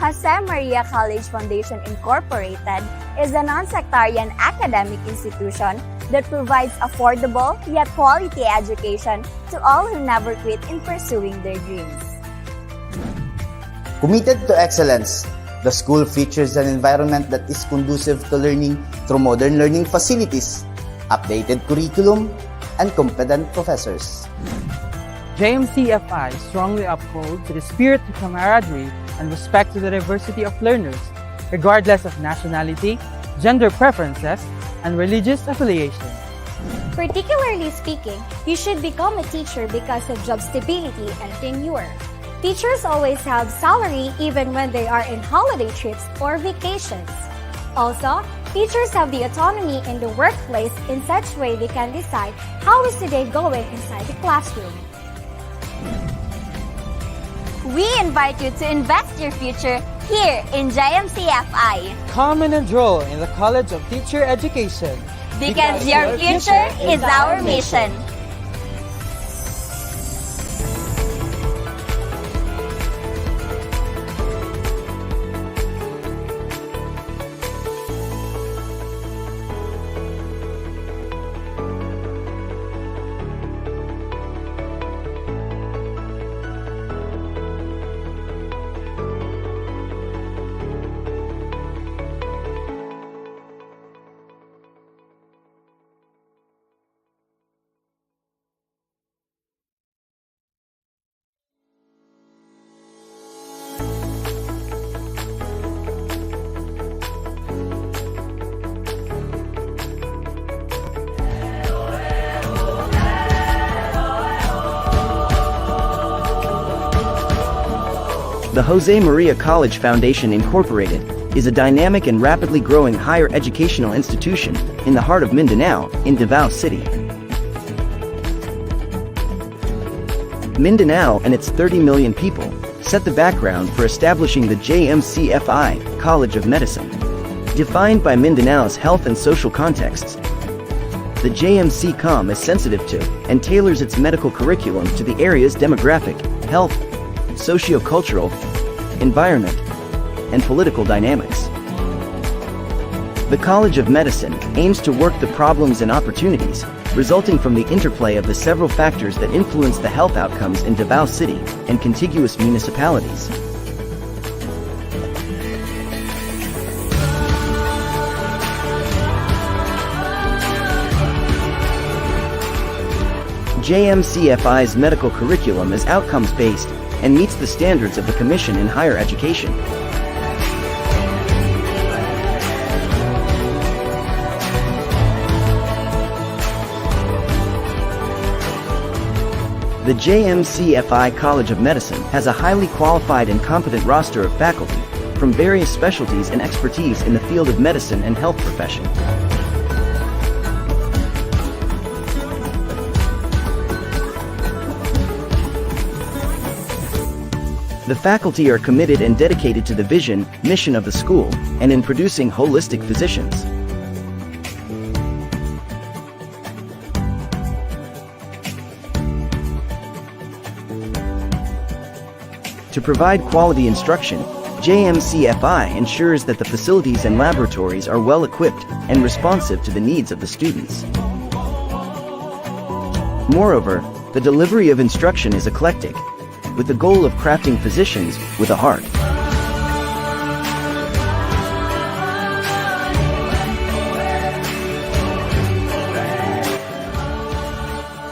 Jose Maria College Foundation Incorporated is a non-sectarian academic institution that provides affordable yet quality education to all who never quit in pursuing their dreams. Committed to excellence, the school features an environment that is conducive to learning through modern learning facilities, updated curriculum, and competent professors. JMCFI strongly upholds the spirit of camaraderie and respect to the diversity of learners, regardless of nationality, gender preferences, and religious affiliation. Particularly speaking, you should become a teacher because of job stability and tenure. Teachers always have salary even when they are in holiday trips or vacations. Also, teachers have the autonomy in the workplace in such way they can decide how is the day going inside the classroom. We invite you to invest your future here in JMCFI. Come and enroll in the College of Teacher Education. Because your future is our mission. The Jose Maria College Foundation Incorporated is a dynamic and rapidly growing higher educational institution in the heart of Mindanao, in Davao City. Mindanao and its 30 million people set the background for establishing the JMCFI College of Medicine. Defined by Mindanao's health and social contexts, the JMC-Com is sensitive to and tailors its medical curriculum to the area's demographic, health, socio-cultural, environment, and political dynamics. The College of Medicine aims to work the problems and opportunities resulting from the interplay of the several factors that influence the health outcomes in Davao City and contiguous municipalities. JMCFI's medical curriculum is outcomes-based and meets the standards of the Commission in Higher Education. The JMCFI College of Medicine has a highly qualified and competent roster of faculty from various specialties and expertise in the field of medicine and health profession. The faculty are committed and dedicated to the vision, mission of the school, and in producing holistic physicians. To provide quality instruction, JMCFI ensures that the facilities and laboratories are well equipped and responsive to the needs of the students. Moreover, the delivery of instruction is eclectic, with the goal of crafting physicians with a heart.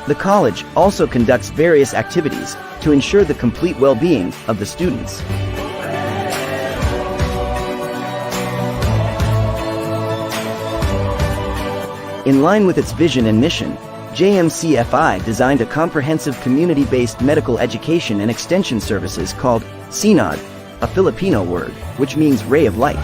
The college also conducts various activities to ensure the complete well-being of the students. In line with its vision and mission, JMCFI designed a comprehensive community-based medical education and extension services called CNOD, a Filipino word, which means ray of light.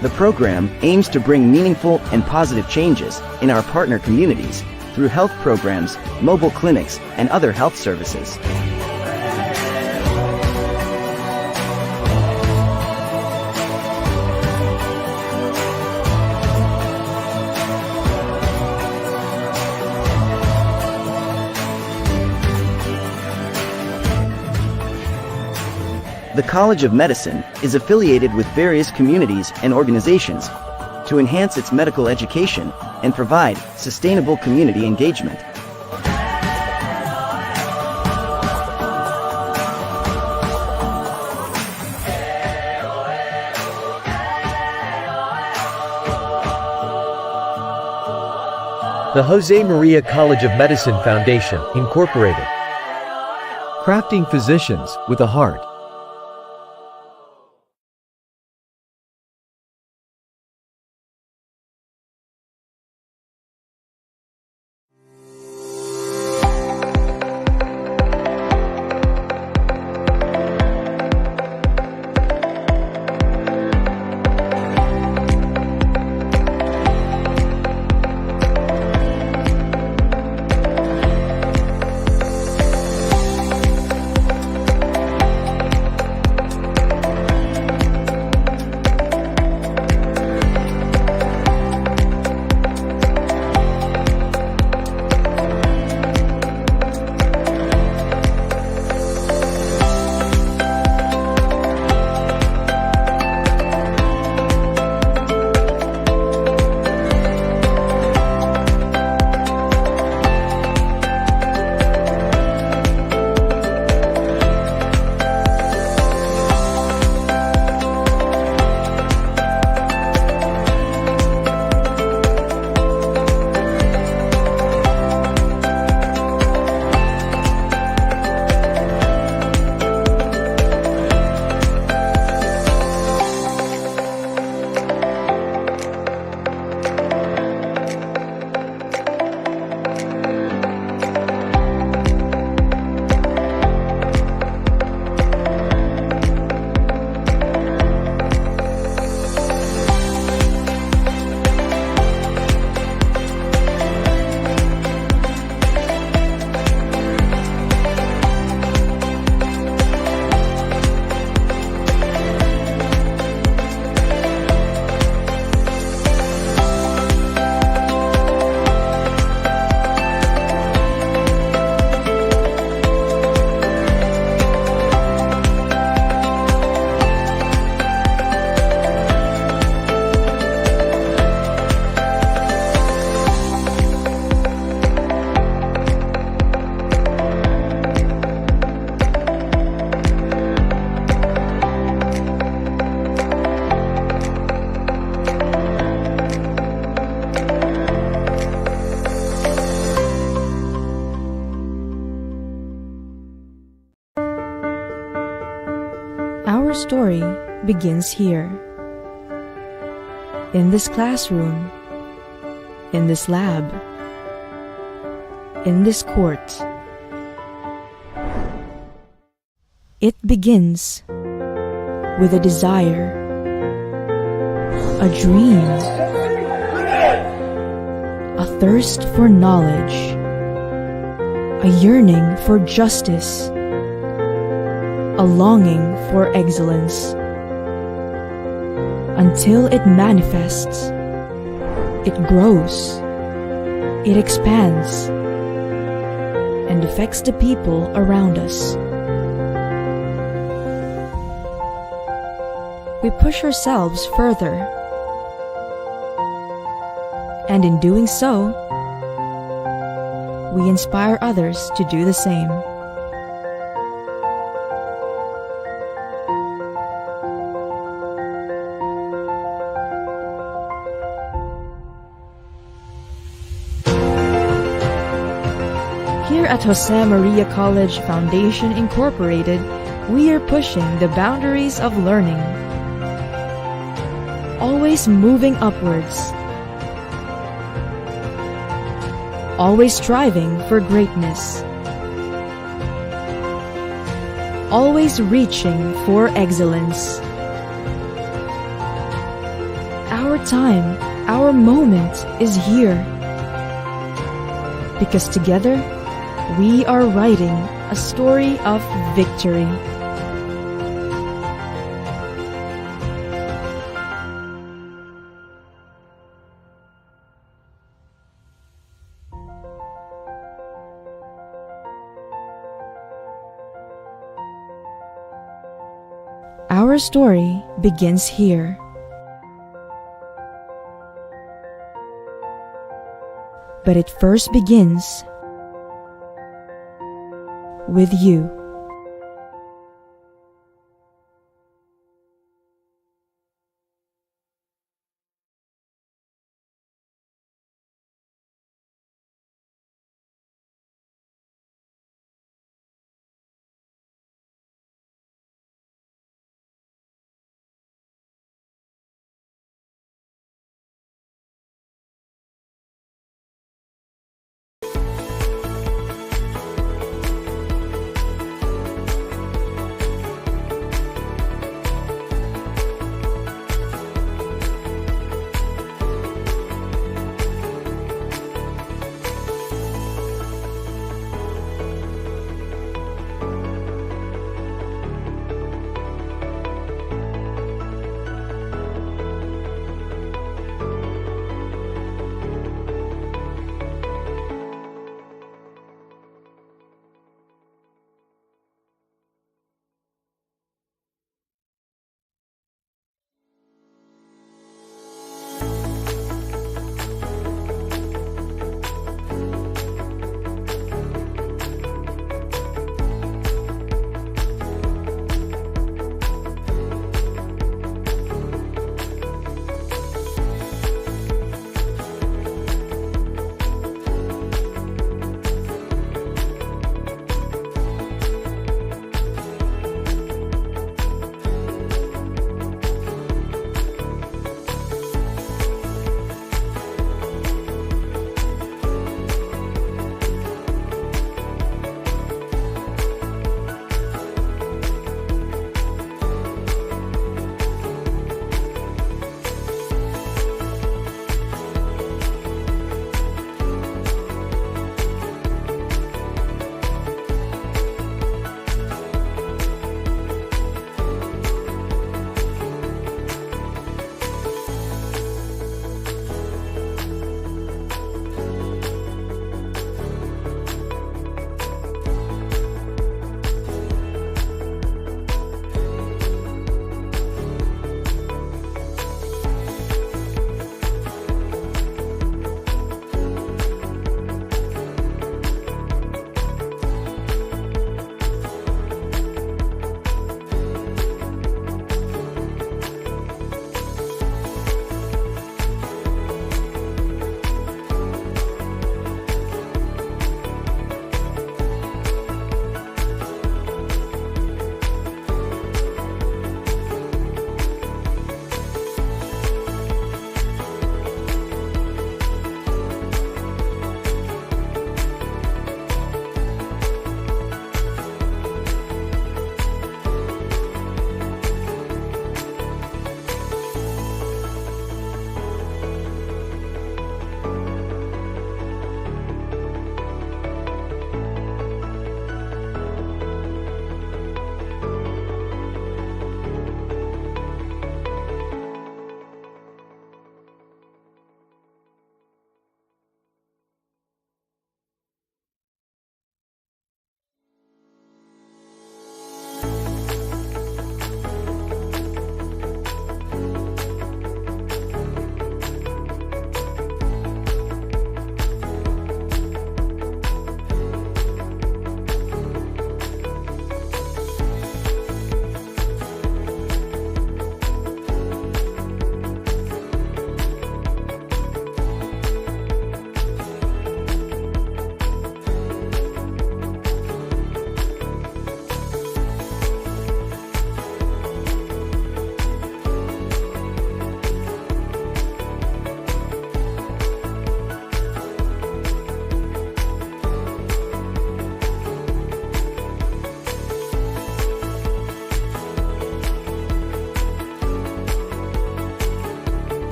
The program aims to bring meaningful and positive changes in our partner communities through health programs, mobile clinics, and other health services. The College of Medicine is affiliated with various communities and organizations to enhance its medical education and provide sustainable community engagement. The Jose Maria College of Medicine Foundation, Incorporated. Crafting physicians with a heart. Our story begins here. In this classroom, in this lab, in this court. It begins with a desire, a dream, a thirst for knowledge, a yearning for justice, a longing for excellence. Until it manifests, it grows, it expands, and affects the people around us. We push ourselves further, and in doing so, we inspire others to do the same. Here at Jose Maria College Foundation Incorporated, we are pushing the boundaries of learning, always moving upwards, always striving for greatness, always reaching for excellence. Our time, our moment is here, because together we are writing a story of victory. Our story begins here. But it first begins with you.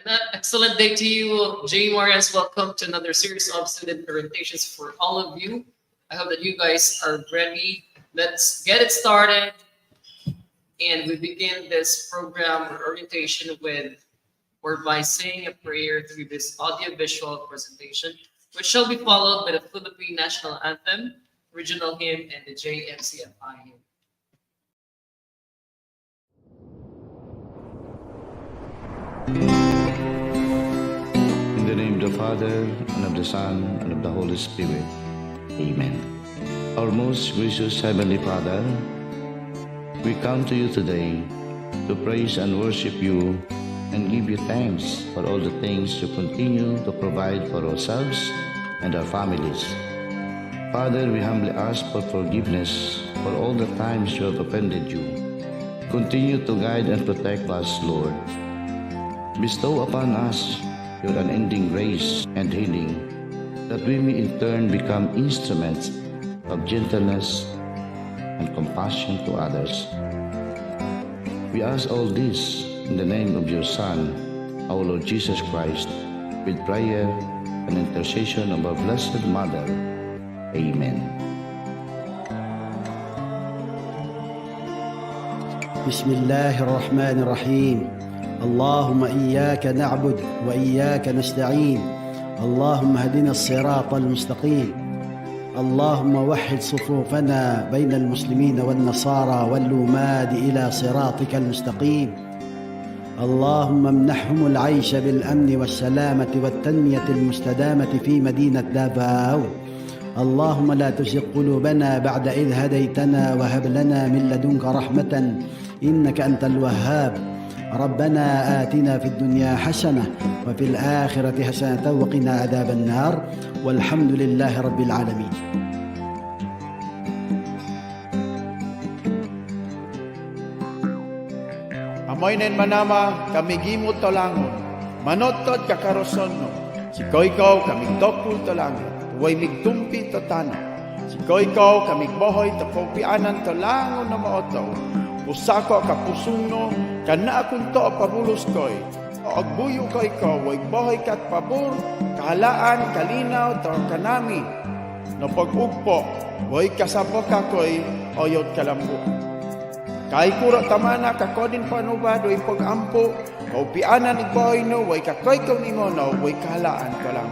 An excellent day to you, Jay Marians. Welcome to another series of student presentations for all of you. I hope that you guys are ready. Let's get it started. And we begin this program or orientation with or by saying a prayer through this audiovisual presentation, which shall be followed by the Philippine National Anthem, regional hymn, and the JMCFI hymn. In the name of the Father, and of the Son, and of the Holy Spirit. Amen. Our most gracious Heavenly Father, we come to you today to praise and worship you and give you thanks for all the things you continue to provide for ourselves and our families. Father, we humbly ask for forgiveness for all the times you have offended you. Continue to guide and protect us, Lord. Bestow upon us your unending grace and healing, that we may in turn become instruments of gentleness and compassion to others. We ask all this in the name of your Son, our Lord Jesus Christ, with prayer and intercession of our Blessed Mother. Amen. بسم الله الرحمن الرحيم اللهم إياك نعبد وإياك نستعين اللهم اهدنا الصراط المستقيم اللهم وحد صفوفنا بين المسلمين والنصارى واللوماد إلى صراطك المستقيم اللهم امنحهم العيش بالأمن والسلامة والتنمية المستدامة في مدينة دافاو اللهم لا تزغ قلوبنا بعد إذ هديتنا وهب لنا من لدنك رحمة إنك أنت الوهاب ربنا آتنا في الدنيا حسنة وفي الآخرة حسنة وقنا عذاب النار والحمد لله رب العالمين. Amoy nen manama kami gimot tolangon, manotod kakaroson no, si koikaw kami dokul tolangon, way migtumpi to tano, si koikaw kami bohoy to kopianan tolangon na maoto, pusako kapusung no, kana akong to pabulos koy, o agbuyo koikaw, way bohoy kat pabur, kahalaan, kalinaw, to kanami, no pag-ugpo, way kasabo ka koy, oyot kalambu. Kay kuro tamana kakodin panubado ipag ampo, kaupianan igboy no, way kakoy kong ingono, way kahalaan ko lang.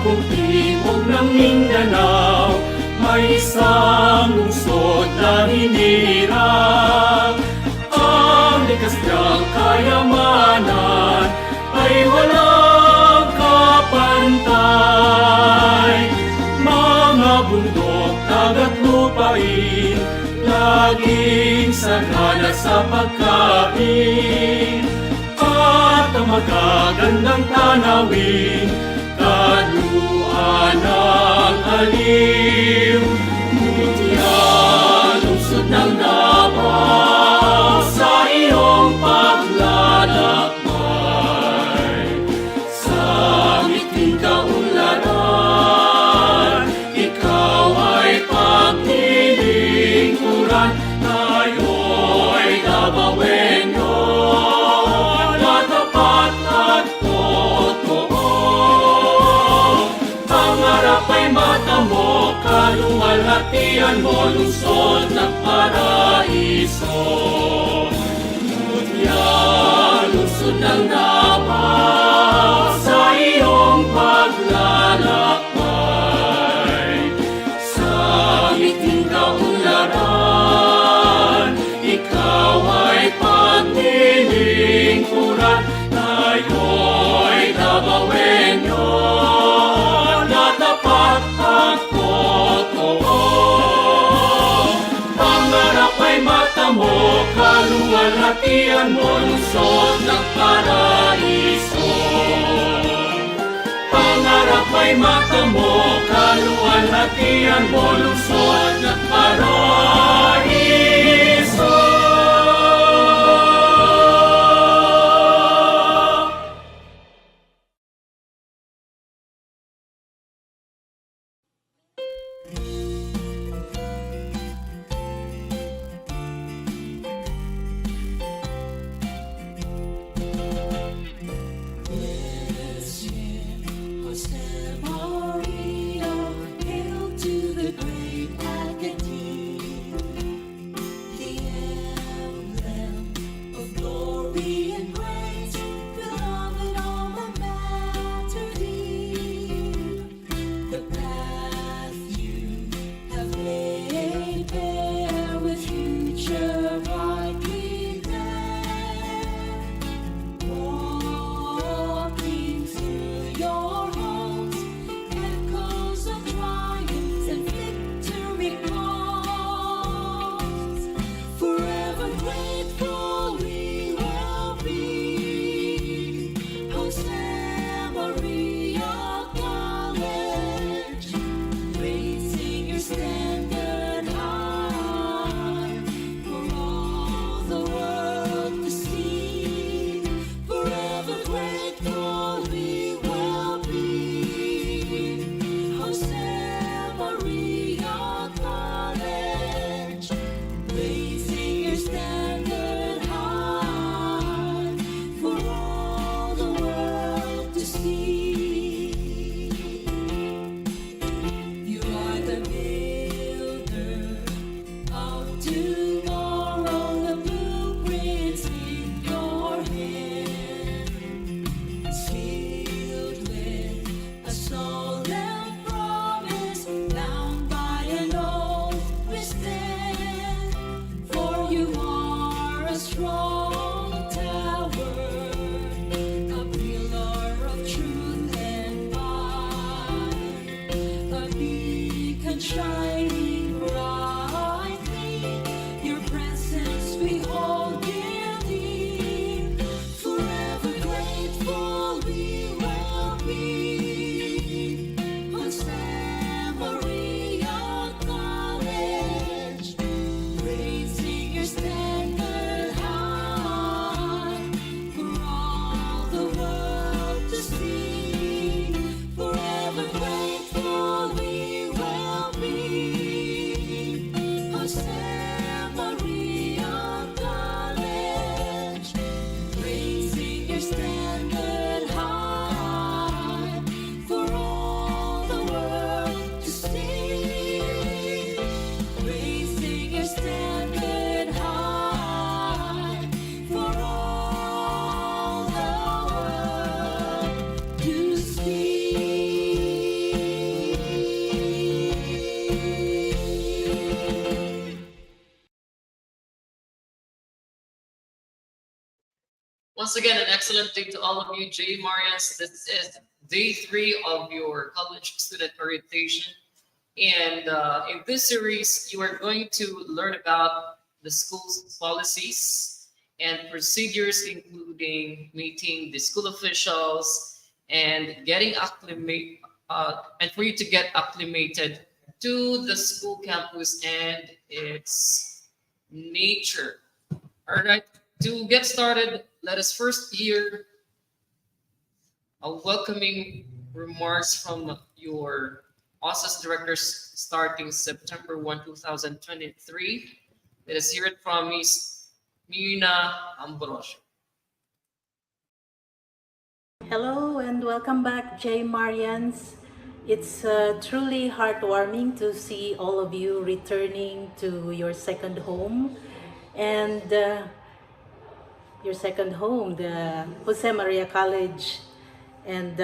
Kung timog ng Mindanao, may isang lungsod na hinirang. Ang likas niyang kayamanan ay walang kapantay. Mga bundok, dagat, lupain, laging sagana sa pagkain. At ang magagandang tanawin, kaluan ng aliw, ngunit yan lungsod ng Davao sa iyong paglalakbay. kaluwalhatian mo lungsod ng paraiso. Mutya, lungsod ng Davao sa iyong paglalakbay. Sa ngiting kaunlaran, ikaw ay paglilingkuran. Tayo'y Davaoenyo na tapat at totoo. Pangarap ay mata mo, kaluwalhatian mo lungsod ng paraiso. Pangarap ay mata mo, kaluwalhatian mo lungsod ng paraiso. Once again, an excellent day to all of you, J. Marians. This is day 3 of your college student orientation. And in this series, you are going to learn about the school's policies and procedures, including meeting the school officials and getting acclimated, and for you to get acclimated to the school campus and its nature. All right, to get started, let us first hear a welcoming remarks from your OSAS directors starting September 1, 2023. Let us hear it from Ms. Mirna Ambrosio. Hello and welcome back, J. Marians. It's truly heartwarming to see all of you returning to your second home and your second home, the Jose Maria College. And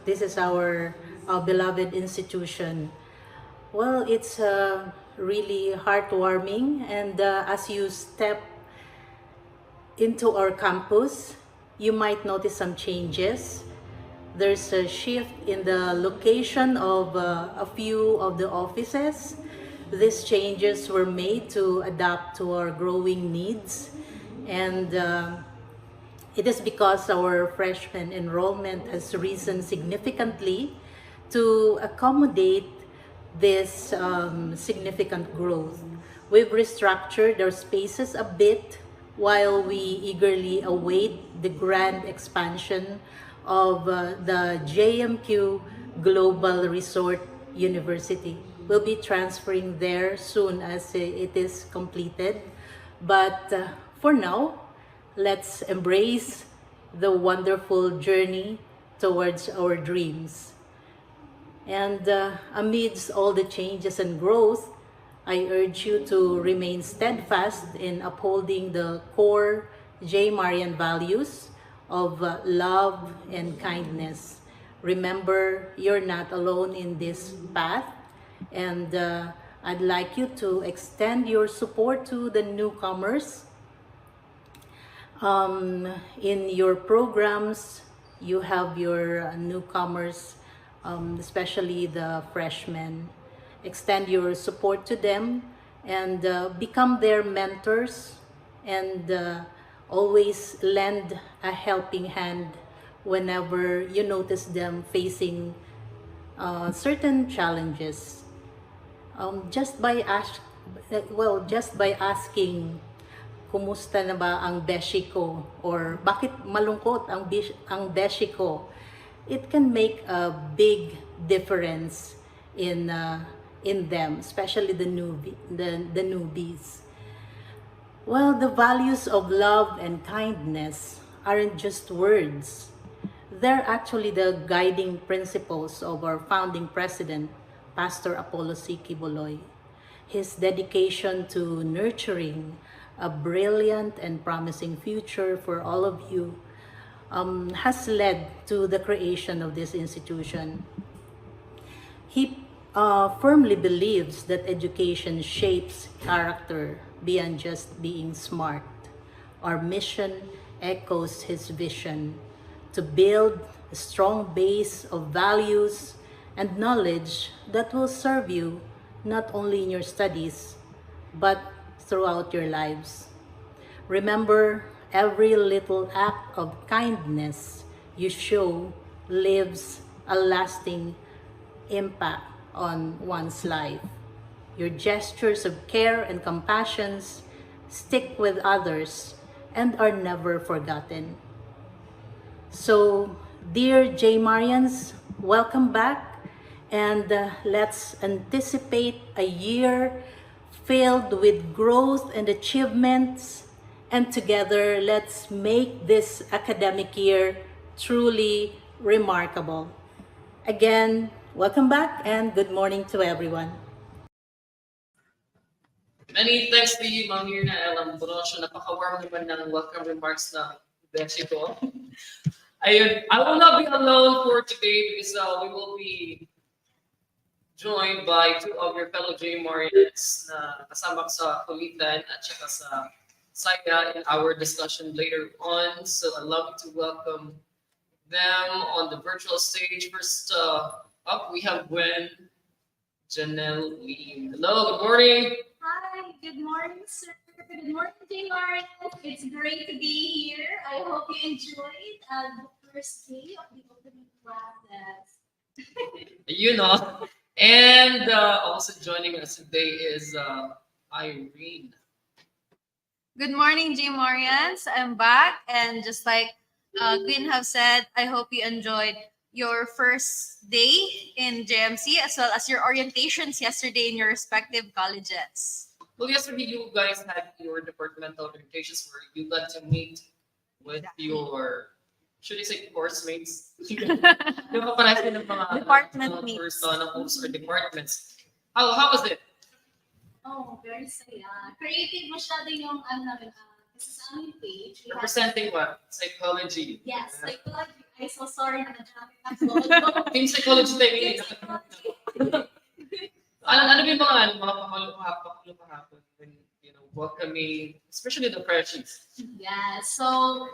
this is our beloved institution. Well, it's really heartwarming. And as you step into our campus, you might notice some changes. There's a shift in the location of a few of the offices. These changes were made to adapt to our growing needs, and it is because our freshman enrollment has risen significantly to accommodate this significant growth. We've restructured our spaces a bit while we eagerly await the grand expansion of the JMQ Global Resort University. We'll be transferring there soon as it is completed. But for now, let's embrace the wonderful journey towards our dreams. And amidst all the changes and growth, I urge you to remain steadfast in upholding the core J. Marian values of love and kindness. Remember, you're not alone in this path, and I'd like you to extend your support to the newcomers. In your programs, you have your newcomers, especially the freshmen. Extend your support to them and become their mentors, and always lend a helping hand whenever you notice them facing certain challenges. Just by asking, kumusta na ba ang beshi ko, or bakit malungkot ang beshi ko, it can make a big difference in them, especially the newbies. Well, the values of love and kindness aren't just words. They're actually the guiding principles of our founding president, Pastor Apollo C. Quiboloy. His dedication to nurturing a brilliant and promising future for all of you has led to the creation of this institution. He firmly believes that education shapes character beyond just being smart. Our mission echoes his vision to build a strong base of values and knowledge that will serve you not only in your studies, but throughout your lives. Remember, every little act of kindness you show leaves a lasting impact on one's life. Your gestures of care and compassion stick with others and are never forgotten. So, dear J. Marians, welcome back, and let's anticipate a year filled with growth and achievements, and together let's make this academic year truly remarkable. Again, welcome back and good morning to everyone. Many thanks to you, Ma'am Mirna L. Ambrosio. Napaka-warm naman ng welcome remarks na beshi ko. Ayun, I will not be alone for today because we will be joined by two of your fellow J. Marians na kasama sa kulitan at saka sa Saya in our discussion later on. So I'd love to welcome them on the virtual stage. First up, we have Gwen Janelle Lee. Hello, good morning. Hi, good morning, sir. Good morning, J. Lawrence. It's great to be here. I hope you enjoyed the first day of the opening classes. You know, and also joining us today is Irene. Good morning, J. Marians. I'm back, and just like Queen have said, I hope you enjoyed your first day in JMC as well as your orientations yesterday in your respective colleges. Well, yesterday you guys had your departmental orientations where you got to meet with your should I say course mates? Yung kaparehas din ng mga Department mga mates. course, ng course or departments. How was it? Oh, very saya. Creative masyado yung ano namin. Kasi sa aming page, we have- Representing what? Psychology. Yes, psychology. I'm so sorry na na-traffic ako. Team psychology tayo ngayon. Ano ba yung mga pakulo kahapon when, you know, welcoming, especially the freshies? Yeah, so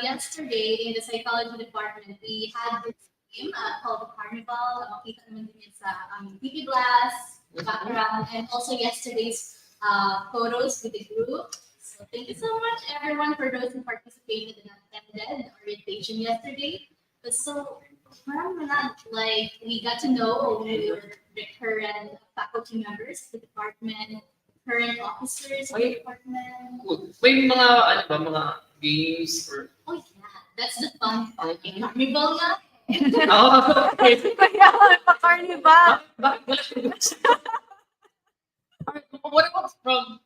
yesterday in the psychology department, we had this game called the Carnival. Makita naman din yan sa TV Blast, background, and also yesterday's photos with the group. So thank you so much everyone for those who participated and attended the orientation yesterday. But so, like, we got to know the current faculty members of the department, current officers of the department. Cool. May mga, mga games or... Oh yeah, that's the fun part. Carnival nga. Oh, okay. Kaya, pa-carnival. What about from,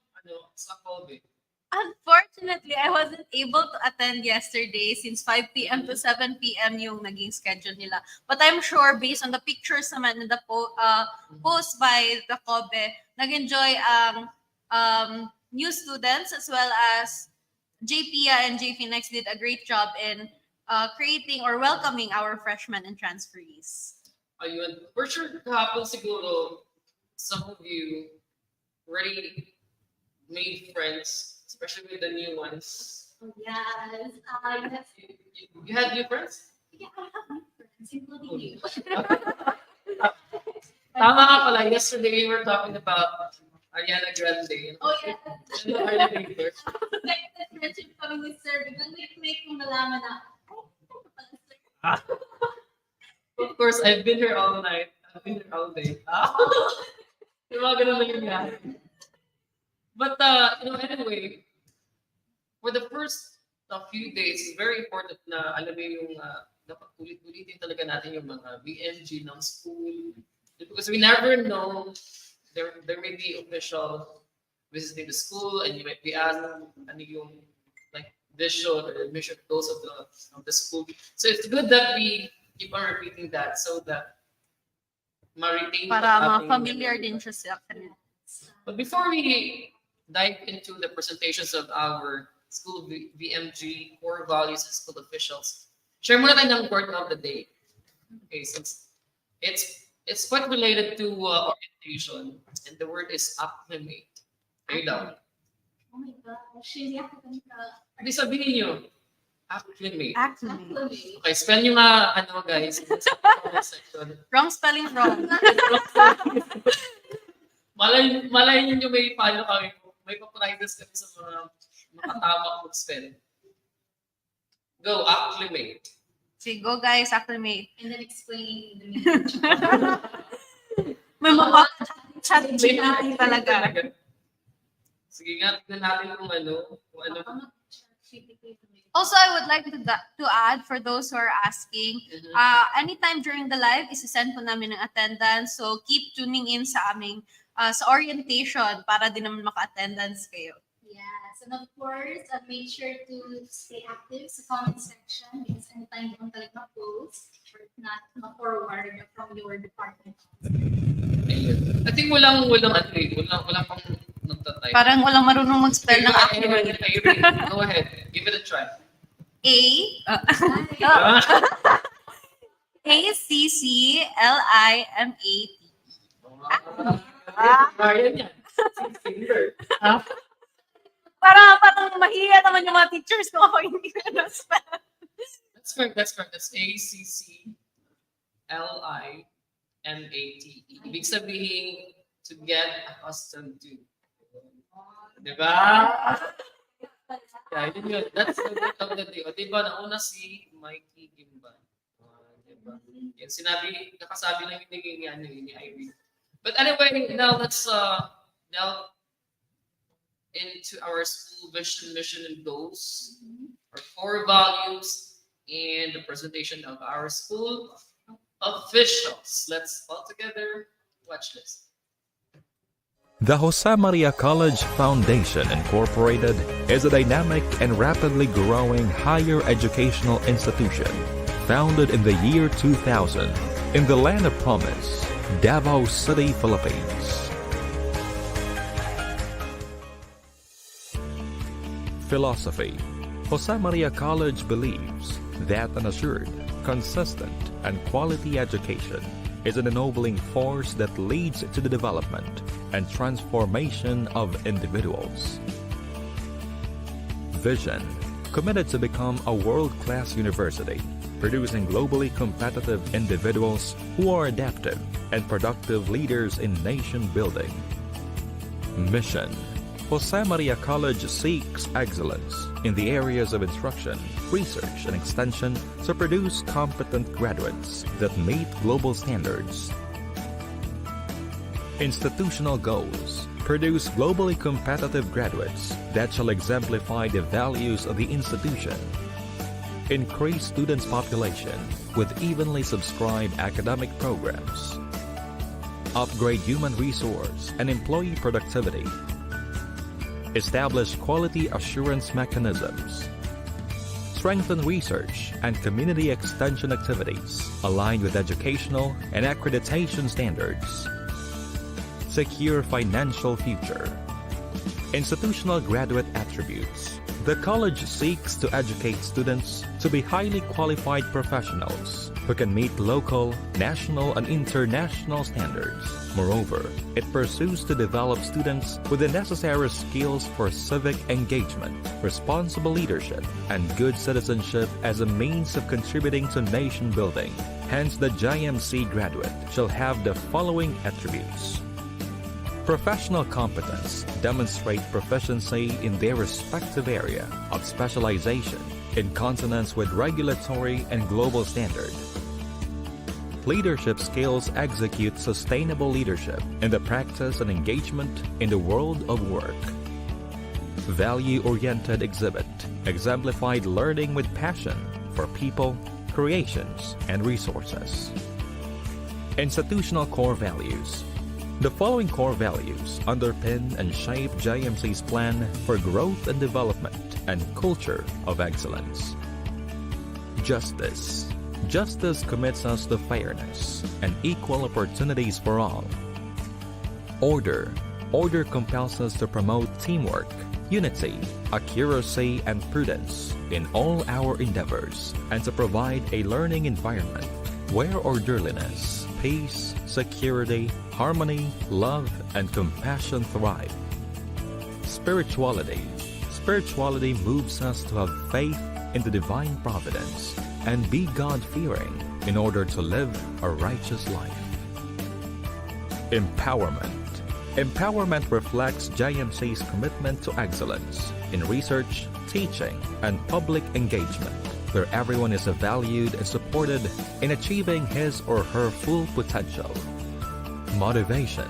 sa COVID? Unfortunately, I wasn't able to attend yesterday since 5 p.m. to 7 p.m. yung naging schedule nila. But I'm sure based on the pictures naman and the post by the COBE, nag-enjoy ang new students as well as JPIA and JFinex did a great job in creating or welcoming our freshmen and transferees. Ayun. For sure, kahapon siguro, some of you already made friends, especially with the new ones. Oh, yes. You had new friends? Yeah, I have new friends, including you. Tama nga pala, yesterday we were talking about Ariana Grande. Oh, yeah. And the early papers. Like, the friendship kami with Sir, biglang make kong nalaman na, Of course, I've been here all night. I've been here all day. Yung mga ganun lang yung nangyari. But, anyway, for the first few days, it's very important na alam mo yung dapat ulit-ulitin talaga natin yung mga BMG ng school. Because we never know, there may be official visiting the school and you might be asked ano yung like vision or mission goals of the school. So it's good that we keep on repeating that so that ma-retain Para ma-familiar din siya sa kanila. But before we dive into the presentations of our school VMG, core values, and school officials, share muna tayo ng word of the day. Okay, since it's quite related to orientation, and the word is acclimate. Kayo daw. oh my gosh, hindi ako ganito. Hindi sabihin nyo, acclimate. Acclimate. Okay, spell nyo nga, guys, sa comment section. Wrong spelling wrong. Malay nyo may follow kami. May paprizes kami sa mga makatama mag-spell. Go, acclimate. Sige, go guys, acclimate. And then explain the meaning. May chat GPT talaga. Sige nga, tignan natin kung ano. Also, I would like to add for those who are asking, anytime during the live, isi-send po namin ng attendance. So, keep tuning in sa aming sa orientation para din naman maka-attendance kayo. Yes, and of course, make sure to stay active sa comment section because anytime you want to post or not forward from your department. I think walang pang nagtatay. Parang walang marunong mag-spell ng acclimate. Go ahead, give it a try. ACCLIMAT. Parang mahiya naman yung mga teachers ko ako hindi ko na-spell. That's correct. That's ACCLIMATE. Ibig sabihin, to get accustomed to. Diba? Yeah, yun. That's the word of the day. O, diba, nauna si Mikey Gimban. Diba? Yan, nakasabi lang yung ni Irene. But anyway, now let's delve into our school vision, mission, and goals, our core values, and the presentation of our school officials. Let's all together watch this. The Jose Maria College Foundation Incorporated is a dynamic and rapidly growing higher educational institution founded in the year 2000 in the land of promise, Davao City, Philippines. Philosophy. Jose Maria College believes that an assured, consistent, and quality education is an ennobling force that leads to the development and transformation of individuals. Vision. Committed to become a world-class university, producing globally competitive individuals who are adaptive and productive leaders in nation building. Mission. Jose Maria College seeks excellence in the areas of instruction, research, and extension to produce competent graduates that meet global standards. Institutional goals. Produce globally competitive graduates that shall exemplify the values of the institution. Increase students' population with evenly subscribed academic programs. Upgrade human resource and employee productivity. Establish quality assurance mechanisms. Strengthen research and community extension activities aligned with educational and accreditation standards. Secure financial future. Institutional graduate attributes. The college seeks to educate students to be highly qualified professionals who can meet local, national, and international standards. Moreover, it pursues to develop students with the necessary skills for civic engagement, responsible leadership, and good citizenship as a means of contributing to nation building. Hence, the JMC graduate shall have the following attributes. Professional competence. Demonstrate proficiency in their respective area of specialization in consonance with regulatory and global standard. Leadership skills. Execute sustainable leadership in the practice and engagement in the world of work. Value-oriented exhibit. Exemplified learning with passion for people, creations, and resources. Institutional core values. The following core values underpin and shape JMC's plan for growth and development and culture of excellence. Justice. Justice commits us to fairness and equal opportunities for all. Order. Order compels us to promote teamwork, unity, accuracy, and prudence in all our endeavors, and to provide a learning environment where orderliness, peace, security, harmony, love, and compassion thrive. Spirituality. Spirituality moves us to have faith in the divine providence and be God-fearing in order to live a righteous life. Empowerment. Empowerment reflects JMC's commitment to excellence in research, teaching, and public engagement, where everyone is valued and supported in achieving his or her full potential. Motivation.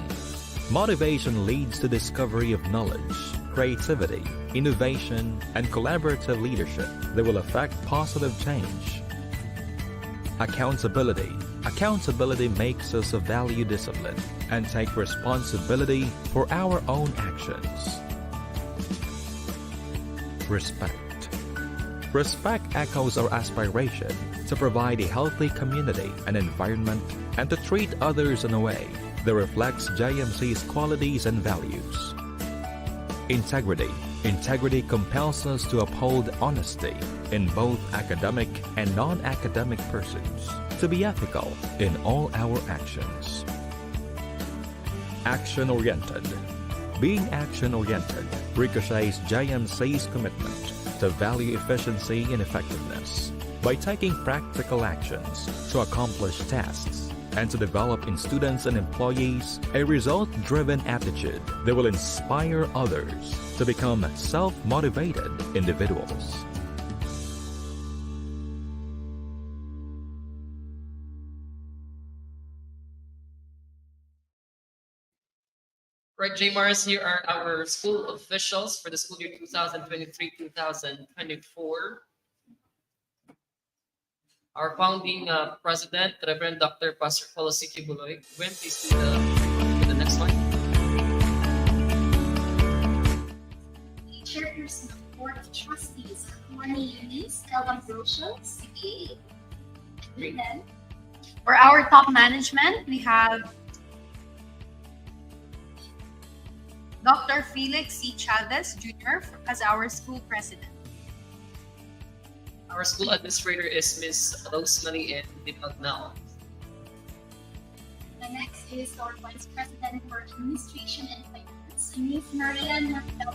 Motivation leads to discovery of knowledge, creativity, innovation, and collaborative leadership that will affect positive change. Accountability. Accountability makes us value discipline and take responsibility for our own actions. Respect. Respect echoes our aspiration to provide a healthy community and environment and to treat others in a way that reflects JMC's qualities and values. Integrity. Integrity compels us to uphold honesty in both academic and non-academic pursuits, to be ethical in all our actions. Action-oriented. Being action-oriented ricochets JMC's commitment to value efficiency and effectiveness by taking practical actions to accomplish tasks and to develop in students and employees a result-driven attitude that will inspire others to become self-motivated individuals. Right, J. Morris, here are our school officials for the school year 2023-2024. Our founding president, Reverend Dr. Pastor Paulo C. Kibuloy. Gwen, please do the next slide. Chairperson of Board of Trustees, Attorney Eunice L. Ambrosio, CPA. And then, For our top management, we have Dr. Felix C. Chavez Jr. as our school president. Our school administrator is Ms. Rosemary N. Dimagnao. the next is our Vice President for Administration and Finance, Ms. Maria Martel.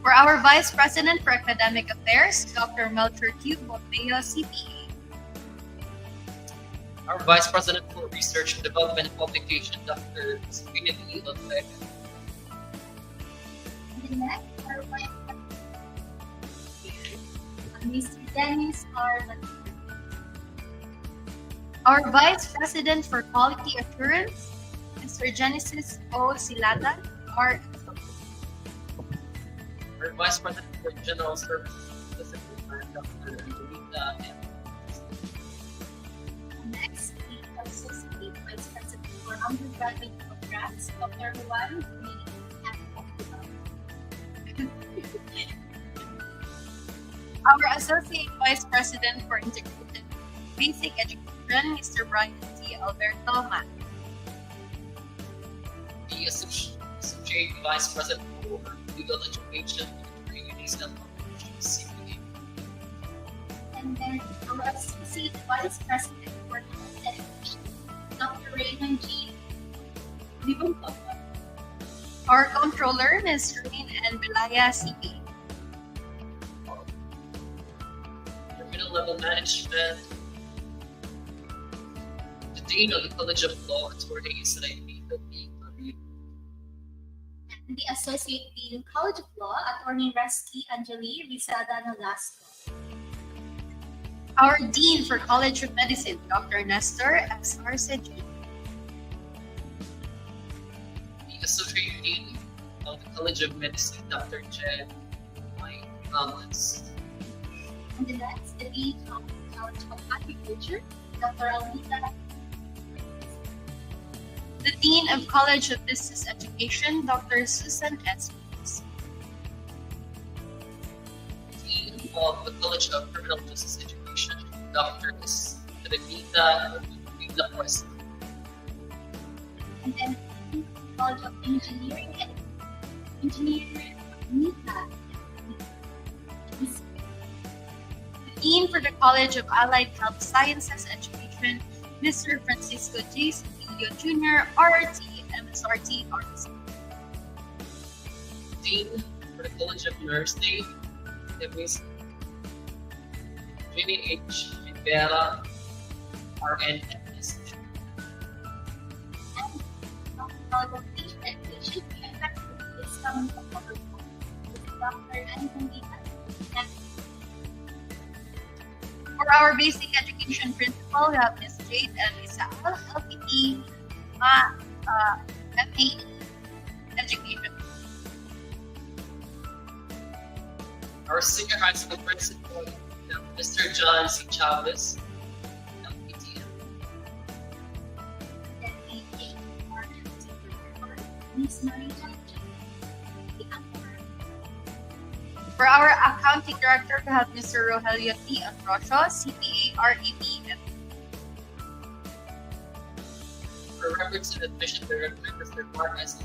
For our Vice President for Academic Affairs, Dr. Melchor Q. Pompeo, CPA. Our Vice President for Research and Development and Publication, Dr. Sabina D. Lotega. The next, our Vice President, Mr. Dennis R. Latino. Our Vice President for Quality Assurance, Mr. Genesis O. Silata, R. Our Vice President for General Services, Dr. Angelita M. Next, the Associate Vice President for Undergraduate Programs, Dr. Juan B. Our Associate Vice President for Integrated Basic Education, Mr. Brian T. Alberto Matt. The Associate Vice President for Legal Education, Dr. Eunice L. CPA. And then our Associate Vice President for Health Education, Dr. Raymond G. Libuntopa. Our Controller, Ms. Rain and Belaya, CPA. For Middle Level Management, the Dean of the College of Law, Attorney Israel B. And the Associate Dean, College of Law, Attorney Reski Angeli Rizada Nolasco. Our Dean for College of Medicine, Dr. Nestor S. Arcegi. The Associate Dean of the College of Medicine, Dr. Jed Mike Ramos. And the next, the Dean of the College of Agriculture, Dr. Almita. The Dean of College of Business Education, Dr. Susan S. Williams. Dean of the College of Criminal Justice Education, Dr. Renita Villacuesta. And then the Dean of the College of Engineering and Nita. The Dean for the College of Allied Health Sciences Education, Mr. Francisco J. Cedillo Jr., RRT, MSRT, RSC. Dean for the College of Nursing, Ms. Jenny H. Rivera, RN. College of Teacher Education, is coming from Dr. Anthony. For our Basic Education Principal, we have Ms. Jade and Isal, LPT, MA Education. Our Senior High School Principal, Mr. John C. Chavez, LPTM. Ms. Maria. For our Accounting Director, we have Mr. Rogelio T. Ambrosio, CPA, REB. For Records and Admission Director, Mr. Mark S.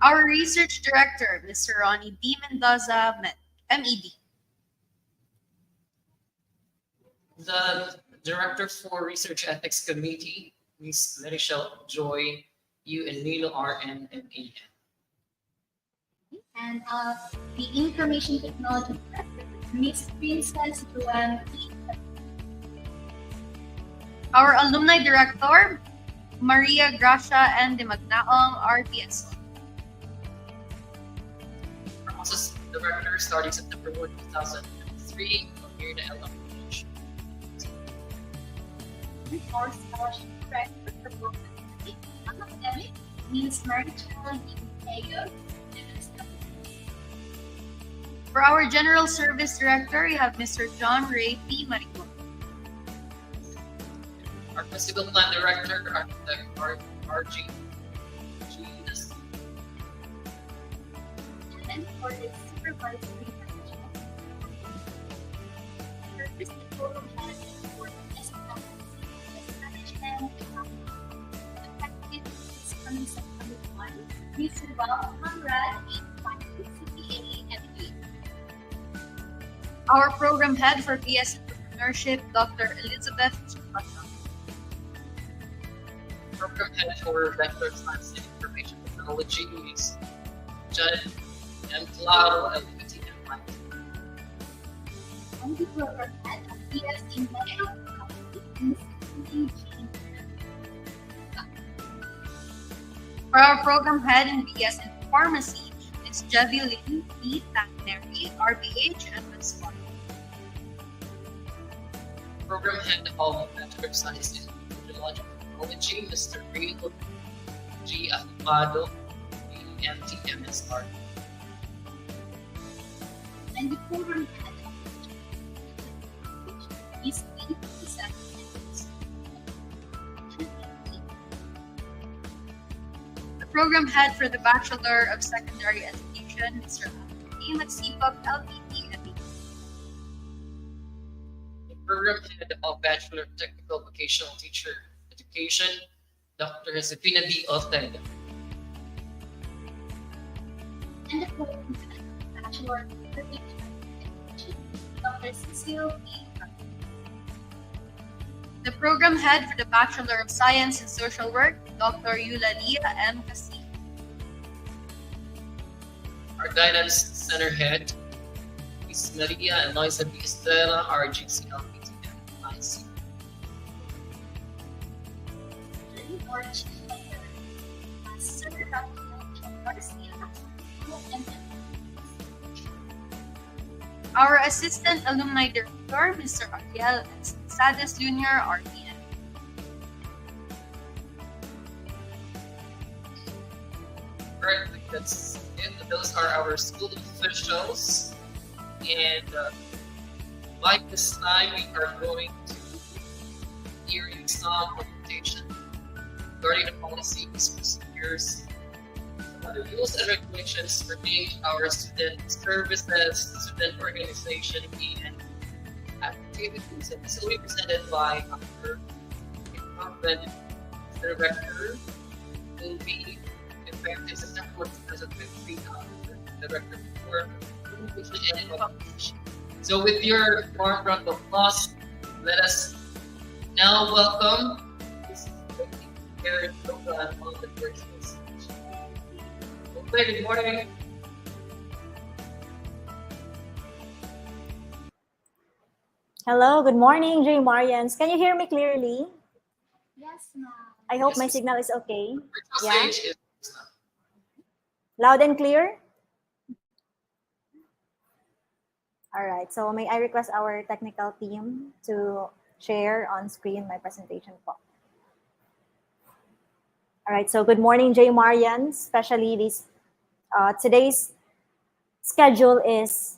Our Research Director, Mr. Ronnie D. Mendoza, MED. The Director for Research Ethics Committee, Ms. Marichelle Joy, U and Nilo RN and AN. And the Information Technology Director, Ms. Princess Joanne P. Our Alumni Director, Maria Gracia and de Magnaong, RPSO. Our Process Director, starting September 1, 2023, here the LM. Our Scholarship Director for both academic, Ms. Marichelle D. For For our General Service Director, we have Mr. John Ray P. Marico. Our Physical Plan Director, Architect R.G. G. And for the supervisory management, service program management for management, effective this coming September 1. Please welcome Conrad, CPA, and Our Program Head for PS Entrepreneurship, Dr. Elizabeth Chupata. Program Head for Vector Science and Information Technology is Judd M. Claro, LPTM. and the program head of PS in Medical Technology, Ms. For our Program Head in BS in Pharmacy, Ms. Javelin P. Tannery, RBH, and Ms. Mark. Program Head of Vector Science and Radiological Technology, Mr. Real G. Alvado, MTMSR. and the program head of Ms. P. The Program Head for the Bachelor of Secondary Education, Mr. Anthony Magsipag, LPT, and The Program Head of Bachelor of Technical Vocational Teacher Education, Dr. Josefina D. Ortega. and the program head of Bachelor of Education, Dr. Cecile P. the Program Head for the Bachelor of Science in Social Work, Dr. Eulalia M. Castillo. Our Guidance Center Head is Maria Eloisa B. Estela, RGC LPTM IC. Orange Sir Dr. Garcia, and Our Assistant Alumni Director, Mr. Ariel Sades Jr., RPN. Alright, that's it. Those are our school officials. And like this time, we are going to hearing some orientation regarding the policies, procedures, the rules and regulations pertaining to our student services, student organization, and activities. And this will be presented by our incumbent director, who will be effective September 2023, director for communication and publication. So with your warm round of applause, let us now welcome Karen Dogan on the first stage. Okay, good morning. Hello, good morning, J. Marians. Can you hear me clearly? yes, ma'am. I hope my signal is okay. Virtual Yeah, stage is loud and clear. All right, so may I request our technical team to share on screen my presentation po. All right, so good morning, J. Marian. Especially this today's schedule is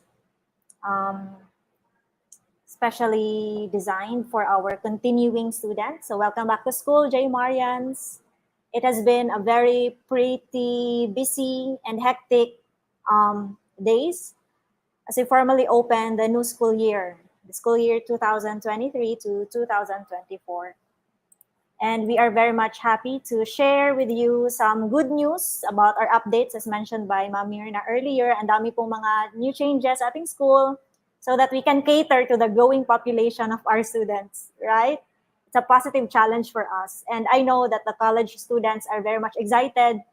specially designed for our continuing students. So welcome back to school, J. Marians. It has been a very pretty busy and hectic days as we formally open the new school year, the school year 2023 to 2024. And we are very much happy to share with you some good news about our updates as mentioned by Ma'am Mirna earlier. Ang dami pong mga new changes sa ating school so that we can cater to the growing population of our students, right? It's a positive challenge for us. And I know that the college students are very much excited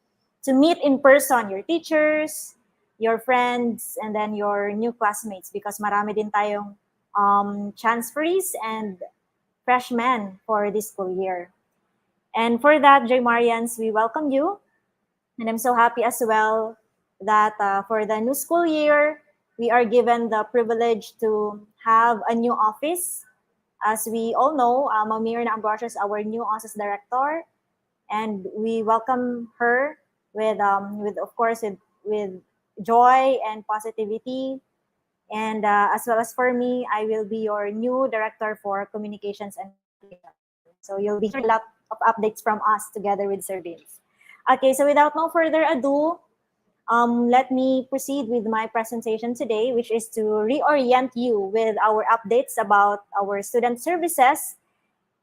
to meet in person your teachers, your friends, and then your new classmates because marami din tayong transferees and freshmen for this school year. And for that, J. Marians, we welcome you. And I'm so happy as well that for the new school year, we are given the privilege to have a new office. As we all know, Ma'am Mirna Ambrosio is our new office director. And we welcome her with of course, with joy and positivity And as well as for me, I will be your new Director for Communications and Communication. So you'll be hearing a lot of updates from us together with Sir Vince. Okay, so without no further ado, let me proceed with my presentation today, which is to reorient you with our updates about our student services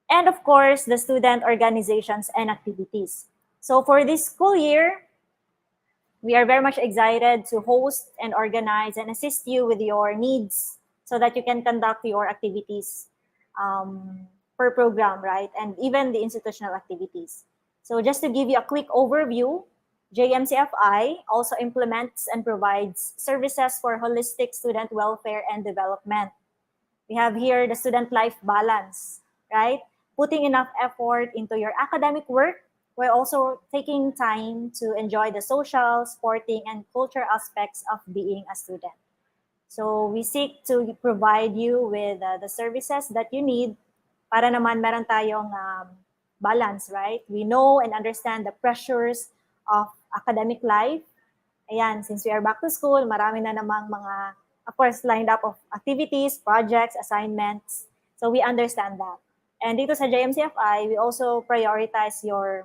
and, of course, the student organizations and activities. So for this school year, we are very much excited to host and organize and assist you with your needs so that you can conduct your activities per program, right? And even the institutional activities. So just to give you a quick overview, JMCFI also implements and provides services for holistic student welfare and development. We have here the student life balance, right? Putting enough effort into your academic work while also taking time to enjoy the social, sporting, and cultural aspects of being a student. So we seek to provide you with the services that you need para naman meron tayong balance, right? We know and understand the pressures of academic life. Ayan, since we are back to school, marami na namang mga, of course, lined up of activities, projects, assignments. So we understand that. And dito sa JMCFI, we also prioritize your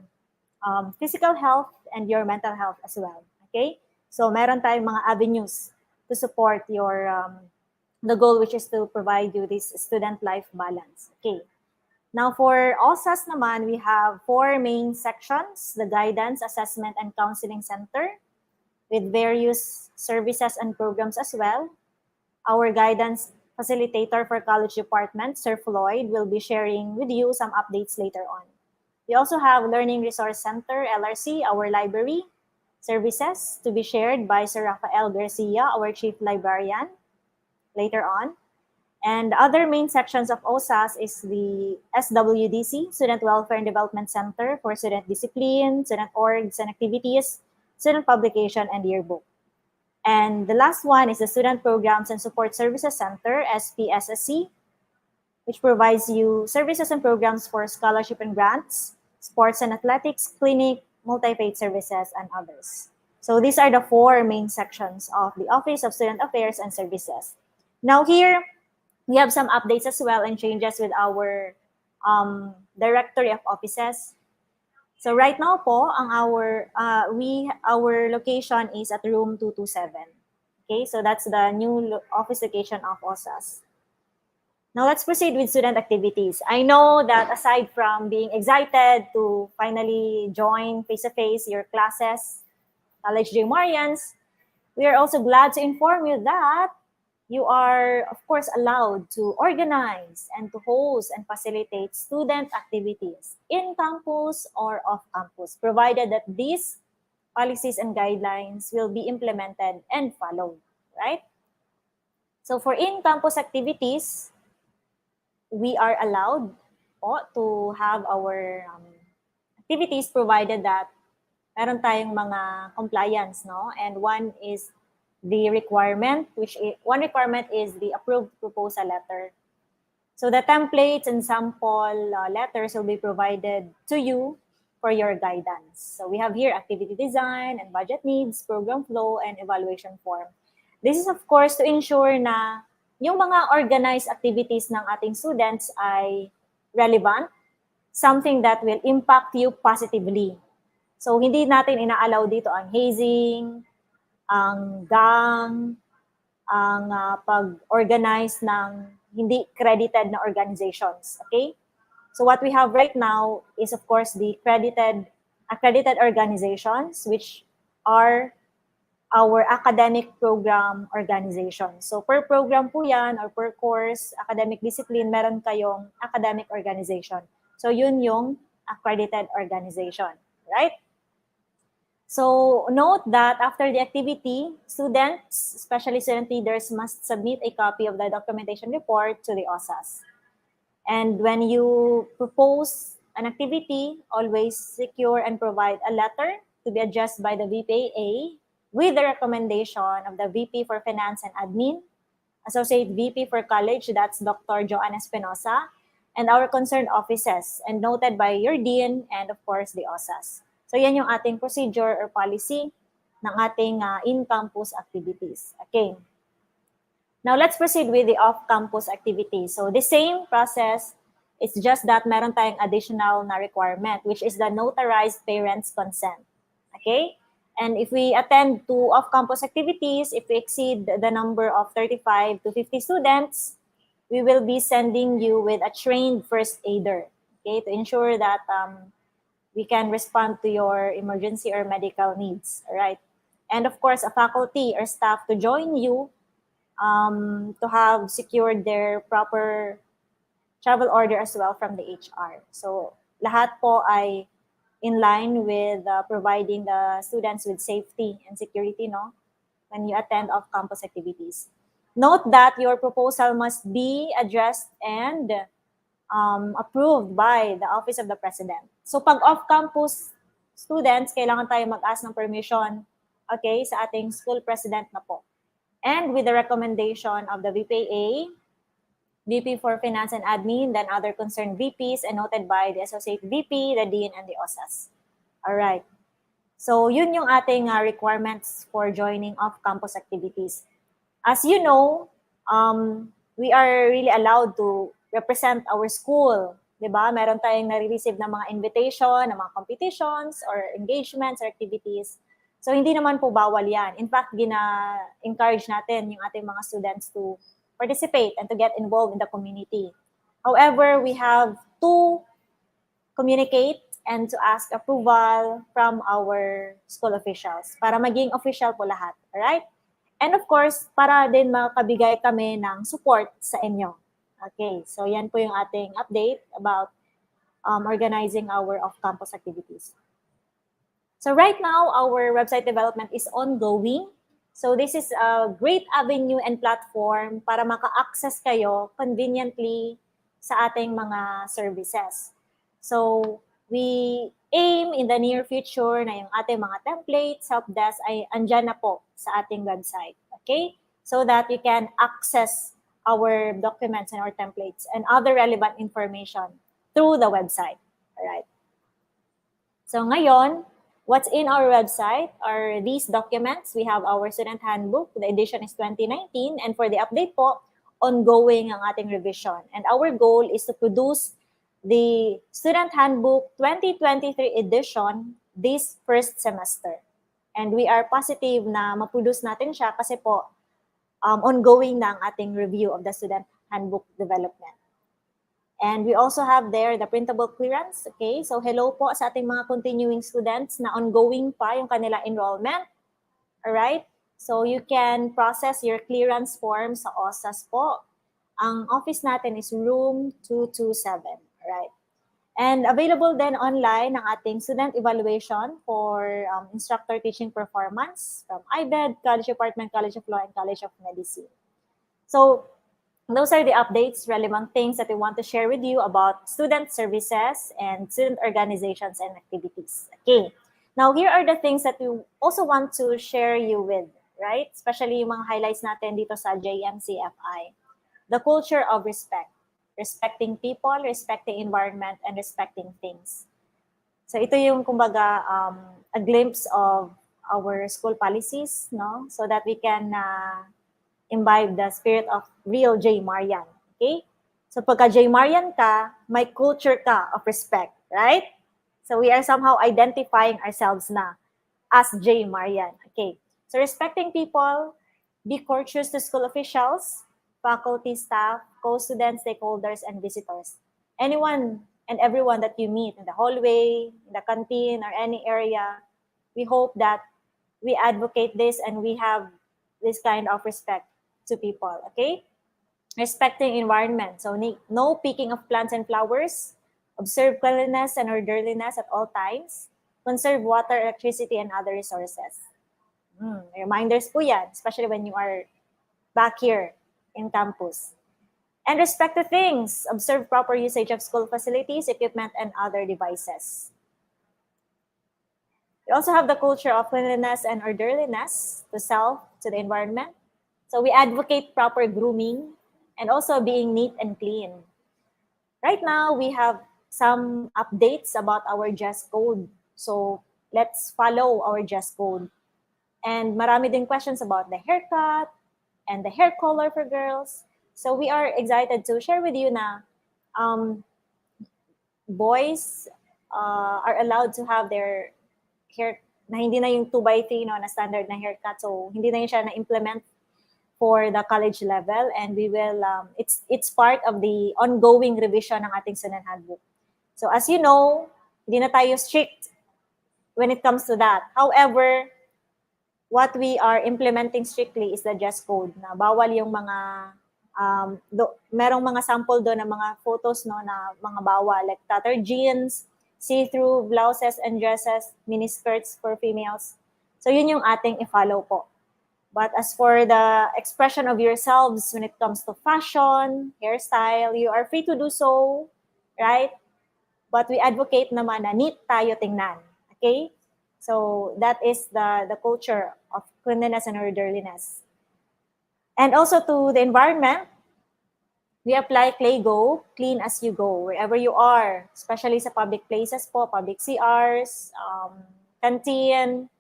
physical health and your mental health as well. Okay? So meron tayong mga avenues to support your the goal, which is to provide you this student life balance. Okay. Now for OSAS naman, we have 4 main sections: the Guidance, Assessment, and Counseling Center, with various services and programs as well. Our guidance facilitator for college department, Sir Floyd, will be sharing with you some updates later on. We also have Learning Resource Center, LRC, our library services, to be shared by Sir Rafael Garcia, our Chief Librarian, later on. And the other main sections of OSAS is the SWDC, Student Welfare and Development Center, for student discipline, student orgs and activities, student publication, and yearbook. And the last one is the Student Programs and Support Services Center, SPSSC, which provides you services and programs for scholarship and grants, sports and athletics, clinic, multi-faith services, and others. So these are the 4 main sections of the Office of Student Affairs and Services. Now here, we have some updates as well and changes with our directory of offices. So right now po, our location is at room 227. Okay, so that's the new office location of OSAS. Now let's proceed with student activities. I know that aside from being excited to finally join face-to-face your classes, College J. Marians, we are also glad to inform you that you are, of course, allowed to organize and to host and facilitate student activities in campus or off campus, provided that these policies and guidelines will be implemented and followed, right? So for in-campus activities, we are allowed to have our activities provided that meron tayong mga compliance, no? And one is the requirement, one requirement is the approved proposal letter. So the templates and sample letters will be provided to you for your guidance. So we have here activity design and budget needs, program flow, and evaluation form. This is of course to ensure na yung mga organized activities ng ating students ay relevant, something that will impact you positively. So hindi natin ina-allow dito ang hazing, ang gang, ang pag-organize ng hindi credited na organizations. Okay? So what we have right now is of course the accredited organizations, which are our academic program organizations. So per program po yan or per course, academic discipline, meron kayong academic organization. So yun yung accredited organization, right? So note that after the activity, students, especially student leaders, must submit a copy of the documentation report to the OSAS. And when you propose an activity, always secure and provide a letter to be addressed by the VPAA with the recommendation of the VP for Finance and Admin, Associate VP for College, that's Dr. Joanna Espinosa, and our concerned offices, and noted by your Dean and of course the OSAS. So yan yung ating procedure or policy ng ating in-campus activities. Okay. Now, let's proceed with the off-campus activities. So, the same process, it's just that meron tayong additional na requirement, which is the notarized parents' consent. Okay? And if we attend to off-campus activities, if we exceed the number of 35 to 50 students, we will be sending you with a trained first aider, okay, to ensure that we can respond to your emergency or medical needs, all right? And of course, a faculty or staff to join you to have secured their proper travel order as well from the HR. So lahat po ay in line with providing the students with safety and security, no, when you attend off-campus activities. Note that your proposal must be addressed and approved by the Office of the President. So pag off-campus students, kailangan tayo mag-ask ng permission, okay, sa ating school president na po. And with the recommendation of the VPA, VP for Finance and Admin, then other concerned VPs, and noted by the Associate VP, the Dean, and the OSAS. All right. So yun yung ating requirements for joining off-campus activities. As you know, we are really allowed to represent our school. Diba? Meron tayong nare-receive ng mga invitation, ng mga competitions, or engagements, or activities. So hindi naman po bawal yan. In fact, gina-encourage natin yung ating mga students to participate and to get involved in the community. However, we have to communicate and to ask approval from our school officials para maging official po lahat. Alright? And of course, para din makabigay kami ng support sa inyo. Okay, so yan po yung ating update about organizing our off-campus activities. So right now, our website development is ongoing. So this is a great avenue and platform para maka-access kayo conveniently sa ating mga services. So we aim in the near future na yung ating mga templates, help desk ay andyan na po sa ating website. Okay? So that you can access our documents and our templates and other relevant information through the website. All right. So ngayon, what's in our website are these documents. We have our student handbook. The edition is 2019. And for the update po, ongoing ang ating revision. And our goal is to produce the Student Handbook 2023 edition this first semester. And we are positive na maproduce natin siya kasi po ongoing na ang ating review of the Student Handbook development. And we also have there the printable clearance. Okay, so hello po sa ating mga continuing students na ongoing pa yung kanila enrollment. Alright, so you can process your clearance form sa OSAS po. Ang office natin is room 227. Alright, and available then online ang ating student evaluation for instructor teaching performance from IBED, College Department, College of Law, and College of Medicine. So those are the updates, relevant things that we want to share with you about student services and student organizations and activities. Okay, now here are the things that we also want to share you with, right? Especially yung mga highlights natin dito sa JMCFI. The culture of respect. Respecting people, respecting environment, and respecting things. So ito yung kumbaga a glimpse of our school policies, no? So that we can imbibe the spirit of real J. Marian. Okay? So pagka J. Marian ka, may culture ka of respect, right? So we are somehow identifying ourselves na as J. Marian. Okay. So respecting people, be courteous to school officials, faculty, staff, co-students, stakeholders, and visitors. Anyone and everyone that you meet in the hallway, in the canteen, or any area, we hope that we advocate this and we have this kind of respect to people, okay? Respecting environment. So no picking of plants and flowers. Observe cleanliness and orderliness at all times. Conserve water, electricity, and other resources. Reminders po yan, especially when you are back here in campus. And respect to things. Observe proper usage of school facilities, equipment, and other devices. We also have the culture of cleanliness and orderliness to self, to the environment. So we advocate proper grooming and also being neat and clean. Right now, we have some updates about our dress code. So let's follow our dress code. And marami din questions about the haircut, and the hair color for girls. So we are excited to share with you na boys are allowed to have their hair na hindi na yung 2x3 no, na standard na haircut. So hindi na yun siya na-implement for the college level, and we will it's part of the ongoing revision ng ating student handbook. So as you know, hindi na tayo strict when it comes to that. However, what we are implementing strictly is the dress code na bawal yung mga merong mga sample doon ng mga photos no na mga bawal, like tattered jeans, see-through blouses and dresses, miniskirts for females. So yun yung ating i-follow po. But as for the expression of yourselves when it comes to fashion, hairstyle, you are free to do so, right? But we advocate naman na neat tayo tingnan, okay? So that is the culture of cleanliness and orderliness. And also to the environment, we apply ClayGo, clean as you go, wherever you are, especially sa public places po, public CRs, canteen.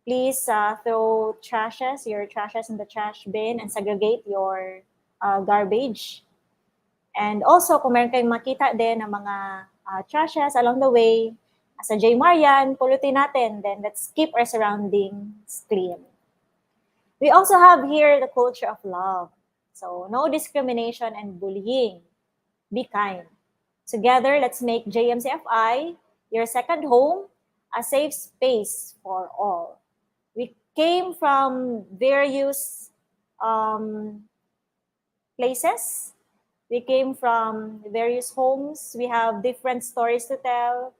Please throw your trashes in the trash bin and segregate your garbage. And also, kung meron kayong makita din ng mga trashes along the way, as a J. Marian, pulutin natin, then let's keep our surroundings clean. We also have here the culture of love. So, no discrimination and bullying. Be kind. Together, let's make JMCFI your second home, a safe space for all. We came from various places. We came from various homes. We have different stories to tell.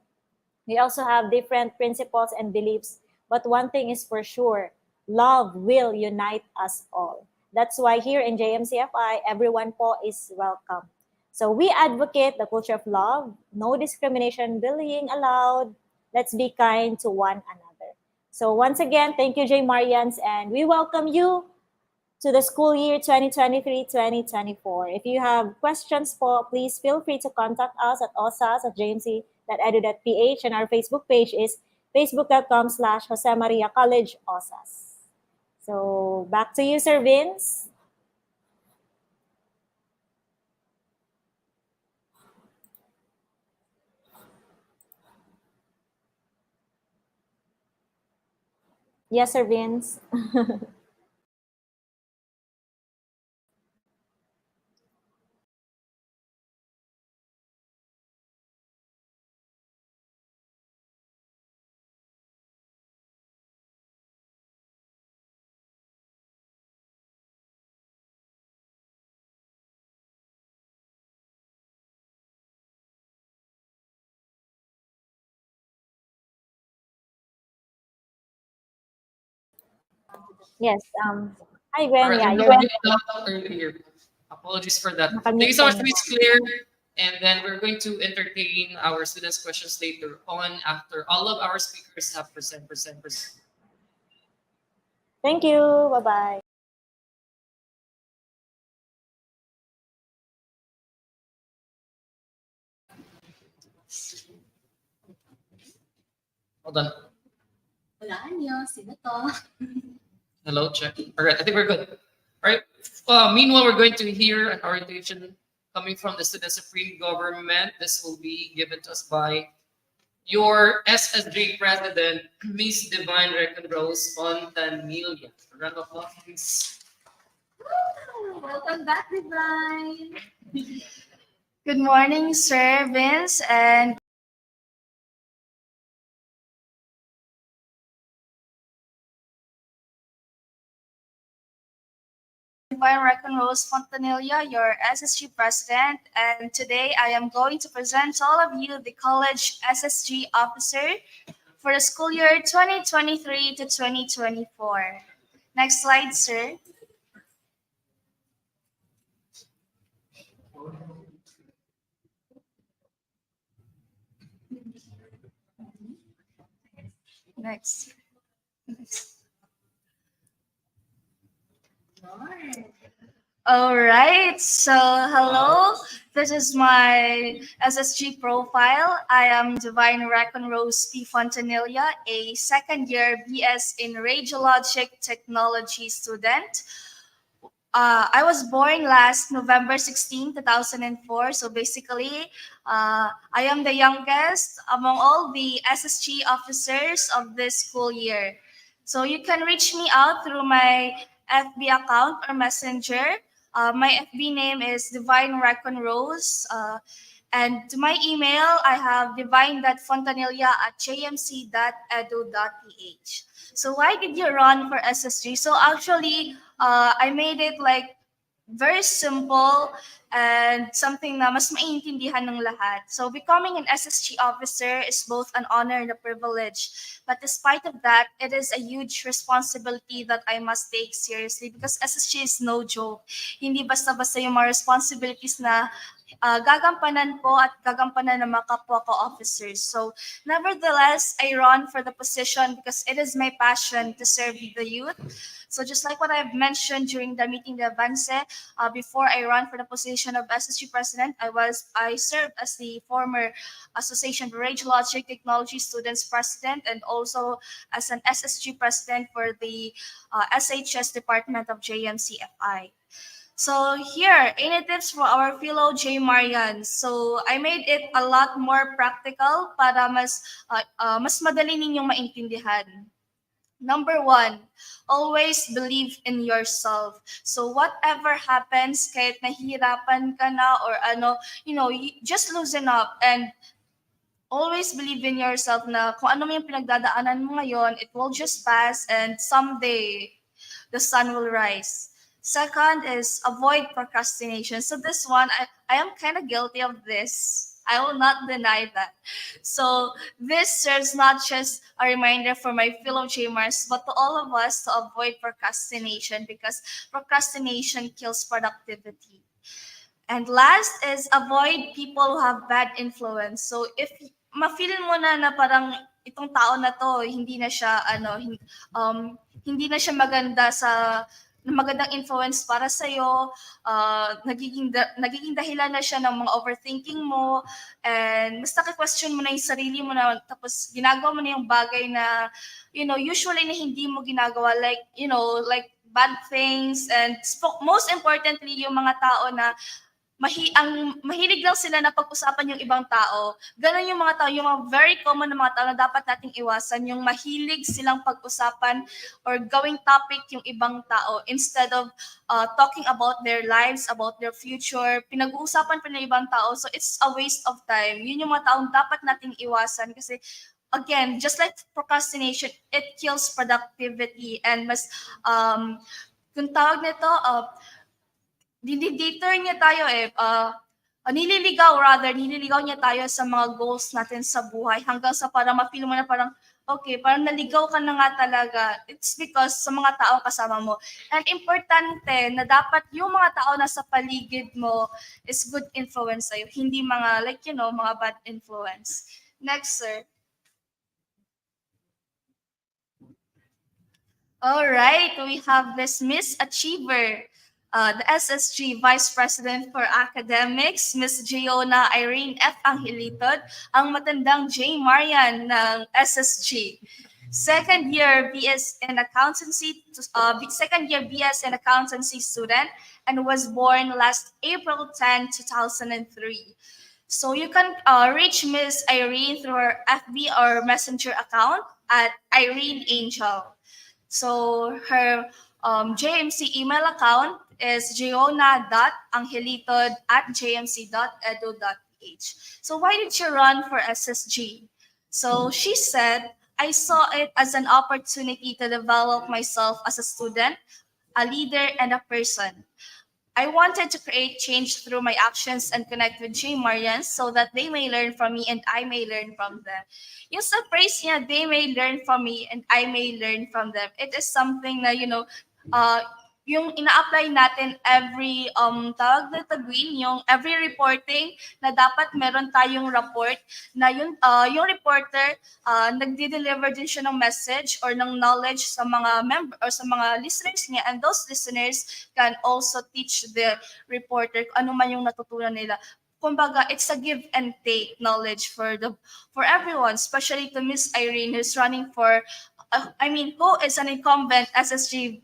We also have different principles and beliefs. But one thing is for sure, love will unite us all. That's why here in JMCFI, everyone po is welcome. So we advocate the culture of love, no discrimination, bullying allowed. Let's be kind to one another. So once again, thank you, J. Marians, and we welcome you to the school year 2023-2024. If you have questions po, please feel free to contact us at osas@jmc.edu.ph, and our Facebook page is facebook.com/Jose Maria College OSAS. So back to you, Sir Vince. Yes, Sir Vince. Yes. Hi, Gwen. Alright, Yeah, I'm you're going earlier. Apologies for that. Thank you so much, Miss Claire. And then we're going to entertain our students' questions later on after all of our speakers have present. Thank you. Bye-bye. Hold on. Wala niyo, sino to? Hello, check. All right, I think we're good. All right. Meanwhile, we're going to hear an orientation coming from the Student Supreme Government. This will be given to us by your SSG President, Miss Divine Recon-Rose Fontanilla. A round of applause, please. Welcome back, Divine. Good morning, Sir Vince, and Divine Recon-Rose Fontanilla, your SSG President, and today I am going to present to all of you the College SSG Officer for the school year 2023 to 2024. Next slide, sir. Next. All right, so hello, this is my SSG profile. I am Divine Recon-Rose P. Fontanilla, a second year BS in Radiologic Technology student. I was born last November 16, 2004. So basically, I am the youngest among all the SSG officers of this school year. So you can reach me out through my FB account or messenger. My FB name is Divine Recon Rose. And to my email, I have divine.fontanilla@jmc.edu.ph. So why did you run for SSG? So actually, I made it like very simple and something na mas maiintindihan ng lahat. So becoming an SSG officer is both an honor and a privilege. But despite of that, it is a huge responsibility that I must take seriously because SSG is no joke. Hindi basta-basta yung mga responsibilities na gagampanan ko at gagampanan ng mga kapwa ko officers. So nevertheless, I run for the position because it is my passion to serve the youth. So just like what I've mentioned during the meeting de Avance, before I run for the position of SSG president, I served as the former Association for Radiologic Technology Students president and also as an SSG president for the SHS department of JMCFI. So here, any tips for our fellow J Marians? So I made it a lot more practical para mas madali ninyong maintindihan. Number 1, always believe in yourself. So whatever happens, kahit nahihirapan ka na or just loosen up and always believe in yourself na kung ano yung pinagdadaanan mo ngayon, it will just pass and someday the sun will rise. Second is avoid procrastination. So this one, I am kind of guilty of this. I will not deny that. So this serves not just a reminder for my fellow J-Mars, but to all of us to avoid procrastination because procrastination kills productivity. And last is avoid people who have bad influence. So if ma-feel mo na parang itong tao na to, hindi na siya maganda magandang influence para sa iyo, nagiging dahilan na siya ng mga overthinking mo, and mas naki-question mo na yung sarili mo na tapos ginagawa mo na yung bagay na usually na hindi mo ginagawa, like bad things, and most importantly yung mga tao na mahilig lang sila na pag-usapan yung ibang tao. Ganon yung mga tao, yung mga very common na mga tao na dapat nating iwasan, yung mahilig silang pag-usapan or gawing topic yung ibang tao instead of talking about their lives, about their future. Pinag-uusapan pa ng ibang tao, so it's a waste of time. Yun yung mga taong dapat nating iwasan kasi again, just like procrastination, it kills productivity and mas kung tawag nito, diniditer niya tayo nililigaw niya tayo sa mga goals natin sa buhay hanggang sa parang ma-feel mo na parang okay, parang naligaw ka na nga talaga. It's because sa mga tao kasama mo. And importante na dapat yung mga tao na sa paligid mo is good influence sa'yo, hindi mga mga bad influence. Next, sir. All right, we have this Miss Achiever. The SSG Vice President for Academics, Ms. Giona Irene F. Angelitod, ang matandang J. Marian ng SSG. Second year BS in Accountancy student and was born last April 10, 2003. So you can reach Ms. Irene through her FB or Messenger account at Irene Angel. So her JMC email account is giona.angelitod@jmc.edu.ph. So why did you run for SSG? So she said, I saw it as an opportunity to develop myself as a student, a leader, and a person. I wanted to create change through my actions and connect with J. Marians so that they may learn from me and I may learn from them. Yung sa praise niya, they may learn from me and I may learn from them. It is something na, yung ina-apply natin every yung every reporting na dapat meron tayong report na yung reporter nagde-deliver din siya ng message or ng knowledge sa mga member or sa mga listeners niya, and those listeners can also teach the reporter kung ano man yung natutunan nila. Kumbaga, it's a give and take knowledge for everyone, especially to Miss Irene who's running for who is an incumbent SSG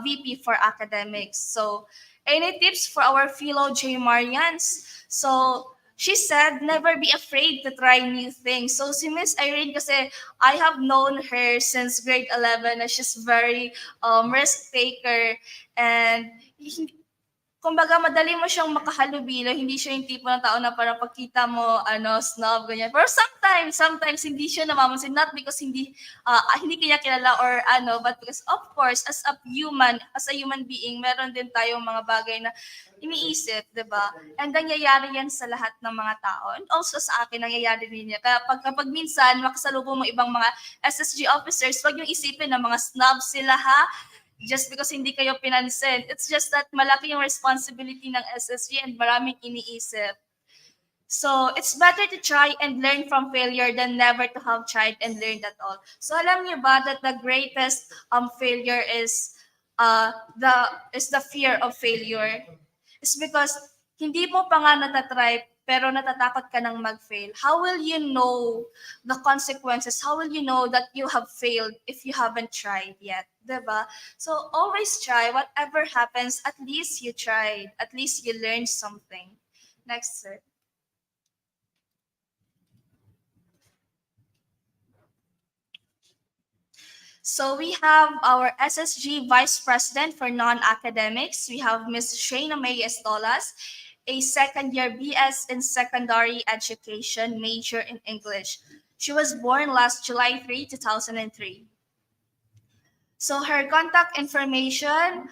VP for academics. So, any tips for our fellow J Marians? So, she said, never be afraid to try new things. So, si Miss Irene kasi, I have known her since grade 11 na she's very risk taker and kumbaga madali mo siyang makahalubilo, hindi siya yung tipo ng tao na parang pagkita mo, snob, ganyan. Pero sometimes hindi siya namamansin, not because hindi kanya kilala or but because of course, as a human being, meron din tayong mga bagay na iniisip, di ba? And nangyayari yan sa lahat ng mga tao. And also sa akin, nangyayari din yan. Kaya kapag minsan, makasalubong mo ibang mga SSG officers, wag yung isipin na mga snob sila ha, just because hindi kayo pinansin. It's just that malaki yung responsibility ng SSG and maraming iniisip. So, it's better to try and learn from failure than never to have tried and learned at all. So, alam niyo ba that the greatest failure is the fear of failure? It's because hindi mo pa nga natatry pero natatakot ka ng mag-fail. How will you know the consequences? How will you know that you have failed if you haven't tried yet? Diba? So always try. Whatever happens, at least you tried. At least you learned something. Next, sir. So we have our SSG Vice President for Non-Academics. We have Ms. Shayna May Estolas, a second-year BS in Secondary Education, major in English. She was born last July 3, 2003. So her contact information,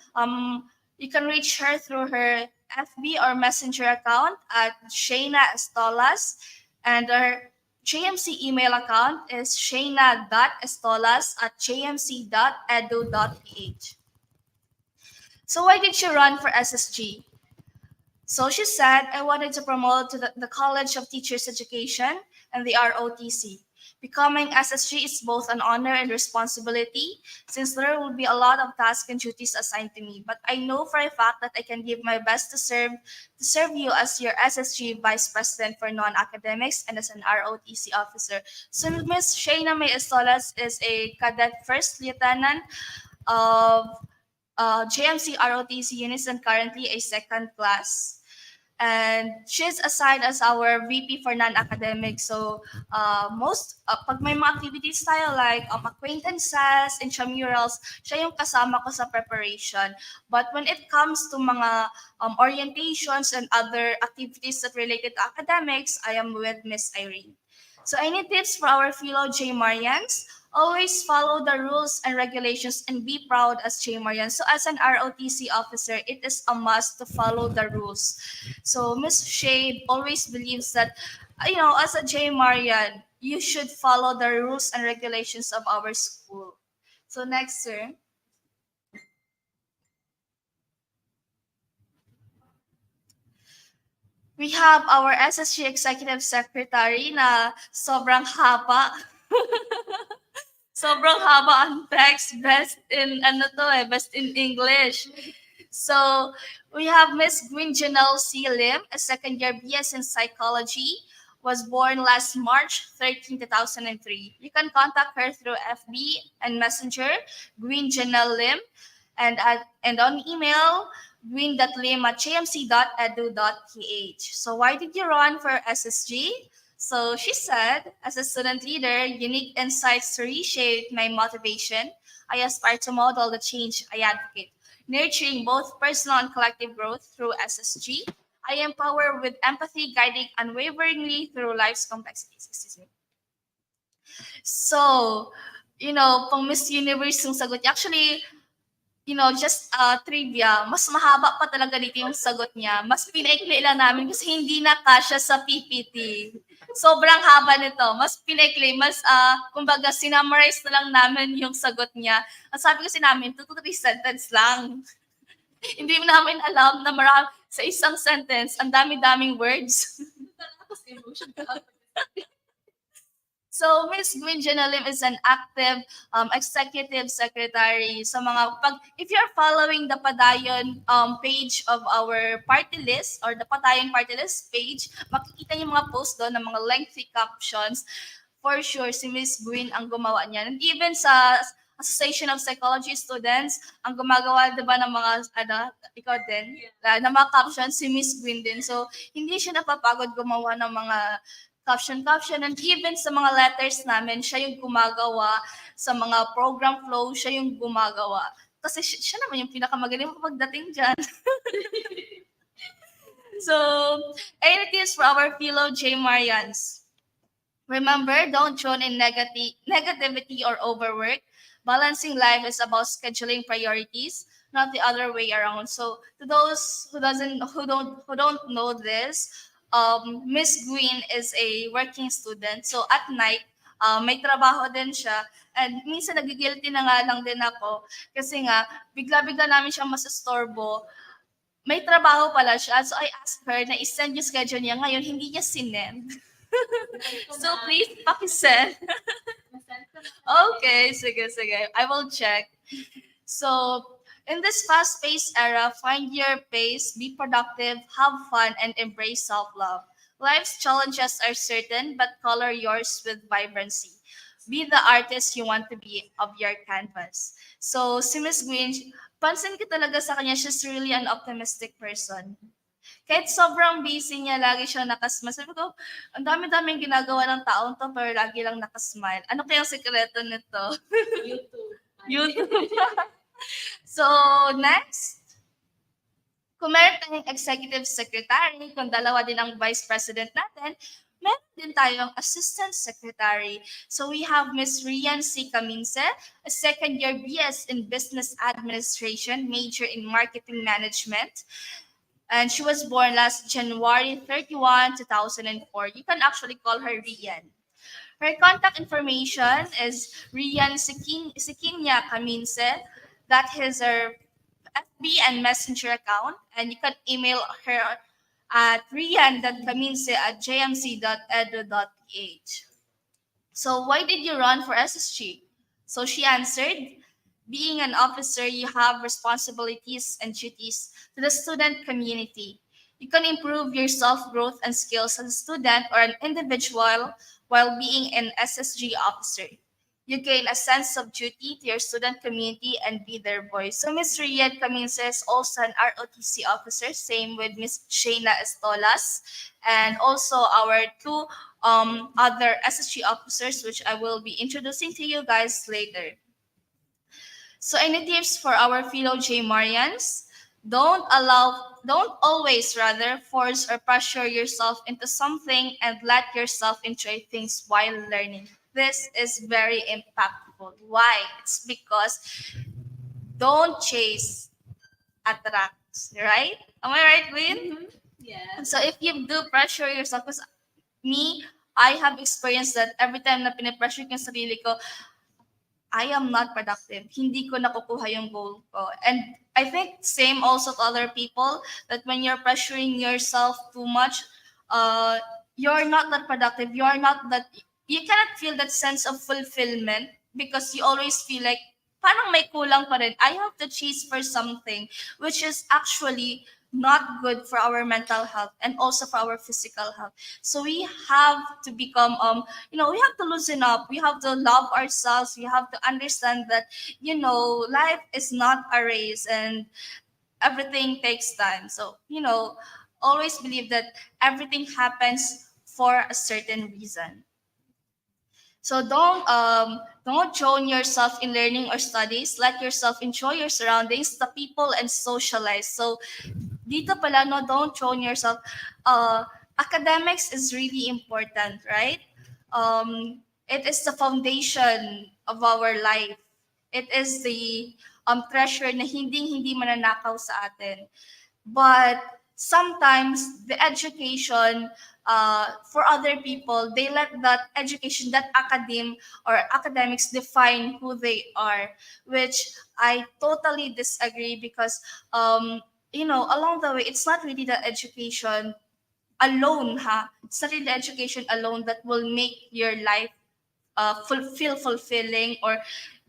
you can reach her through her FB or Messenger account at Shayna Estolas, and her JMC email account is shayna.estolas@jmc.edu.ph. So why did she run for SSG? So she said, I wanted to promote to the College of Teachers Education and the ROTC. Becoming SSG is both an honor and responsibility since there will be a lot of tasks and duties assigned to me. But I know for a fact that I can give my best to serve you as your SSG Vice President for Non-Academics and as an ROTC officer. So Ms. Shayna May Estolas is a cadet first lieutenant of JMC ROTC units and currently a second class. And she's assigned as our VP for non-academic. So pag may mga activities tayo like acquaintances, intramurals, siya yung kasama ko sa preparation. But when it comes to mga orientations and other activities that related to academics, I am with Miss Irene. So any tips for our fellow J Marians? Always follow the rules and regulations and be proud as J Marian. So as an ROTC officer, it is a must to follow the rules. So Ms. Shade always believes that, as a J Marian, you should follow the rules and regulations of our school. So next, sir. We have our SSG Executive Secretary na sobrang haba. Sobrang haba ang text, best in English. So we have Miss Gwyn Janelle C. Lim, a second-year BS in Psychology, was born last March 13, 2003. You can contact her through FB and Messenger, Gwyn Janelle Lim, and on email, gwyn.lim@jmc.edu.ph. So why did you run for SSG? So she said, as a student leader, unique insights to reshape my motivation. I aspire to model the change I advocate, nurturing both personal and collective growth through SSG. I empower with empathy, guiding unwaveringly through life's complexities. Excuse me. So, pang Miss Universe yung sagot niya. Actually, just trivia, mas mahaba pa talaga dito yung sagot niya. Mas pinaikli lang namin kasi hindi na kasya sa PPT. Sobrang haba nito. Mas pinaikli, kumbaga, sinamarize na lang namin yung sagot niya. Ang sabi kasi namin, 2 to 3 sentence lang. Hindi namin alam na marami sa isang sentence, ang dami-daming words. So, Ms. Gwyn Janelle Lim is an active executive secretary. So, if you're following the Padayon page of our party list or the Padayon party list page, makikita niyo mga post doon ng mga lengthy captions. for sure si Miss Gwyn ang gumawa niyan. And even sa Association of Psychology Students, ang gumagawa, di ba, ng mga, ikaw din, na mga caption, si Miss Gwyn din. So, hindi siya napapagod gumawa ng mga caption, and even sa mga letters namin, siya yung gumagawa, sa mga program flow, siya yung gumagawa. Kasi siya naman yung pinakamagaling pagdating dyan. So, and it is for our fellow J. Marians. Remember, don't drown in negativity or overwork. Balancing life is about scheduling priorities, not the other way around. So, to those who don't know this, Miss Gwyn is a working student. So, at night, may trabaho din siya. And minsan nagigilty na nga lang din ako kasi nga, bigla-bigla namin siya masastorbo. May trabaho pala siya. So, I asked her na isend yung schedule niya. Ngayon, hindi niya sinend. So, please, pakisend. Okay, sige. I will check. So, in this fast-paced era, find your pace, be productive, have fun, and embrace self-love. Life's challenges are certain, but color yours with vibrancy. Be the artist you want to be of your canvas. So, si Miss Gwyn, pansin ko talaga sa kanya, she's really an optimistic person. Kahit sobrang busy niya, lagi siyang nakasmile. Sabi ko, ang dami-daming ginagawa ng taong to, pero lagi lang nakasmile. Ano kayang sekreto nito? YouTube. So, next. Kung meron tayong executive secretary, kung dalawa din ang vice president natin, meron din tayong assistant secretary. So, we have Ms. Rian C. Caminse, a second-year BS in Business Administration, major in Marketing Management. And she was born last January 31, 2004. You can actually call her Rian. Her contact information is Rian Sikinya Caminse. That is her FB and Messenger account. And you can email her at rian.caminse@jmc.edu.ph. So why did you run for SSG? So she answered, being an officer, you have responsibilities and duties to the student community. You can improve your self-growth and skills as a student or an individual while being an SSG officer. You gain a sense of duty to your student community and be their voice. So Ms. Rian Caminse is also an ROTC officer, same with Ms. Shayna Estolas, and also our two other SSG officers, which I will be introducing to you guys later. So any tips for our fellow J. Marians? Don't always force or pressure yourself into something and let yourself enjoy things while learning. This is very impactful. Why? It's because don't chase, attract, right? Am I right, Gwyn? Yeah. So if you do pressure yourself, because me, I have experienced that every time na pinipressure ko yung sarili ko, I am not productive. Hindi ko nakukuha yung goal ko. And I think same also to other people, that when you're pressuring yourself too much, you're not that productive. You cannot feel that sense of fulfillment because you always feel like, parang may kulang pa rin. I have to chase for something, which is actually not good for our mental health and also for our physical health. So we have to become, we have to loosen up. We have to love ourselves. We have to understand that, life is not a race and everything takes time. So, always believe that everything happens for a certain reason. So don't drown yourself in learning or studies. Let yourself enjoy your surroundings, the people, and socialize. So dito pala, don't drown yourself. Academics is really important, right? It is the foundation of our life. It is the treasure na hindi mananakaw sa atin. But sometimes the education, for other people, they let that education, that academics define who they are, which I totally disagree because, along the way, it's not really the education alone, It's not really the education alone that will make your life feel fulfilling or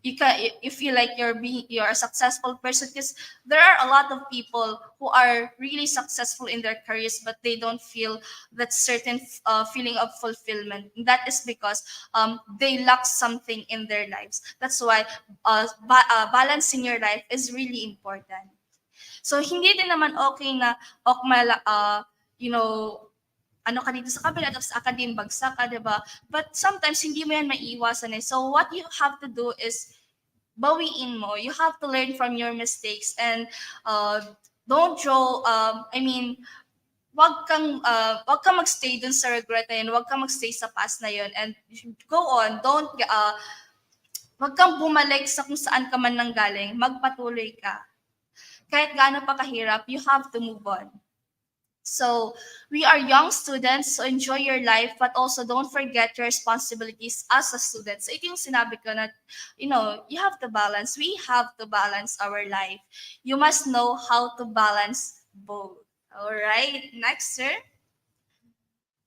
you feel like you're a successful person, because there are a lot of people who are really successful in their careers, but they don't feel that certain feeling of fulfillment. That is because they lack something in their lives. That's why balancing your life is really important. So hindi din naman okay na you know, ano ka dito sa kabila, tapos academe bagsak ka, diba? But sometimes, hindi mo yan maiiwasan eh. So what you have to do is, bawiin mo. You have to learn from your mistakes and don't draw, wag kang magstay dun sa regret na yun, wag kang magstay sa past na yun, and go on. Wag kang bumalik sa kung saan ka man nanggaling, magpatuloy ka. Kahit gaano pa kahirap, you have to move on. So we are young students, so enjoy your life, but also don't forget your responsibilities as a student. So ito yung sinabi ko na, you have to balance. We have to balance our life. You must know how to balance both. All right, next, sir.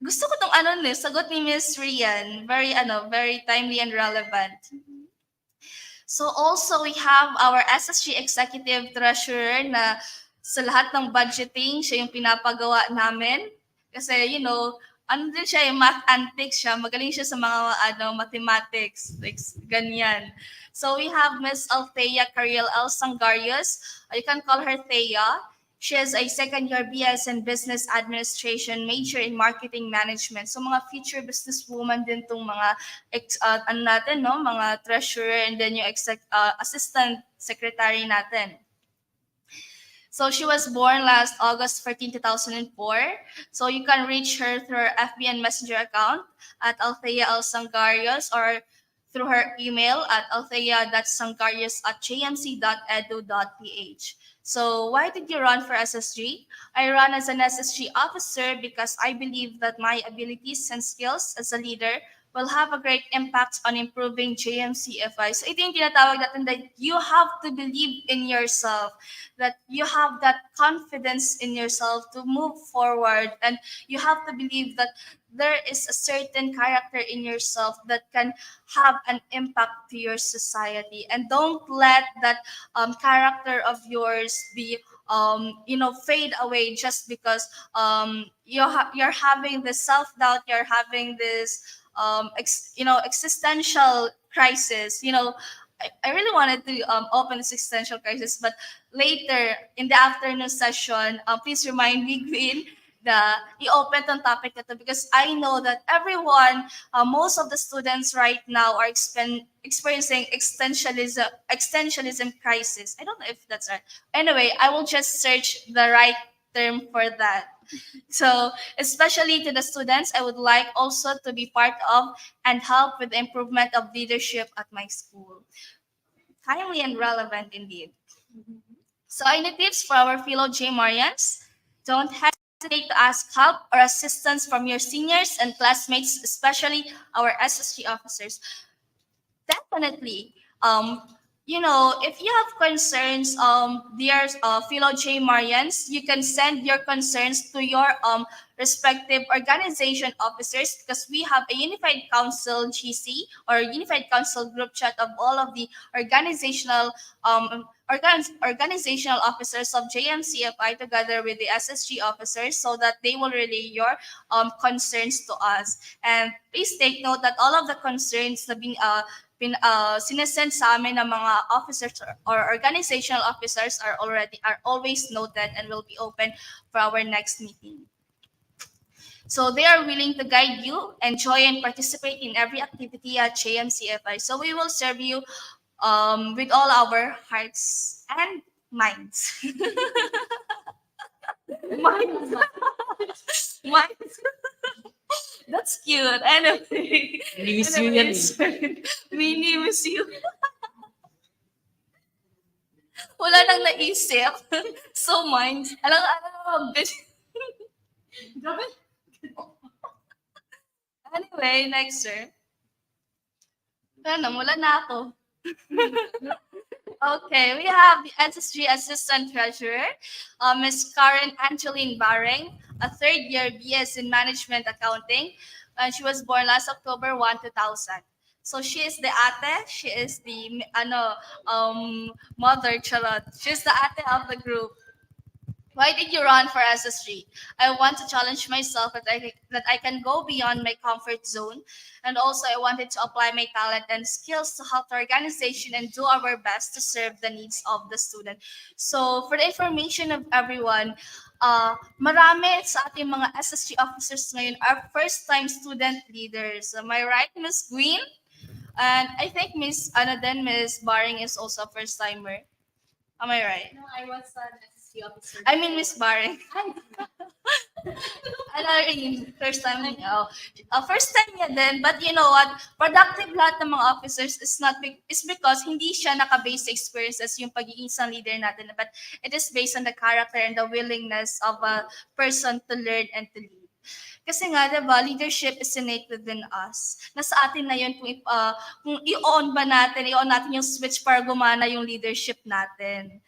Gusto ko tong sagot ni Miss Rian. Very timely and relevant. So also we have our SSG Executive Treasurer na sa lahat ng budgeting, siya yung pinapagawa namin. Kasi, din siya, yung math antics siya. Magaling siya sa mga mathematics. Like, ganyan. So, we have Miss Althea Cariel L. Sangarios. You can call her Thea. She is a second-year BS in Business Administration, major in Marketing Management. So, mga future businesswoman din itong mga, mga treasurer and then yung assistant secretary natin. So she was born last August 14, 2004. So you can reach her through her FB and Messenger account at Althea L. Sangarios, or through her email at althea.sangarios@jmc.edu.ph. So why did you run for SSG? I run as an SSG officer because I believe that my abilities and skills as a leader will have a great impact on improving JMCFI. So ito yung tinatawag natin that you have to believe in yourself, that you have that confidence in yourself to move forward, and you have to believe that there is a certain character in yourself that can have an impact to your society. And don't let that character of yours be fade away just because you're having this self-doubt, you're having this existential crisis. I really wanted to open this existential crisis, but later in the afternoon session, please remind me, Green, i-open tong topic na to, because I know that everyone, most of the students right now are experiencing existentialism crisis. I don't know if that's right. Anyway, I will just search the right term for that. So, especially to the students, I would like also to be part of and help with the improvement of leadership at my school. Timely and relevant indeed. So, any tips for our fellow JMarians? Don't hesitate to ask help or assistance from your seniors and classmates, especially our SSG officers. Definitely. If you have concerns, dear fellow JMarians, you can send your concerns to your respective organization officers, because we have a Unified Council GC, or Unified Council group chat of all of the organizational officers of JMCFI together with the SSG officers, so that they will relay your concerns to us. And please take note that all of the concerns na sinesend sa amin ng mga officers or organizational officers are always noted and will be open for our next meeting. So they are willing to guide you, enjoy, and participate in every activity at JMCFI. So we will serve you with all our hearts and minds. Minds. That's cute. Anyway. Miss you yan. Mini miss you. Wala nang naisip. So minds. Alam. Anyway, next, sir. Wala na ako. Okay, we have the SSG Assistant Treasurer, Ms. Karen Angeline Barring, a third-year BS in Management Accounting. She was born last October 1, 2000. So she is the ate, she is the mother, charot. She's the ate of the group. Why did you run for SSG? I want to challenge myself that I can go beyond my comfort zone. And also I wanted to apply my talent and skills to help the organization and do our best to serve the needs of the student. So for the information of everyone, marami sa ating mga SSG officers ngayon are first-time student leaders. Am I right, Miss Gwyn? And I think Miss Miss Baring is also a first-timer. Am I right? No, I was an SSG officer. I mean, Miss Baring. First time niya. First time niya din, but you know what? Productive lahat ng mga officers is because hindi siya naka-base sa experiences yung pagiging isang leader natin, but it is based on the character and the willingness of a person to learn and to lead. Kasi nga, diba, leadership is innate within us. Nasa atin na yun kung i-on natin yung switch para gumana yung leadership natin.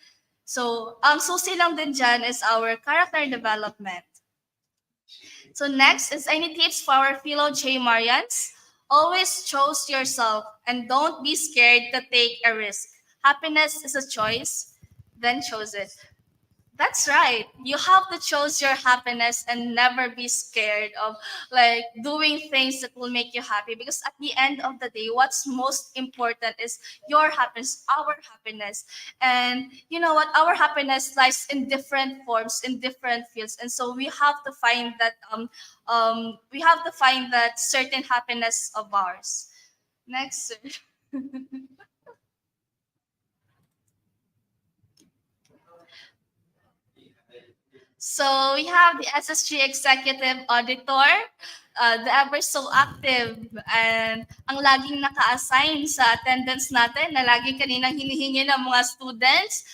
So, ang susi lang din dyan is our character development. So next is any tips for our fellow J Marians? Always choose yourself and don't be scared to take a risk. Happiness is a choice, then choose it. That's right. You have to choose your happiness and never be scared of like doing things that will make you happy, because at the end of the day, what's most important is your happiness, our happiness. And you know what? Our happiness lies in different forms, in different fields. And so we have to find that certain happiness of ours. Next, sir. So we have the SSG Executive Auditor, the ever so active and ang laging naka-assign sa attendance natin na laging kaninang hinihingi ng mga students.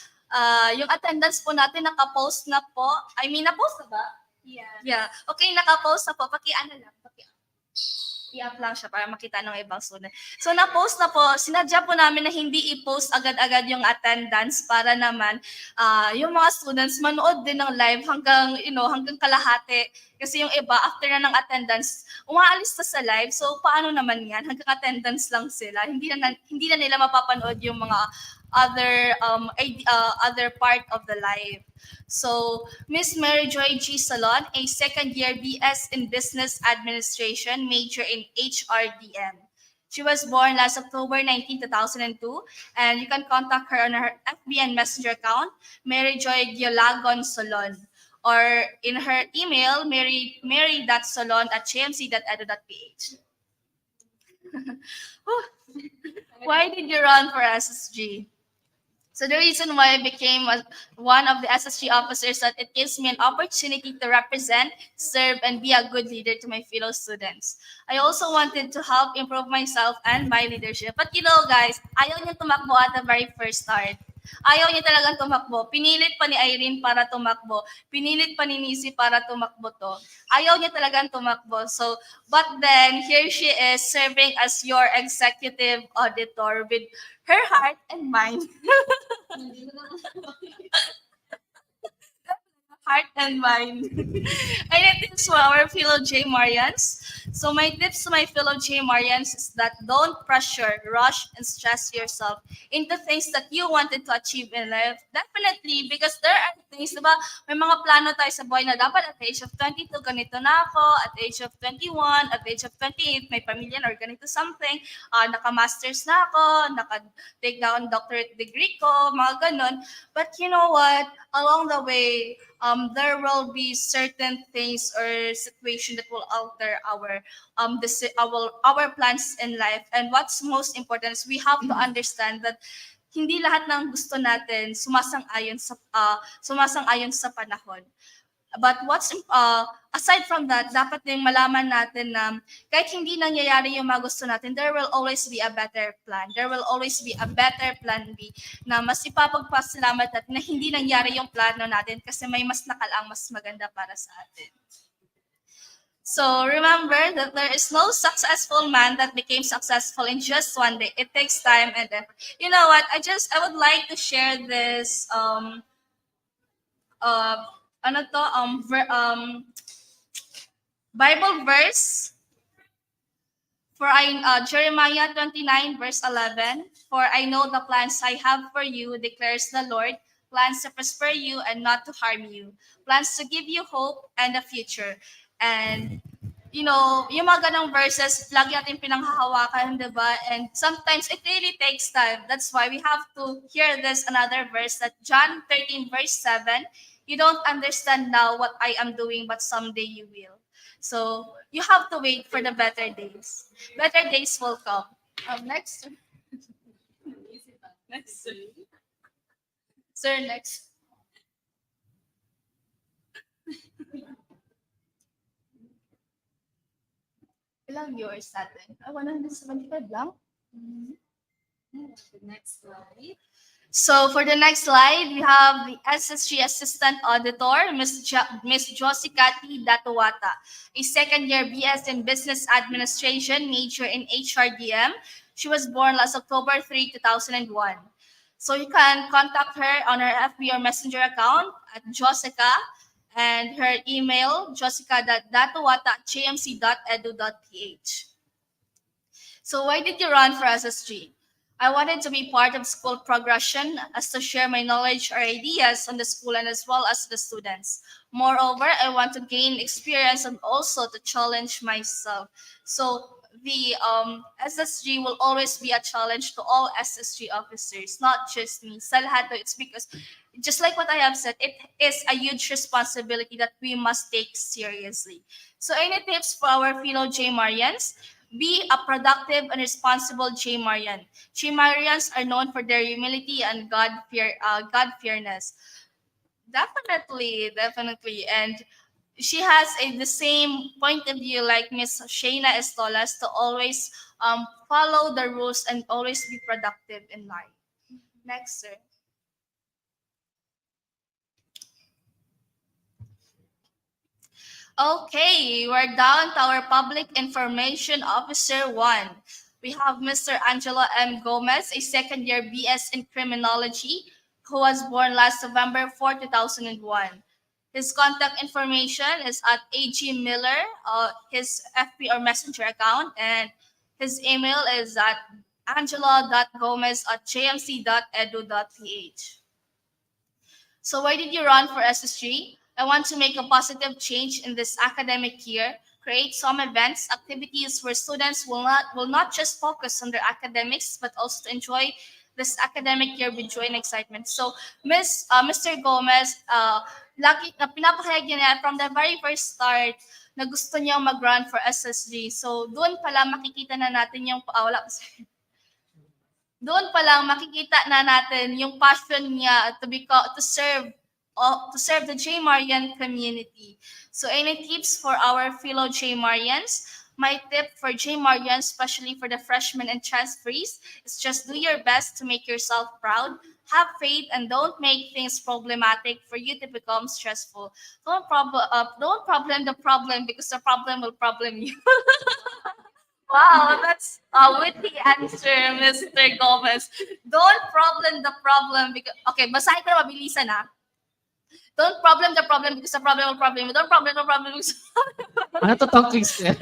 Yung attendance po natin naka-post na po. I mean, na-post na ba? Yeah. Okay, naka-post na po. I-up lang siya para makita ng ibang student. So na-post na po, sinadya po namin na hindi i-post agad-agad yung attendance para naman yung mga students manood din ng live hanggang kalahati. Kasi yung iba, after na ng attendance, umaalis na sa live. So paano naman yan? Hanggang attendance lang sila. Hindi na nila mapapanood yung mga other part of the live. So, Miss Mary Joy G. Salon, a second-year BS in Business Administration, major in HRDM. She was born last October 19, 2002, and you can contact her on her FB and Messenger account, Mary Joy Giolagon Salon, or in her email, mary.salon@jmc.edu.ph. Why did you run for SSG? So the reason why I became one of the SSG officers that it gives me an opportunity to represent, serve, and be a good leader to my fellow students. I also wanted to help improve myself and my leadership. But you know guys, ayaw niya tumakbo at the very first start. Ayaw niya talagang tumakbo. Pinilit pa ni Irene para tumakbo. Pinilit pa ni Nisi para tumakbo to. Ayaw niya talagang tumakbo. So, but then, here she is serving as your executive auditor with her heart and mind. Heart and mind. And it is for our fellow J Marians. So my tips to my fellow J Marians is that don't pressure, rush, and stress yourself into things that you wanted to achieve in life. Definitely, because there are things, diba? May mga plano tayo sa buhay na dapat at the age of 22, ganito na ako. At the age of 21, at the age of 28, may pamilya or ganito something. Naka-masters na ako, naka-take down doctorate degree ko, mga ganon. But you know what? Along the way, there will be certain things or situation that will alter our plans in life. And what's most important is we have to understand that hindi lahat ng gusto natin sumasang-ayon sa panahon. But aside from that, dapat din malaman natin na kahit hindi nangyayari yung mga gusto natin, there will always be a better plan. There will always be a better plan B na mas ipapagpasalamat natin na hindi nangyari yung plano natin kasi may mas nakalaang mas maganda para sa atin. So remember that there is no successful man that became successful in just one day. It takes time and effort. You know what? I would like to share this Bible verse Jeremiah 29 verse 11, for I know the plans I have for you, declares the Lord, plans to prosper you and not to harm you, plans to give you hope and a future. And yung mga ganong verses, lagi natin pinanghahawakan, diba? And sometimes it really takes time. That's why we have to hear this another verse, that John 13 verse 7, you don't understand now what I am doing, but someday you will. So you have to wait for the better days. Better days will come. Next. Next. Sir, next. Ilang viewers natin? 175 lang? Next slide. So for the next slide, we have the SSG Assistant Auditor, Ms. Josica T. Datuwata, a second-year BS in Business Administration, major in HRDM. She was born last October 3, 2001. So you can contact her on her FB or Messenger account at Josica, and her email, josica.datuwata@jmc.edu.ph. So why did you run for SSG? I wanted to be part of school progression as to share my knowledge or ideas on the school and as well as the students. Moreover, I want to gain experience and also to challenge myself. So the SSG will always be a challenge to all SSG officers, not just me. Sa lahat, it's because, just like what I have said, it is a huge responsibility that we must take seriously. So any tips for our fellow J-Marians? Be a productive and responsible J-Marian. J-Marians are known for their humility and God-fearness. Definitely. And she has the same point of view like Miss Shayna Estolas, to always follow the rules and always be productive in life. Next, sir. Okay, we're down to our Public Information Officer 1. We have Mr. Angelo M. Gomez, a second-year BS in Criminology, who was born last November 4, 2001. His contact information is at AG Miller, his FB or Messenger account, and his email is at angelo.gomez@jmc.edu.ph. So why did you run for SSG? I want to make a positive change in this academic year, create some events, activities where students will not just focus on their academics, but also to enjoy this academic year with joy and excitement. So, Mr. Gomez, lagi na pinapahayag niya from the very first start na gusto niya mag-run for SSG. So, doon pala makikita na natin yung doon pa lang makikita na natin yung passion niya to serve the J-Marian community. So any tips for our fellow J-Marians? My tip for J-Marians, especially for the freshmen and transferees, is just do your best to make yourself proud. Have faith and don't make things problematic for you to become stressful. Don't problem the problem because the problem will problem you. Wow, that's a witty answer, Mr. Gomez. Don't problem the problem because... Okay, basahin ko na mabilisan ha. Don't problem the problem because the problem will problem you. Don't problem the problem because... Ano to tong quiz niya?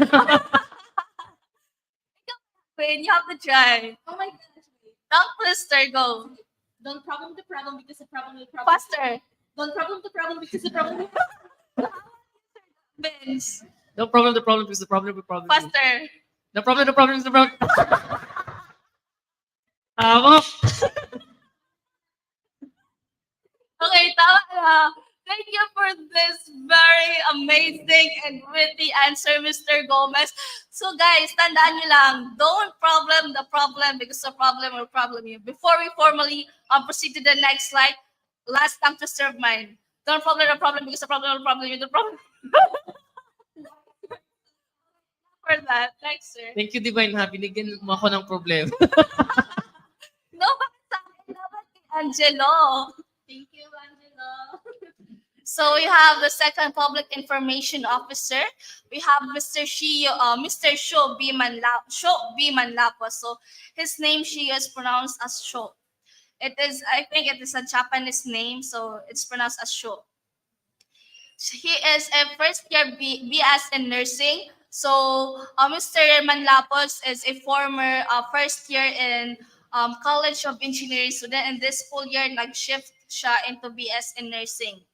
Wait, you have to try. Oh my gosh. Tongue twister, go. Don't problem the problem because the problem will problem. Faster. Don't problem the problem because the problem will Vince. Don't problem the problem because the problem will problem you. Faster. The problem is the problem. Okay, tama na. Thank you for this very amazing and witty answer, Mr. Gomez. So guys, tandaan nyo lang, don't problem the problem because the problem will problem you. Before we formally proceed to the next slide, last time to serve mine. Don't problem the problem because the problem will problem you. The problem. For that. Next, sir. Thank you, Divine Ha. Binigyan mo ako ng problema. No, bakit sa akin? Dapat kay Angelo. Thank you, Angelo. So we have the second public information officer. We have Mr. Sho B. Manlapo. So his name Shio is pronounced as Sho. I think it is a Japanese name, so it's pronounced as Sho. He is a first-year BS in nursing, So, Mr. Manlapos is a former first year in College of Engineering student, and this school year nag-shift siya into BS in Nursing.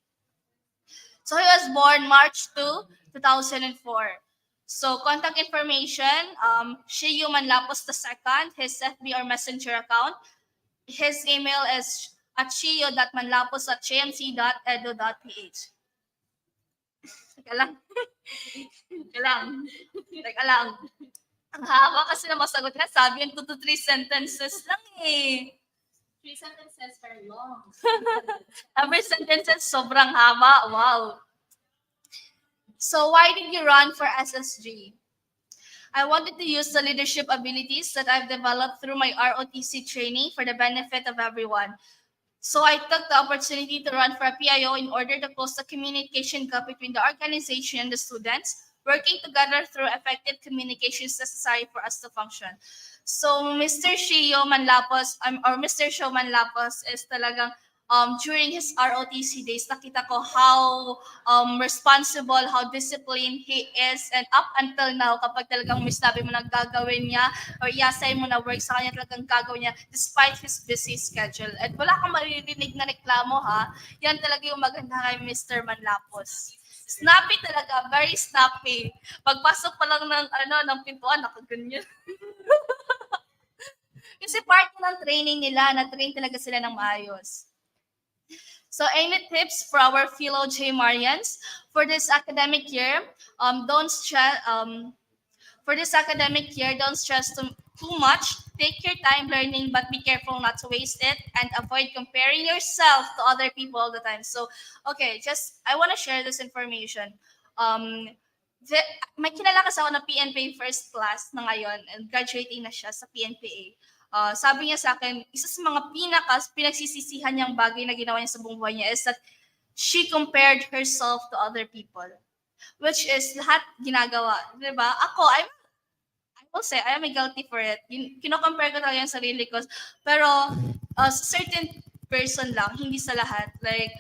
So, he was born March 2, 2004. So, contact information, Shio Manlapos II, his FB or messenger account. His email is at shio.manlapos@jmc.edu.ph. Teka lang. Teka lang. Ang haba kasi na masagot na. Sabi yung 2 to 3 sentences lang eh. 3 sentences very long. Every sentences sobrang haba. Wow. So why did you run for SSG? I wanted to use the leadership abilities that I've developed through my ROTC training for the benefit of everyone. So I took the opportunity to run for a PIO in order to close the communication gap between the organization and the students, working together through effective communications necessary for us to function. So Mr. Shio Manlapos, or Mr. Shio Manlapos is talagang during his ROTC days, nakita ko how responsible, how disciplined he is. And up until now, kapag talagang may sabi mo na gagawin niya or i-assign mo na work sa kanya, talagang gagawin niya despite his busy schedule. At wala kang maririnig na reklamo ha. Yan talaga yung maganda kay Mr. Manlapos. Snappy talaga, very snappy. Pagpasok pa lang ng pintuan, nakaganyan. Kasi part ng training nila, na-train talaga sila ng maayos. So any tips for our fellow J. Marians for this academic year? Don't stress. For this academic year, don't stress too much. Take your time learning, but be careful not to waste it and avoid comparing yourself to other people all the time. So, okay, I want to share this information. May kilala kasi ako na PNPA first class na ngayon and graduating na siya sa PNPA. Sabi niya sa akin, isa sa mga pinagsisisihan niyang bagay na ginawa niya sa buong buhay niya is that she compared herself to other people. Which is lahat ginagawa. Diba? Ako, I will say, I am guilty for it. Kino-compare ko talaga yung sarili ko. Pero, certain person lang, hindi sa lahat. Like,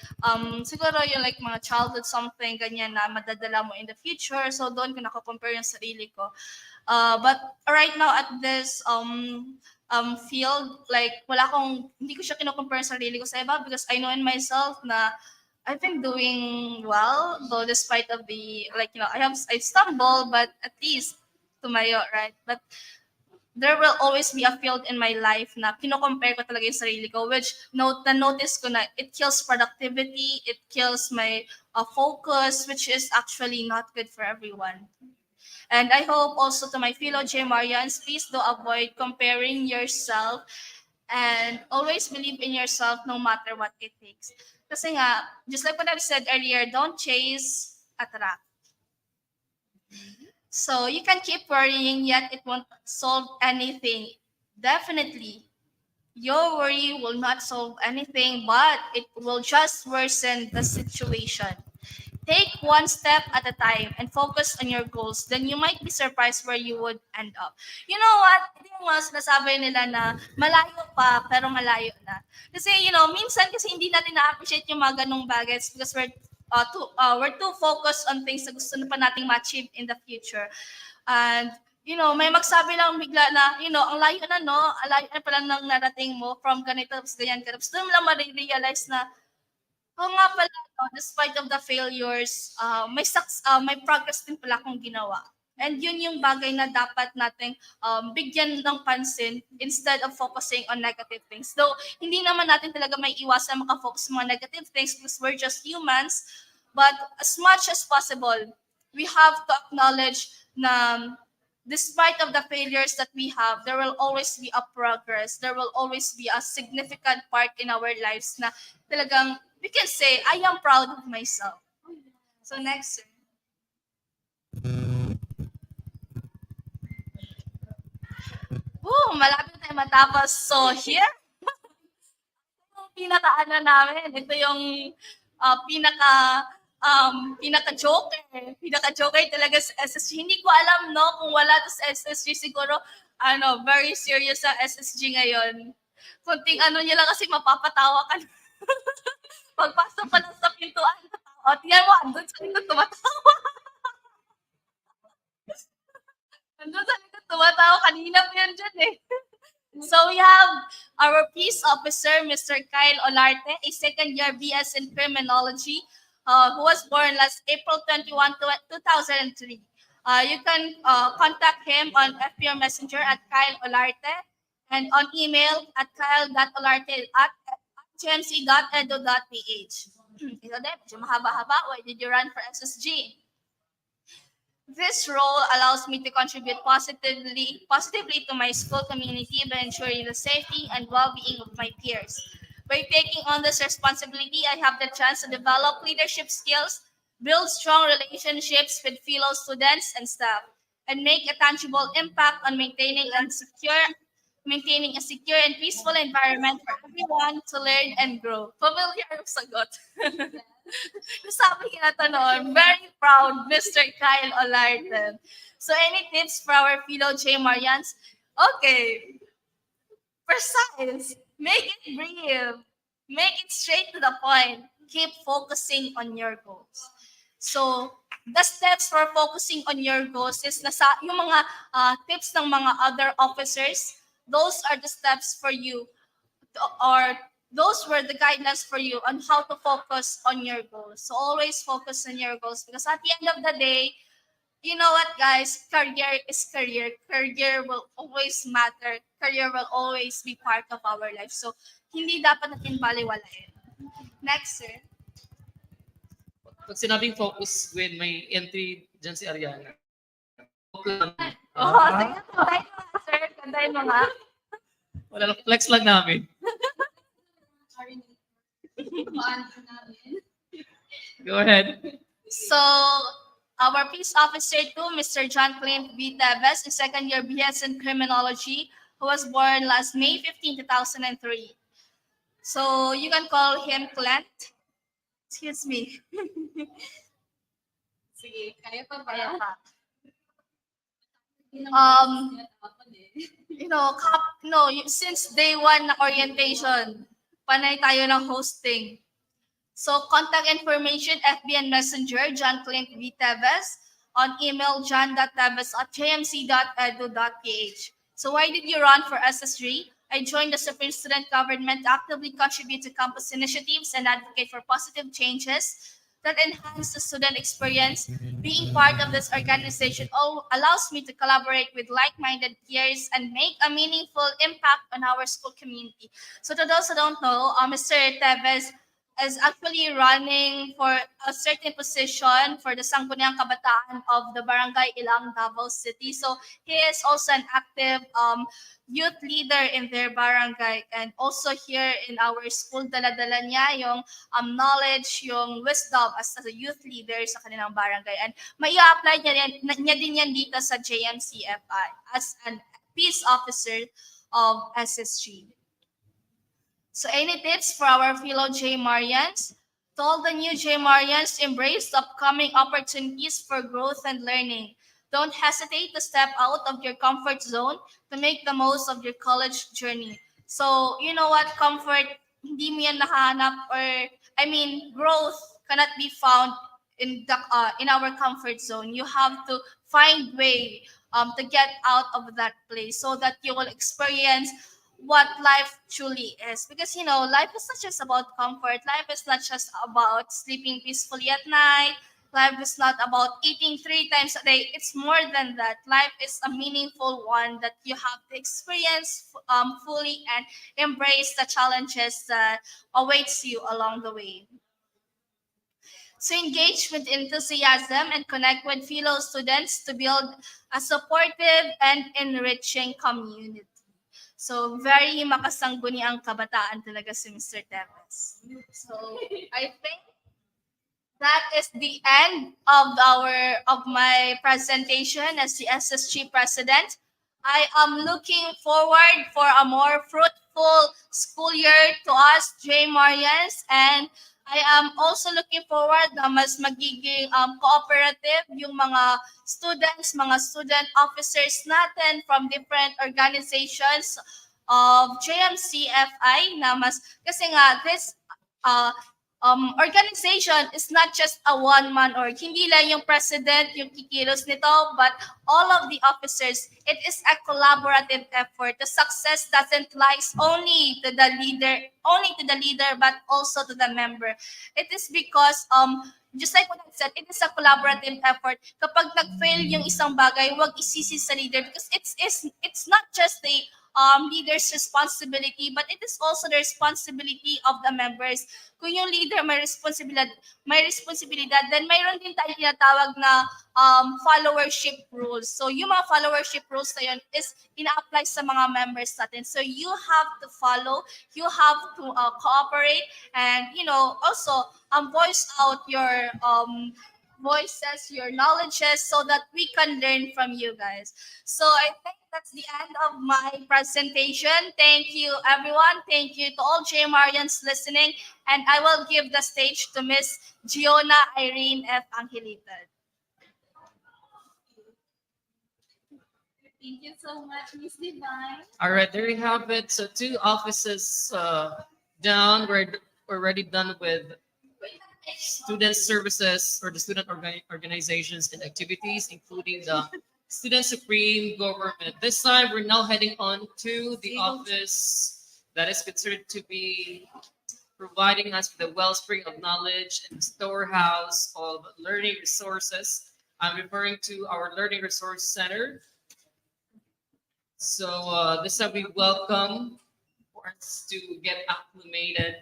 siguro yung like mga childhood something, ganyan na madadala mo in the future. So, doon ko nako-compare yung sarili ko. But right now at this field, like hindi ko siya kino-compare sa sarili ko sa iba because I know in myself na I've been doing well, though despite of the I stumble, but at least tumayo, right? But there will always be a field in my life na kino-compare ko talaga yung sarili ko, which notice ko na it kills productivity, it kills my focus, which is actually not good for everyone. And I hope also to my fellow J. Marians, please do avoid comparing yourself and always believe in yourself no matter what it takes. Kasi nga, just like what I've said earlier, don't chase, attract. So you can keep worrying, yet it won't solve anything. Definitely, your worry will not solve anything, but it will just worsen the situation. Take one step at a time and focus on your goals. Then you might be surprised where you would end up. You know what? Ito yung mga sinasabi nila na malayo pa, pero malayo na. Kasi, minsan kasi hindi natin na-appreciate yung mga ganong bagay because we're too focused on things na gusto na pa nating ma-achieve in the future. And, may magsabi lang bigla na, ang layo na, no? Ang layo na pala nang narating mo from ganito, ganyan, ganyan. Doon mo lang ma-realize na, nga pala, despite of the failures, may progress din pala akong ginawa. And yun yung bagay na dapat nating bigyan ng pansin instead of focusing on negative things. Though, hindi naman natin talaga may iwasan makafocus sa mga negative things because we're just humans. But as much as possible, we have to acknowledge na despite of the failures that we have, there will always be a progress. There will always be a significant part in our lives na talagang we can say, I am proud of myself. So next, sir. Malapit tayo matapos. So here, yung namin. Ito yung pinaka-joker. Pinaka-joker talaga sa SSG. Hindi ko alam, no, kung wala to sa SSG, siguro, very serious sa SSG ngayon. Kunting niya lang kasi mapapatawa ka. Pagpasok pa lang sa pintuan, tingnan mo, andun sa likod tumatawa. our peace officer, Mr. Kyle Olarte, a second-year BS in Criminology, who was born last April 21, 2003. You can contact him on FB Messenger at Kyle Olarte and on email at kyle.olarte@gmc.edu.ph. Ito din, medyo mahaba-haba. Why did you run for SSG? This role allows me to contribute positively to my school community by ensuring the safety and well-being of my peers. By taking on this responsibility, I have the chance to develop leadership skills, build strong relationships with fellow students and staff, and make a tangible impact on maintaining a secure and peaceful environment for everyone to learn and grow. Familiar yung sagot. Sabi niya na noon, very proud, Mr. Kyle Olarte. So any tips for our fellow J. Marians? Okay. Precise. Make it brief. Make it straight to the point. Keep focusing on your goals. So, the steps for focusing on your goals is yung mga tips ng mga other officers. Those are the steps for you, or those were the guidance for you on how to focus on your goals. So always focus on your goals, because at the end of the day, you know what, guys, career is career. Career will always matter. Career will always be part of our life. So hindi dapat natin baliwalain. Next, sir. Pag sinabing focus, Gwen, may entry dyan si Ariana. Sige po. Sir, kantahin mo nga. Wala lang, flex lang namin. Go ahead. So, our peace officer too, Mr. John Clint V. Teves, a second-year BS in Criminology, who was born last May 15, 2003. So, you can call him Clint. Excuse me. Sige, kaya pa ba? Since day one na orientation, panay tayo ng hosting. So, contact information, FB and Messenger, John Clint V. Teves, on email, john.teves@jmc.edu.ph. So, why did you run for SSG? I joined the Supreme Student Government to actively contribute to campus initiatives and advocate for positive changes that enhance the student experience. Being part of this organization allows me to collaborate with like-minded peers and make a meaningful impact on our school community. So to those who don't know, Mr. Teves is actually running for a certain position for the Sangguniang Kabataan of the Barangay Ilang, Davao City. So he is also an active youth leader in their barangay, and also here in our school, dala-dala niya yung knowledge, yung wisdom as a youth leader sa kanilang barangay. And mai-apply niya din yan dito sa JMCFI as an peace officer of SSG. So any tips for our fellow J. Marians? To all the new J. Marians, embrace the upcoming opportunities for growth and learning. Don't hesitate to step out of your comfort zone to make the most of your college journey. So, you know what, comfort, hindi mo yan nahanap, growth cannot be found in our comfort zone. You have to find way to get out of that place so that you will experience what life truly is. Because, life is not just about comfort. Life is not just about sleeping peacefully at night. Life is not about eating 3 times a day. It's more than that. Life is a meaningful one that you have to experience fully and embrace the challenges that awaits you along the way. So engage with enthusiasm and connect with fellow students to build a supportive and enriching community. So very makasangguniang kabataan talaga si Mr. Teves. So I think that is the end of my presentation as the SSG president. I am looking forward for a more fruitful school year to us, J. Marians, and I am also looking forward na mas magiging cooperative yung mga students, mga student officers natin from different organizations of JMCFI na mas, kasi nga this organization is not just a one-man or hindi lang yung president yung kikilos nito, but all of the officers. It is a collaborative effort. The success doesn't lies only to the leader, but also to the member. It is because just like what I said, it is a collaborative effort. Kapag nag-fail yung isang bagay, huwag isisi sa leader because it's not just the leader's responsibility, but it is also the responsibility of the members. Kung yung leader may responsibilidad, then mayroon din tayo tinatawag na followership rules. So yung mga followership rules na yun is ina-apply sa mga members natin. So you have to follow, you have to cooperate, and also voice out your voices, your knowledges, so that we can learn from you guys. So I think that's the end of my presentation. Thank you, everyone. Thank you to all J. Marians listening. And I will give the stage to Miss Giona Irene F. Angelitan. Thank you so much, Miss Divine. All right, there you have it. So 2 offices down. We're already done with student services or the student organizations and activities, including the Student Supreme Government. This time, we're now heading on to the office that is considered to be providing us with a wellspring of knowledge and storehouse of learning resources. I'm referring to our Learning Resource Center. So this time we welcome for us to get acclimated.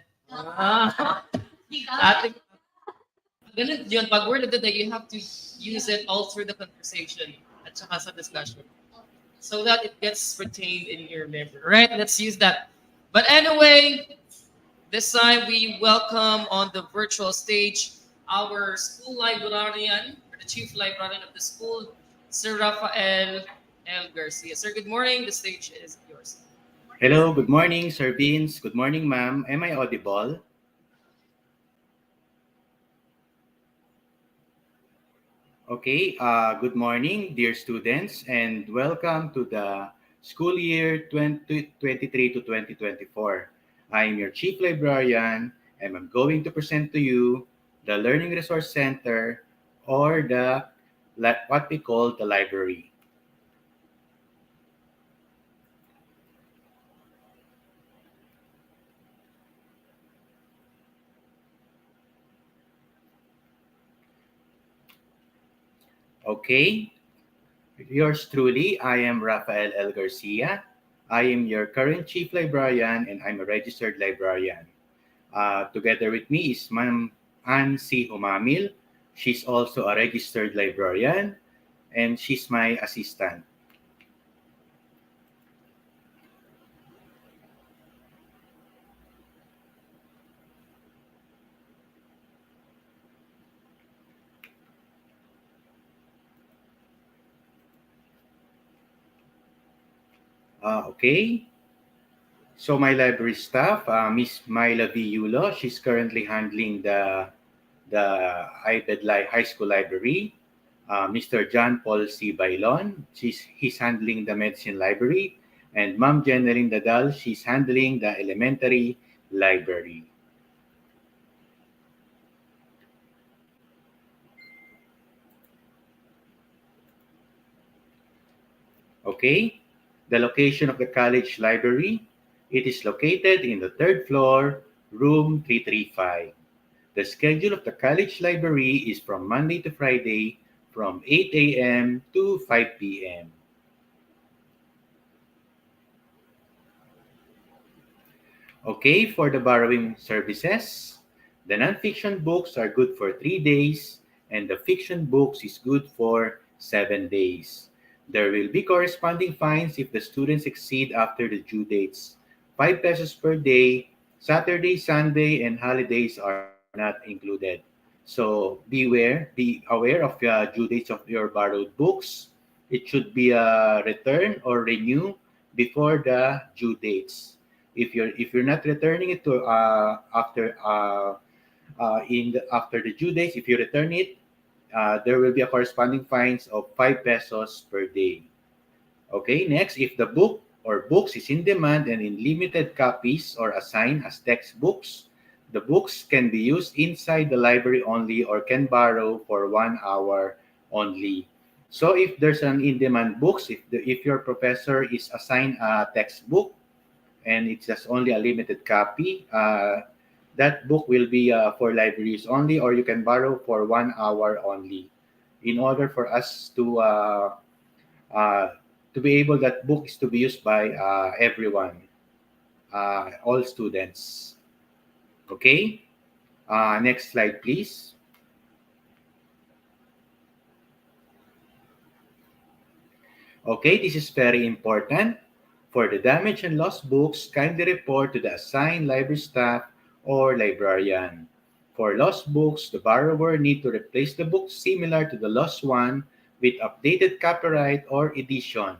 Ganun yun, pag word of the day, you have to use it all through the conversation at saka sa discussion so that it gets retained in your memory. Right? Let's use that. But anyway, this time we welcome on the virtual stage our school librarian, or the chief librarian of the school, Sir Rafael L. Garcia. Sir, good morning. The stage is yours. Hello, good morning, Sir Vince. Good morning, ma'am. Am I audible? Okay, good morning, dear students, and welcome to the school year 2023 to 2024. I am your Chief Librarian, and I'm going to present to you the Learning Resource Center, or what we call the library. Okay, yours truly, I am Rafael L. Garcia. I am your current Chief Librarian and I'm a registered librarian. Together with me is Ma'am Ann C. Humamil. She's also a registered librarian and she's my assistant. Okay. So my library staff, Miss Myla V. Yulo, she's currently handling the IPED High School Library. Mr. John Paul C. Bailon, he's handling the Medicine Library. And Ma'am Jeneline Dadal, she's handling the Elementary Library. Okay. The location of the college library, it is located in the 3rd floor, room 335. The schedule of the college library is from Monday to Friday from 8 a.m. to 5 p.m. Okay, for the borrowing services, the non-fiction books are good for 3 days and the fiction books is good for 7 days. There will be corresponding fines if the students exceed after the due dates. 5 pesos per day, Saturday, Sunday, and holidays are not included. So be aware of the due dates of your borrowed books. It should be returned or renew before the due dates. If you're not returning it to after the due dates, if you return it, there will be a corresponding fines of 5 pesos per day. Okay, next, if the book or books is in demand and in limited copies or assigned as textbooks, The books can be used inside the library only or can borrow for 1 hour only. So if there's an in-demand books, if your professor is assigned a textbook and it's just only a limited copy, that book will be for libraries only, or you can borrow for 1 hour only. In order for us to be able that book is to be used by everyone, all students. Okay. Next slide, please. Okay, this is very important. For the damaged and lost books, kindly report to the assigned library staff or librarian. For lost books, the borrower need to replace the book similar to the lost one with updated copyright or edition.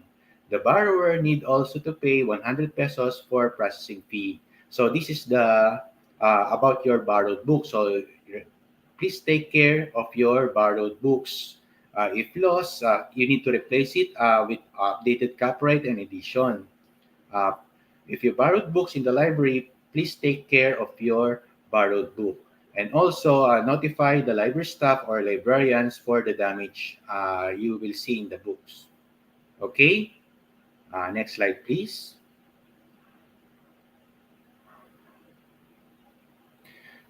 The borrower need also to pay 100 pesos for processing fee. So this is the about your borrowed books. So please take care of your borrowed books. If lost, you need to replace it with updated copyright and edition. If you borrowed books in the library, please take care of your borrowed book. And also notify the library staff or librarians for the damage you will see in the books. Okay? Next slide, please.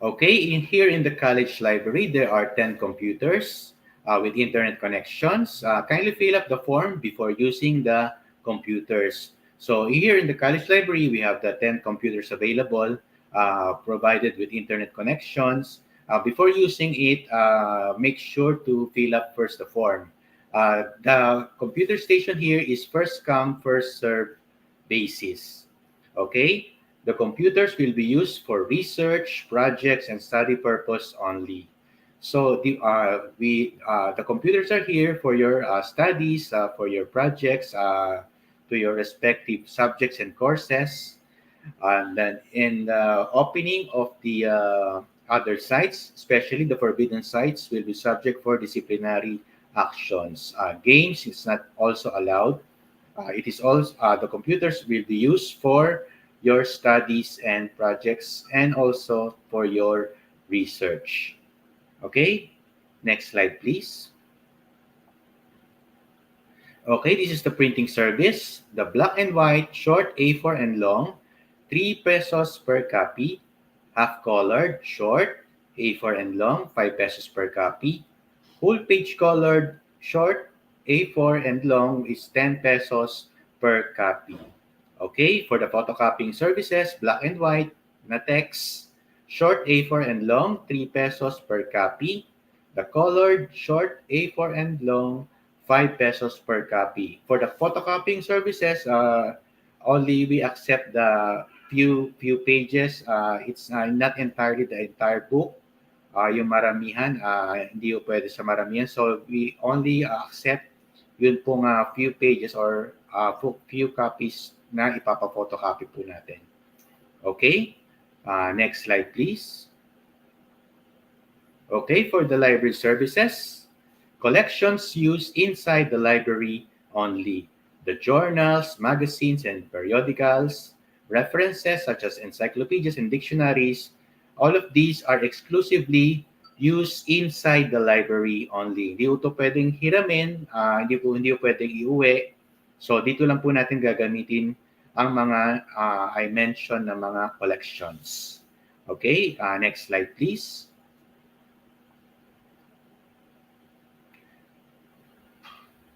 Okay, here in the college library, there are 10 computers with internet connections. Kindly fill up the form before using the computers. So here in the college library, we have the 10 computers available, provided with internet connections. Before using it, make sure to fill up first the form. The computer station here is first come, first serve basis. Okay? The computers will be used for research, projects, and study purpose only. So the computers are here for your studies, for your projects, to your respective subjects and courses. And then in the opening of the other sites, especially the forbidden sites, will be subject for disciplinary actions. Games is not also allowed. It is also the computers will be used for your studies and projects and also for your research. Okay, next slide, please. Okay, this is the printing service. The black and white, short A4 and long, 3 pesos per copy. Half colored, short, A4 and long, 5 pesos per copy. Full page colored, short, A4 and long is 10 pesos per copy. Okay, for the photocopying services, black and white, na text, short A4 and long, 3 pesos per copy. The colored, short A4 and long, 5 pesos per copy. For the photocopying services, only we accept the few pages. It's not entirely the entire book. Yung maramihan, hindi po pwede sa maramihan. So we only accept yun pong few pages or few copies na ipapa-photocopy po natin. Okay? Next slide, please. Okay, for the library services, collections used inside the library only. The journals, magazines, and periodicals, references such as encyclopedias and dictionaries, all of these are exclusively used inside the library only. Hindi po ito pwedeng hiramin, hindi po pwedeng iuwi. So dito lang po natin gagamitin ang mga I mentioned na mga collections. Okay, next slide please.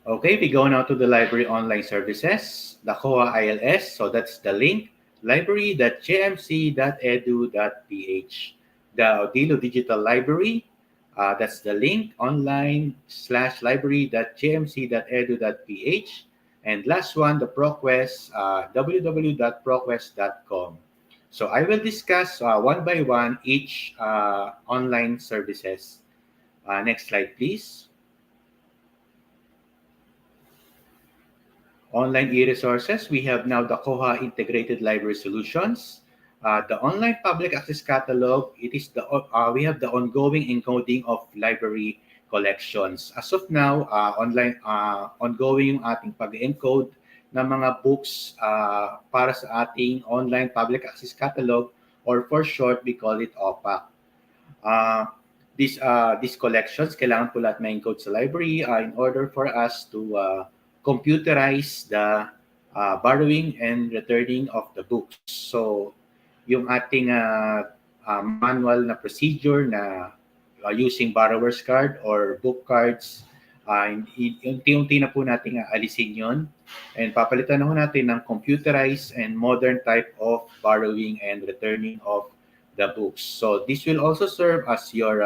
Okay, we go now to the library online services, the COA ILS. So that's the link, library.jmc.edu.ph. The Odilo Digital Library, that's the link, online/library.jmc.edu.ph. And last one, the ProQuest, www.proquest.com. So I will discuss one by one each online services. Next slide, please. Online e-resources, we have now the Koha Integrated Library Solutions. The online public access catalog, it is we have the ongoing encoding of library collections. As of now, ongoing yung ating pag-encode ng mga books para sa ating online public access catalog or for short, we call it OPAC. These collections, kailangan po lahat ma-encode sa library in order for us to computerize the borrowing and returning of the books. So, yung ating manual na procedure na using borrower's card or book cards, unti-unti na po natin alisin yun. And papalitan na po natin ng computerized and modern type of borrowing and returning of the books. So this will also serve as your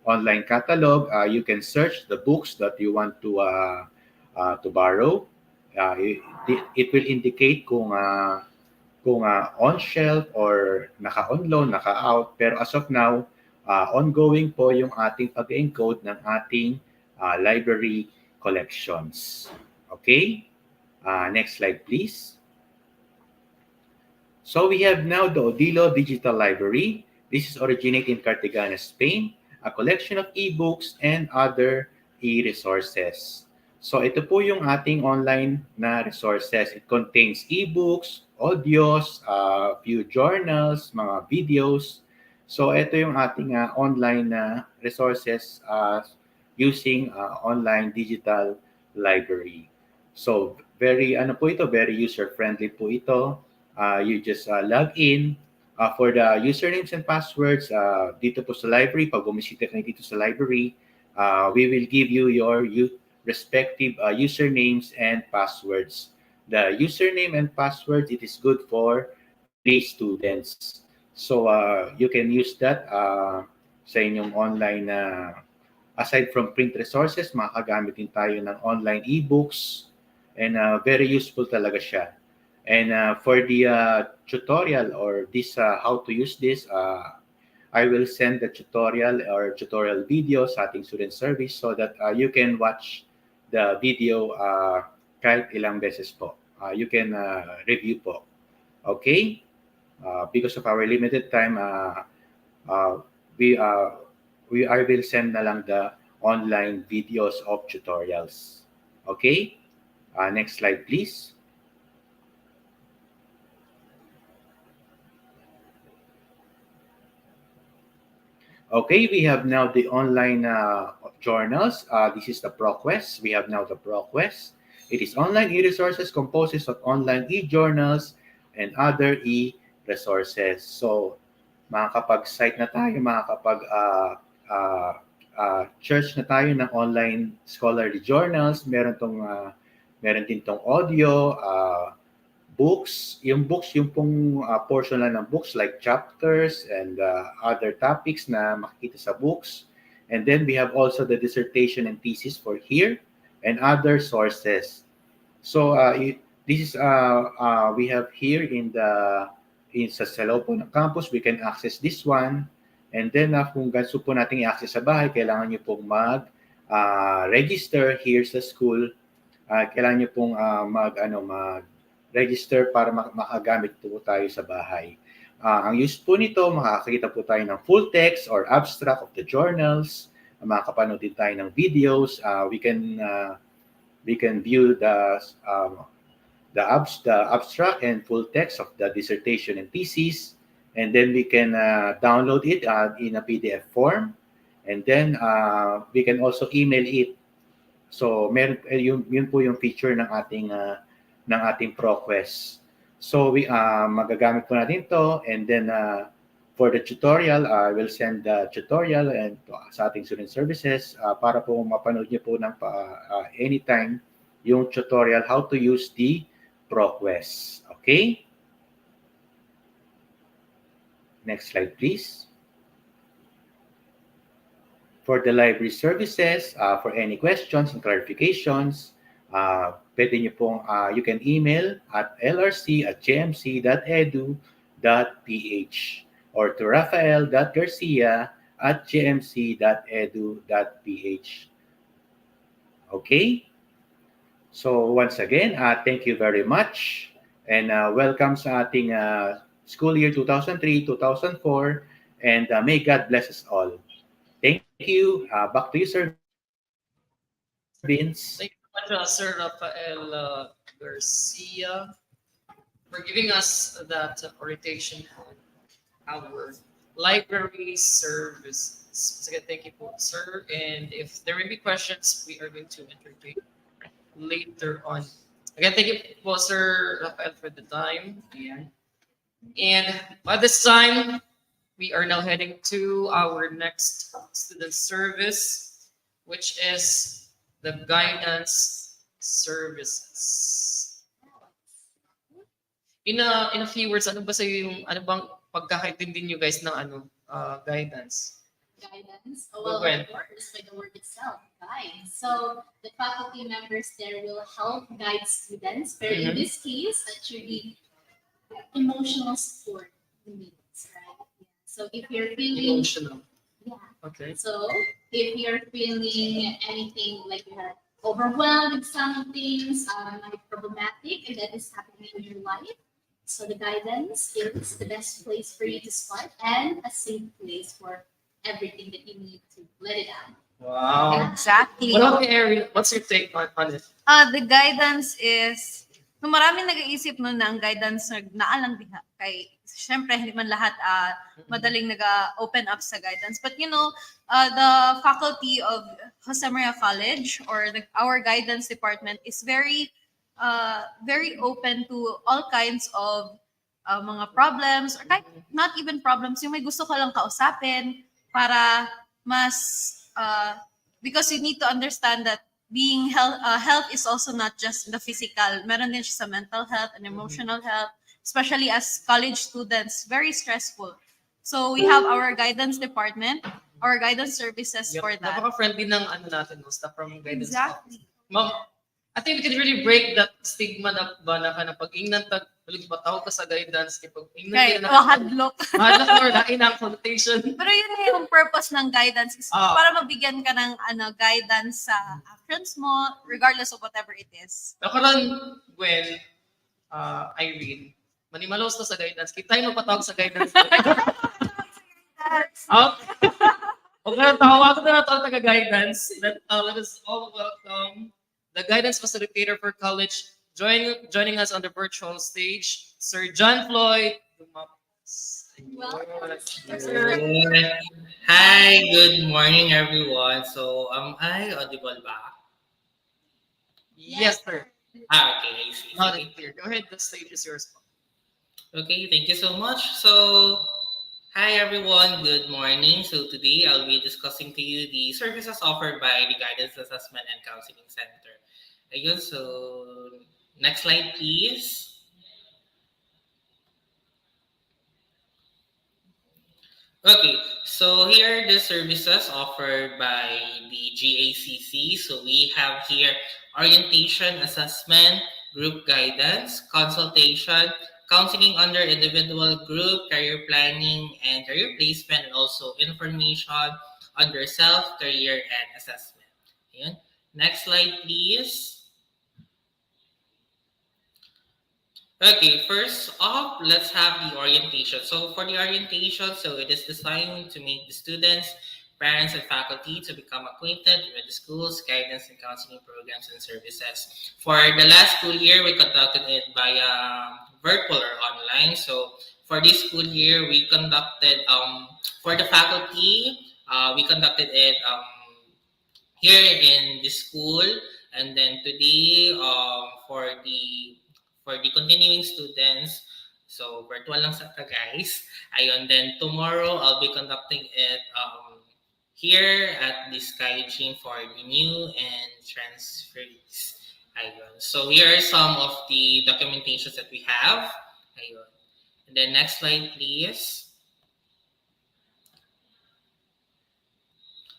online catalog. You can search the books that you want to borrow. It will indicate kung on shelf or naka-on loan, naka-out. Pero as of now, ongoing po yung ating pag-encode ng ating library collections. Okay? Next slide, please. So we have now the Odilo Digital Library. This is originated in Cartagena, Spain, a collection of e-books and other e-resources. So ito po yung ating online na resources. It contains e-books, audios, few journals, mga videos. So ito yung ating online na resources using online digital library. So very very user-friendly po ito. You just log in. For the usernames and passwords, dito po sa library, pag bumisita kayo dito sa library, we will give you your respective usernames and passwords. The username and passwords, it is good for students. So you can use that sa inyong online aside from print resources, makagamit din tayo ng online e-books and very useful talaga siya. And for the tutorial or this how to use this, I will send the tutorial or tutorial video sa ating student service so that you can watch the video kahit ilang beses po. You can review po. Okay? Because of our limited time, I will send na lang the online videos of tutorials. Okay? Next slide, please. Okay, we have now the online journals. This is the ProQuest. We have now the ProQuest. It is online e-resources composed of online e-journals and other e-resources. So, makakapag-site na tayo, makakapag-search na tayo ng online scholarly journals. Meron din tong audio, books. Yung books, yung pong portion lang ng books like chapters and other topics na makikita sa books. And then we have also the dissertation and thesis for here and other sources. So this is we have here sa loob po ng campus, we can access this one. And then kung gusto po natin i-access sa bahay, kailangan nyo pong mag-register here sa school. Kailangan nyo pong mag-register para makagamit po tayo sa bahay. Ang use po nito, makakakita po tayo ng full text or abstract of the journals. Makakapanood din tayo ng videos. We can view the abstract and full text of the dissertation and thesis, and then we can download it in a PDF form, and then we can also email it. So yun po yung feature ng ating ProQuest. So we magagamit po natin to, and then for the tutorial, I will send the tutorial and sa ating student services para po mapanood niyo po ng anytime yung tutorial how to use the ProQuest. Okay? Next slide, please. For the library services, for any questions and clarifications, pwede niyo pong, you can email at lrc@jmc.edu.ph or to rafael.garcia@jmc.edu.ph. Okay? So once again, thank you very much and welcome sa ating school year 2003-2004 and may God bless us all. Thank you. Back to you, Sir Vince. Thank you very much, Sir Rafael Garcia, for giving us that orientation on our library services. Sige, thank you po, sir. And if there will be questions, we are going to entertain later on. Again, thank you po, Sir Rafael, for the time. And by this time, we are now heading to our next student service, which is the guidance services. In a few words, ano ba sa yung ano bang pagkakaintindi niyo guys ng guidance? Guidance. Well, When? of course, by the word itself, guide. So the faculty members there will help guide students. But in Mhm. this case, that should be emotional support needs, right? So if you're feeling Emotional. yeah. Okay. So if you're feeling anything like you're overwhelmed with some things, like problematic, and that is happening in your life, so the guidance is the best place for you to start and a safe place for everything that you need to let it out. Wow. Exactly. What about you, Ariel? What's your take on it? The guidance is, no, marami nag-iisip no na ang guidance naalang diha. Kay, syempre, hindi man lahat madaling nag-open up sa guidance. But you know, the faculty of Jose Maria College or our guidance department is very open to all kinds of mga problems or kahit not even problems, yung may gusto ka lang kausapin para mas because you need to understand that being health is also not just the physical. Meron din siya sa mental health and emotional health, especially as college students, very stressful. So we have our guidance department, our guidance services for that. Napaka-friendly ng natin, no? Staff from guidance. Exactly. Ma'am, I think we can really break that stigma na ba na ka na pag-ingnan tag patawag ka sa guidance kay pag-ingnan Right, hadlok. Hadlok or lain ang connotation. Pero yun yung purpose ng guidance is para mabigyan ka ng guidance sa actions mo regardless of whatever it is. Nakaroon, Gwen, Irene, manimalos na sa guidance. Kita yung patawag sa guidance. Okay, tawag na ito taga-guidance. Let us all welcome the guidance facilitator for college joining us on the virtual stage, Sir John Floyd. Hi, good morning, everyone. So, am I audible ba? Yes, sir. Okay, I see. Loud and clear. Go ahead, the stage is yours. Okay, thank you so much. So, hi, everyone. Good morning. So, today I'll be discussing to you the services offered by the Guidance Assessment and Counseling Center. Ayun, so next slide, please. Okay, so here are the services offered by the GACC. So we have here orientation, assessment, group guidance, consultation, counseling under individual, group, career planning, and career placement, and also information under self, career, and assessment. Ayan. Next slide, please. Okay, first off, let's have the orientation. So for the orientation, so it is designed to make the students, parents, and faculty to become acquainted with the school's guidance and counseling programs and services. For the last school year, we conducted it via virtual or online. So for this school year, we conducted, for the faculty, we conducted it here in the school. And then today, for the continuing students, so virtual lang sa guys. Ayun, then tomorrow I'll be conducting it here at the Sky Gym for the new and transferees. Ayun. So here are some of the documentations that we have. Ayun. And then next slide, please.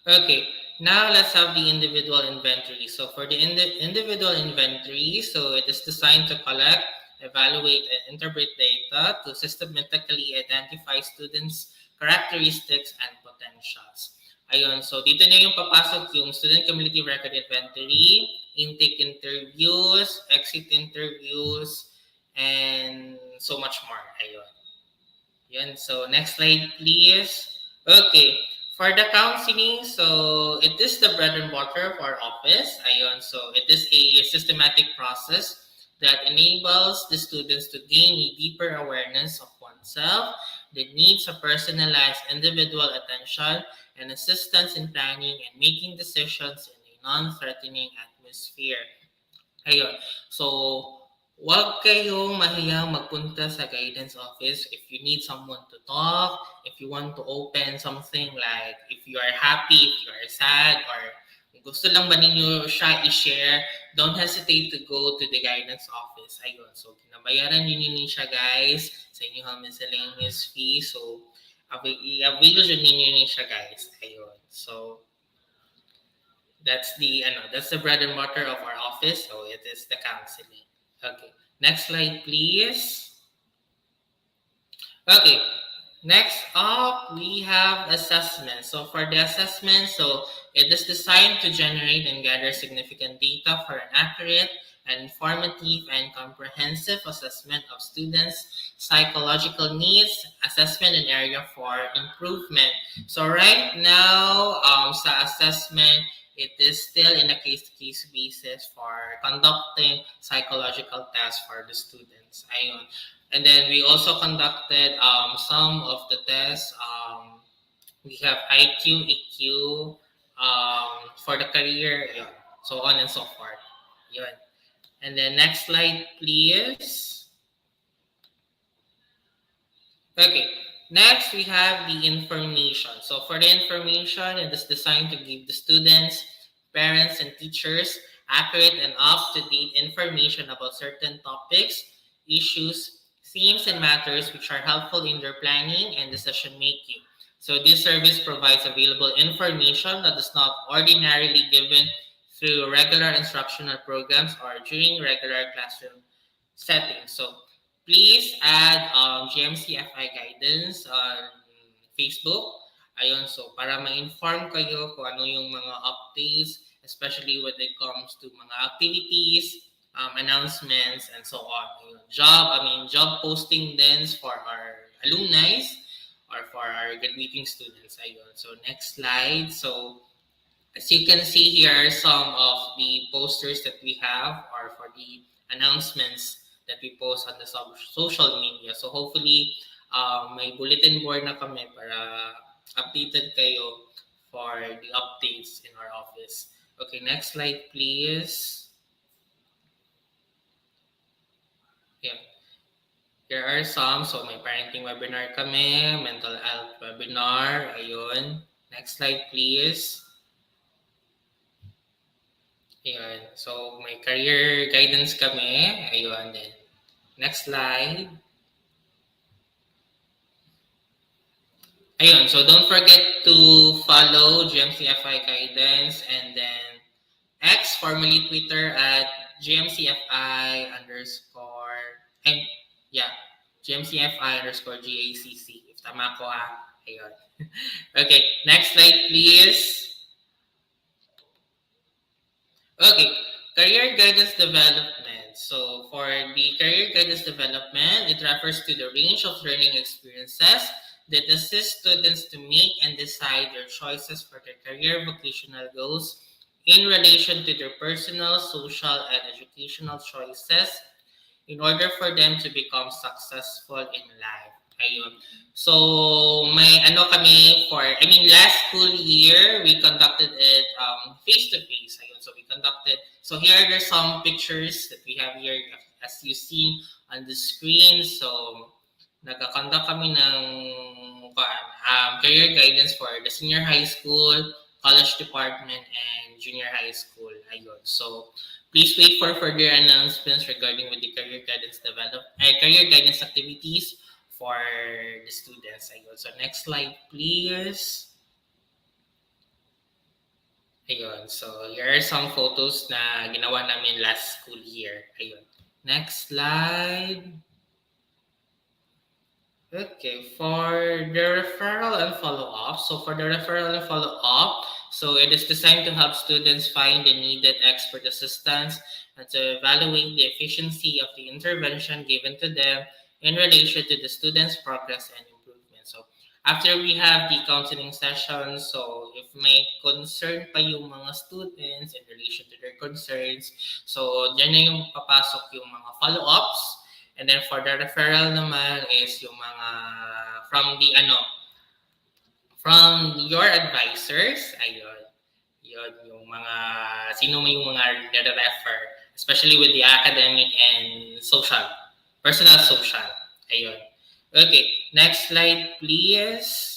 Okay. Now let's have the individual inventory. So for the individual inventory, so it is designed to collect, evaluate, and interpret data to systematically identify students' characteristics and potentials. Ayun, so dito na yung papasok yung student community record inventory, intake interviews, exit interviews, and so much more. Ayun. Yun, so next slide, please. Okay. For the counseling, so it is the bread and butter of our office. Ayun, so it is a systematic process that enables the students to gain a deeper awareness of oneself, that needs a personalized individual attention and assistance in planning and making decisions in a non-threatening atmosphere. Ayun. So, huwag kayong mahiyang magpunta sa guidance office if you need someone to talk, if you want to open something like if you are happy, if you are sad, or gusto lang ba ninyo siya i-share, don't hesitate to go to the guidance office. Ayun. So, kinabayaran ninyo siya, guys, sa inyong miscellaneous fee. So, i-avail ninyo siya, guys. Ayun. So, that's the bread and butter of our office. So it is the counseling. Okay. Next slide, please. Okay. Next up, we have assessment. So for the assessment, so it is designed to generate and gather significant data for an accurate and informative and comprehensive assessment of students' psychological needs, assessment and area for improvement. So right now, sa assessment, it is still in a case-to-case basis for conducting psychological tests for the students. Ayun. And then we also conducted some of the tests. We have IQ, EQ, for the career, yun. So on and so forth. Yun. And then next slide, please. Okay. Next, we have the information. So for the information, it is designed to give the students, parents, and teachers accurate and up-to-date information about certain topics, issues, themes, and matters which are helpful in their planning and decision-making. So this service provides available information that is not ordinarily given through regular instructional programs or during regular classroom settings. So please add GMCFI guidance on Facebook. Ayun, so para ma-inform kayo kung ano yung mga updates, especially when it comes to mga activities, announcements, and so on. Ayun, job posting then for our alumni or for our graduating students. Ayun, so next slide. So as you can see here, some of the posters that we have are for the announcements that we post on the social media. So hopefully, may bulletin board na kami para updated kayo for the updates in our office. Okay, next slide, please. Yeah. Here are some. So may parenting webinar kami, mental health webinar. Ayun. Next slide, please. Ayun. So may career guidance kami. Ayun din. Next slide. Ayun, so don't forget to follow GMCFI guidance and then X, formerly Twitter at GMCFI underscore, GMCFI underscore GACC. If tama ko ha. Ayun. Okay, next slide please. Okay, career guidance development. So for the career guidance development, it refers to the range of learning experiences that assist students to make and decide their choices for their career vocational goals in relation to their personal, social, and educational choices in order for them to become successful in life. Ayun. So, may kami last school year, we conducted it face-to-face. Ayun. So, so here are some pictures that we have here as you see on the screen. So, nag-conduct kami ng career guidance for the senior high school, college department, and junior high school. Ayun. So, please wait for further announcements regarding with the career guidance activities for the students. Ayun. So, next slide, please. Ayun. So, here are some photos na ginawa namin last school year. Ayun. Next slide. Okay, for the referral and follow-up. So for the referral and follow-up, so it is designed to help students find the needed expert assistance and to evaluate the efficiency of the intervention given to them in relation to the student's progress and improvement. So after we have the counseling session, so if may concern pa yung mga students in relation to their concerns, so dyan na yung papasok yung mga follow-ups. And then for the referral naman is yung mga from your advisors. Ayun. Yun, yung mga, sino mo yung mga nire-refer, especially with the academic and social, personal social. Ayun. Okay, next slide, please.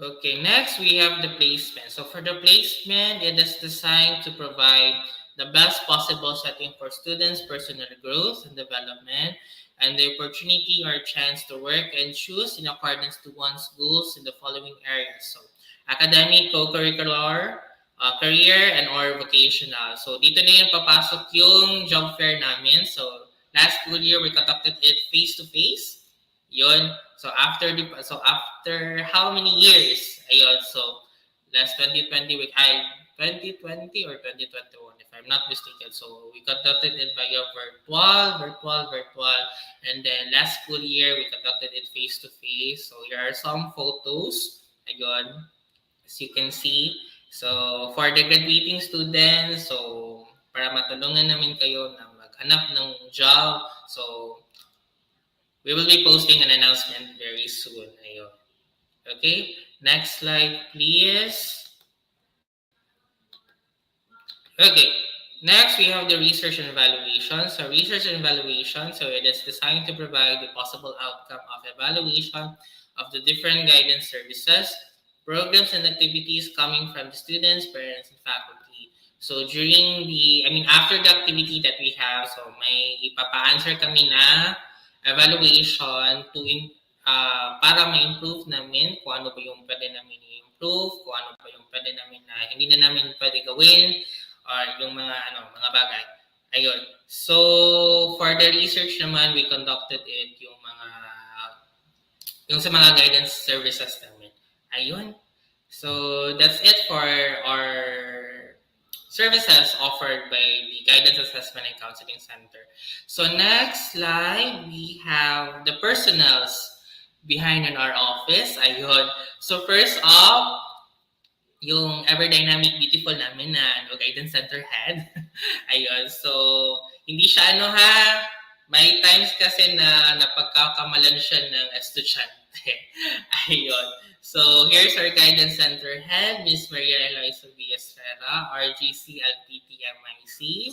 Okay, next we have the placement. So for the placement, it is designed to provide the best possible setting for students' personal growth and development, and the opportunity or chance to work and choose in accordance to one's goals in the following areas. So academic, co-curricular, career, and or vocational. So dito na yung papasok yung job fair namin. So last school year, we conducted it face-to-face. Yun. So after how many years? Ayun. So last 2020 or 2021, if I'm not mistaken. So we conducted it via virtual, and then last school year we conducted it face to face. So here are some photos. Ayun, as you can see. So for the graduating students, so para matulungan namin kayo na maghanap ng job. So we will be posting an announcement very soon. Ayun. Okay, next slide, please. Okay, next we have the research and evaluation. So research and evaluation, so it is designed to provide the possible outcome of evaluation of the different guidance services, programs and activities coming from the students, parents, and faculty. So after the activity that we have, so may ipapa-answer kami na evaluation para ma-improve namin kung ano ba yung pwede namin i-improve, kung ano pa yung pwede namin na hindi na namin pwede gawin, or yung mga bagay. Ayun. So, for the research naman, we conducted it yung sa mga guidance services namin. Ayun. So, that's it for our services offered by the Guidance Assessment and Counseling Center. So next slide, we have the personals behind in our office. Ayun. So first off, yung ever dynamic beautiful namin na Guidance Center head. Ayun. So hindi siya may times kasi na napagkakamalan siya ng estudyante. Ayun. So here's our Guidance Center head, Ms. Maria Eloisa V. Estrella, RGC LPT MIC.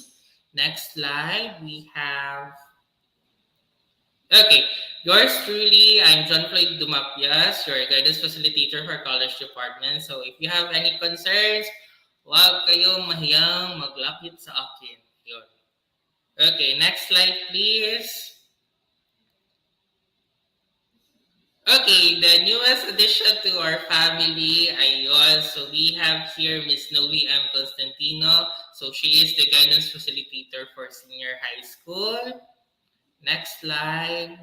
Next slide, we have... Okay, yours truly, I'm John Floyd Dumapias, your guidance facilitator for college department. So if you have any concerns, huwag kayong mahiyang maglapit sa akin. Yun. Okay, next slide please. Okay, the newest addition to our family, ayun. So we have here Miss Novi M. Constantino. So she is the guidance facilitator for senior high school. Next slide.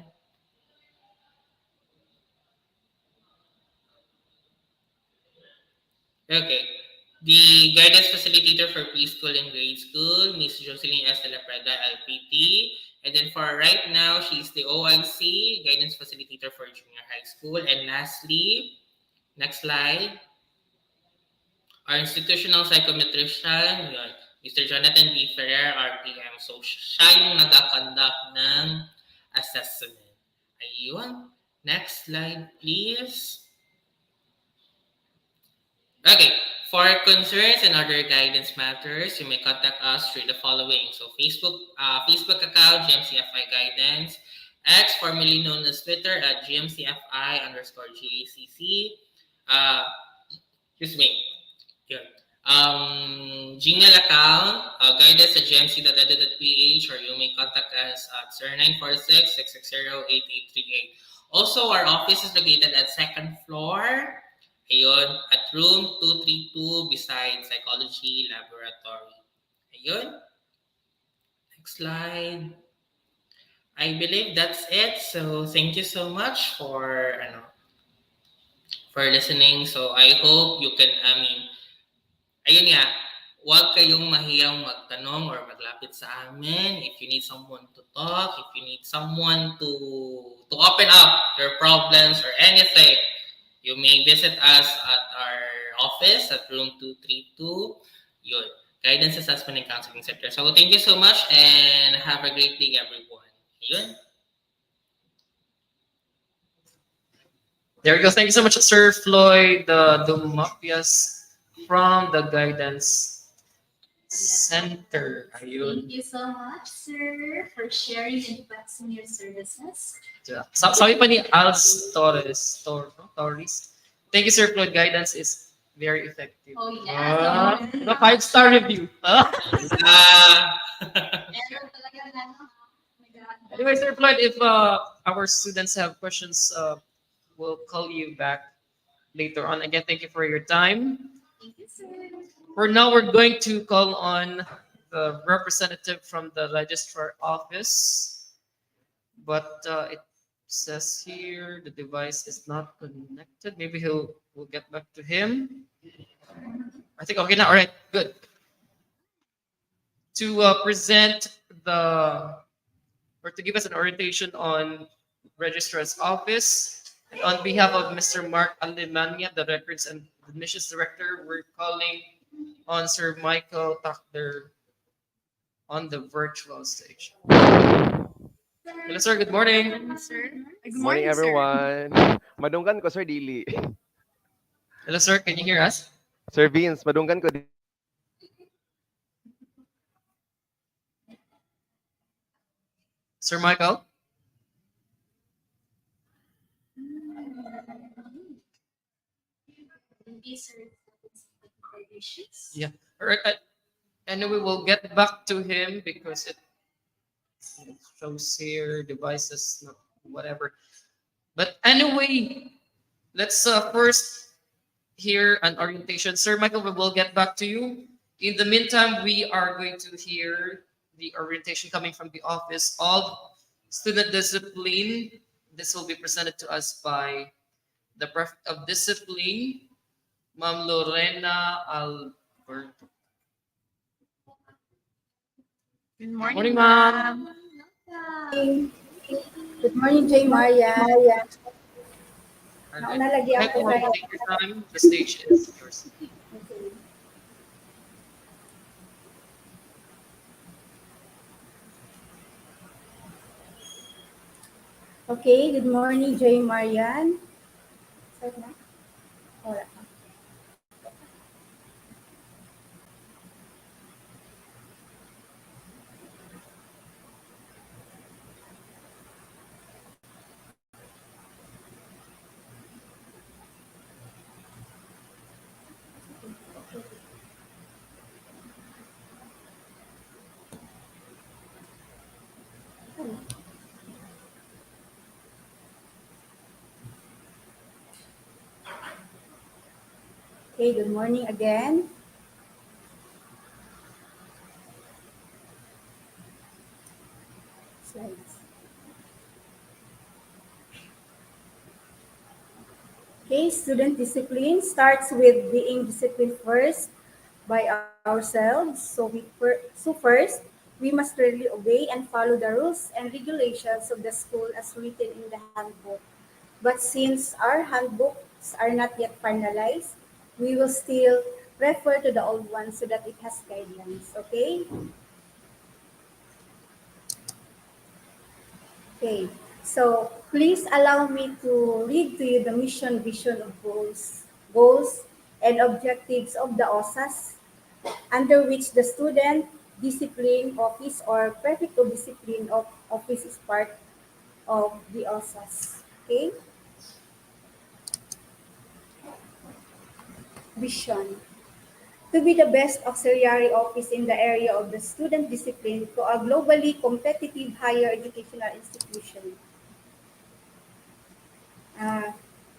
Okay, the guidance facilitator for preschool and grade school, Miss Jocelyn S. De La Preda, LPT. And then for right now, she's the OIC, Guidance Facilitator for Junior High School. And lastly, next slide, our institutional psychometrician, yun, Mr. Jonathan B. Ferrer, RPM. So siya yung nag-conduct ng assessment. Ayun. Next slide, please. Okay. For concerns and other guidance matters, you may contact us through the following. So Facebook account, GMCFI Guidance, X, formerly known as Twitter, at GMCFI_GACC. Excuse me. Yun. Gmail account, guidance@gmc.edu.ph, or you may contact us at 0946-660-8838. Also, our office is located at 2nd floor. Ayun, at room 232 beside Psychology Laboratory. Ayun. Next slide. I believe that's it. So thank you so much for listening. So I hope you can, ayun nga, huwag kayong mahiyang magtanong or maglapit sa amin. If you need someone to talk, if you need someone to open up your problems or anything, you may visit us at our office at room 232, yun, Guidance Assessment and Counseling Center. So thank you so much and have a great day, everyone. Yun. There we go. Thank you so much, Sir Floyd Dumapias from the Guidance Center. Ayun. Thank you so much, sir, for sharing and flexing your services. Sabi pa ni Al's Torres. Thank you, Sir Floyd. Guidance is very effective. Oh, yeah. The 5-star review. Anyway, Sir Floyd, if our students have questions, we'll call you back later on. Again, thank you for your time. Thank you, sir. For now, we're going to call on the representative from the registrar office. But it says here the device is not connected. Maybe we'll get back to him. I think okay now. All right, good. To present or to give us an orientation on registrar's office, and on behalf of Mr. Mark Alemania, the Records and Admissions Director, we're calling on Sir Michael Takder on the virtual stage. Hello, sir. Good morning. Sir. Good morning, everyone. Madunggan ko, Sir Dili. Hello, sir. Can you hear us? Sir Vince, madunggan ko. Sir Michael? Yeah. All right. Anyway, we'll get back to him because it shows here devices, not whatever. But anyway, let's first hear an orientation. Sir Michael, we will get back to you. In the meantime, we are going to hear the orientation coming from the Office of Student Discipline. This will be presented to us by the Prefect of Discipline, Ma'am Lorena Alberto. Good morning, Morning, ma'am. Good morning, J. Maria. Nauna lagi Take ako your time. The stage is yours. Okay, good morning, J. Marian. Start na? Wala pa. Okay, good morning again. Slides. Okay, student discipline starts with being disciplined first by ourselves. So first, we must really obey and follow the rules and regulations of the school as written in the handbook. But since our handbooks are not yet finalized, we will still refer to the old one so that it has guidelines, okay? Okay, so please allow me to read to you the mission, vision of goals and objectives of the OSAS, under which the Student Discipline Office or Prefect of Discipline Office is part of the OSAS, okay? Vision. To be the best auxiliary office in the area of the student discipline to a globally competitive higher educational institution.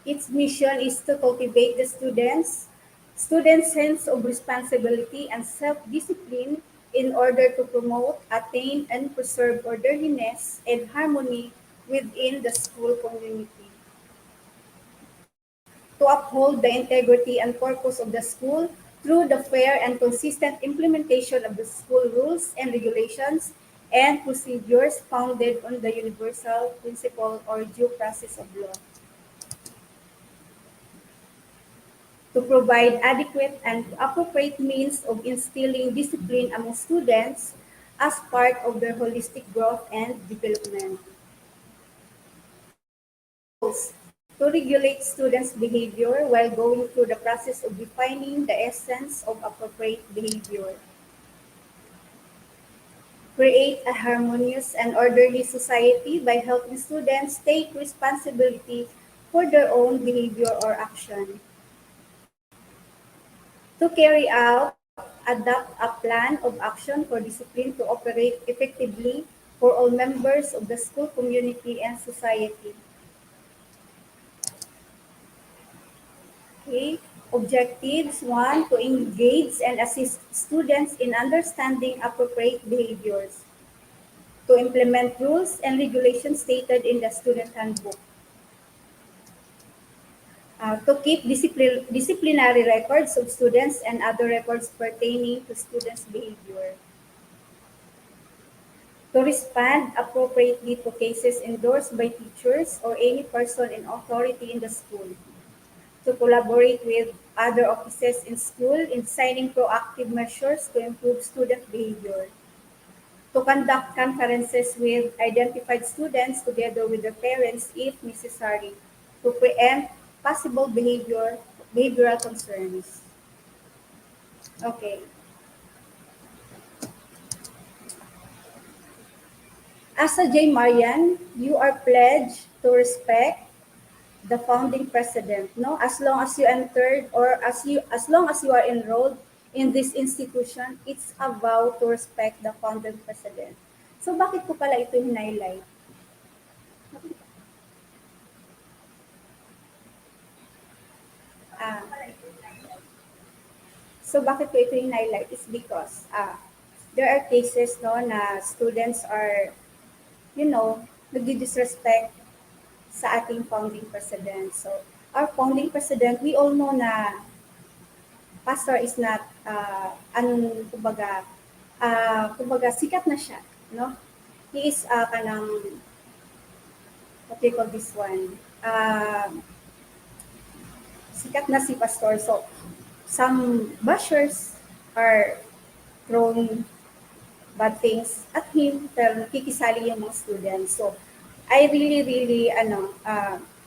Its mission is to cultivate the students' sense of responsibility and self-discipline in order to promote, attain, and preserve orderliness and harmony within the school community. To uphold the integrity and purpose of the school through the fair and consistent implementation of the school rules and regulations and procedures founded on the universal principle or due process of law. To provide adequate and appropriate means of instilling discipline among students as part of their holistic growth and development. to regulate students' behavior while going through the process of defining the essence of appropriate behavior. Create a harmonious and orderly society by helping students take responsibility for their own behavior or action. To carry out, adopt a plan of action for discipline to operate effectively for all members of the school community and society. Okay. Objectives: 1, to engage and assist students in understanding appropriate behaviors. To implement rules and regulations stated in the student handbook. To keep disciplinary records of students and other records pertaining to students' behavior. To respond appropriately to cases endorsed by teachers or any person in authority in the school. To collaborate with other offices in school in designing proactive measures to improve student behavior. To conduct conferences with identified students together with their parents if necessary, to preempt possible behavioral concerns. Okay. As a J. Marian, you are pledged to respect the founding president, no? As long as you entered or as long as you are enrolled in this institution, it's a vow to respect the founding president. So bakit ko pala ito highlight? So bakit ko ito highlight is because there are cases no na students are nagdi-disrespect sa ating founding president. So, our founding president, we all know na pastor is not, kumbaga, sikat na siya, no? He is what do you call this one? Sikat na si pastor. So, some bashers are throwing bad things at him, pero nakikisali yung mga students. So, I really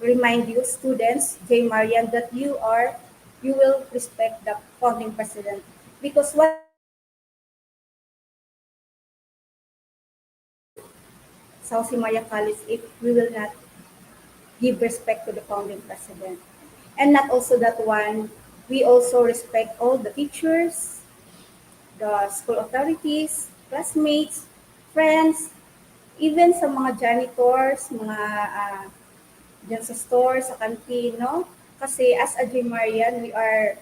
remind you, students, J. Marian, that you will respect the founding president because what South Himalaya College if we will not give respect to the founding president, and not also that one, we also respect all the teachers, the school authorities, classmates, friends. Even sa mga janitors, mga dyan sa store, sa canteen, no? Kasi as a J. Marian, we are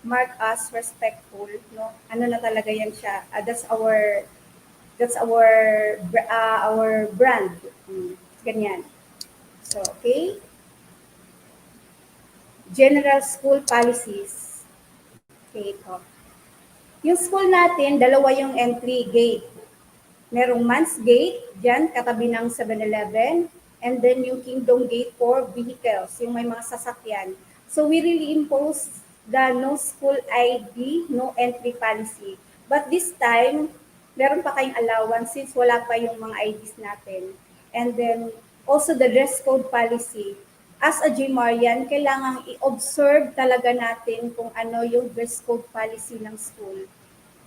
marked as respectful, no? Ano na talaga yan siya. That's our brand. Ganyan. So, okay. General school policies. Okay, ito. Yung school natin, dalawa yung entry gate. Merong Man's Gate, dyan, katabi ng 7-Eleven, and then yung Kingdom Gate for vehicles, yung may mga sasakyan. So we really impose the no school ID, no entry policy. But this time, meron pa kayong allowance since wala pa yung mga IDs natin. And then, also the dress code policy. As a J. Marian, kailangang i-observe talaga natin kung ano yung dress code policy ng school.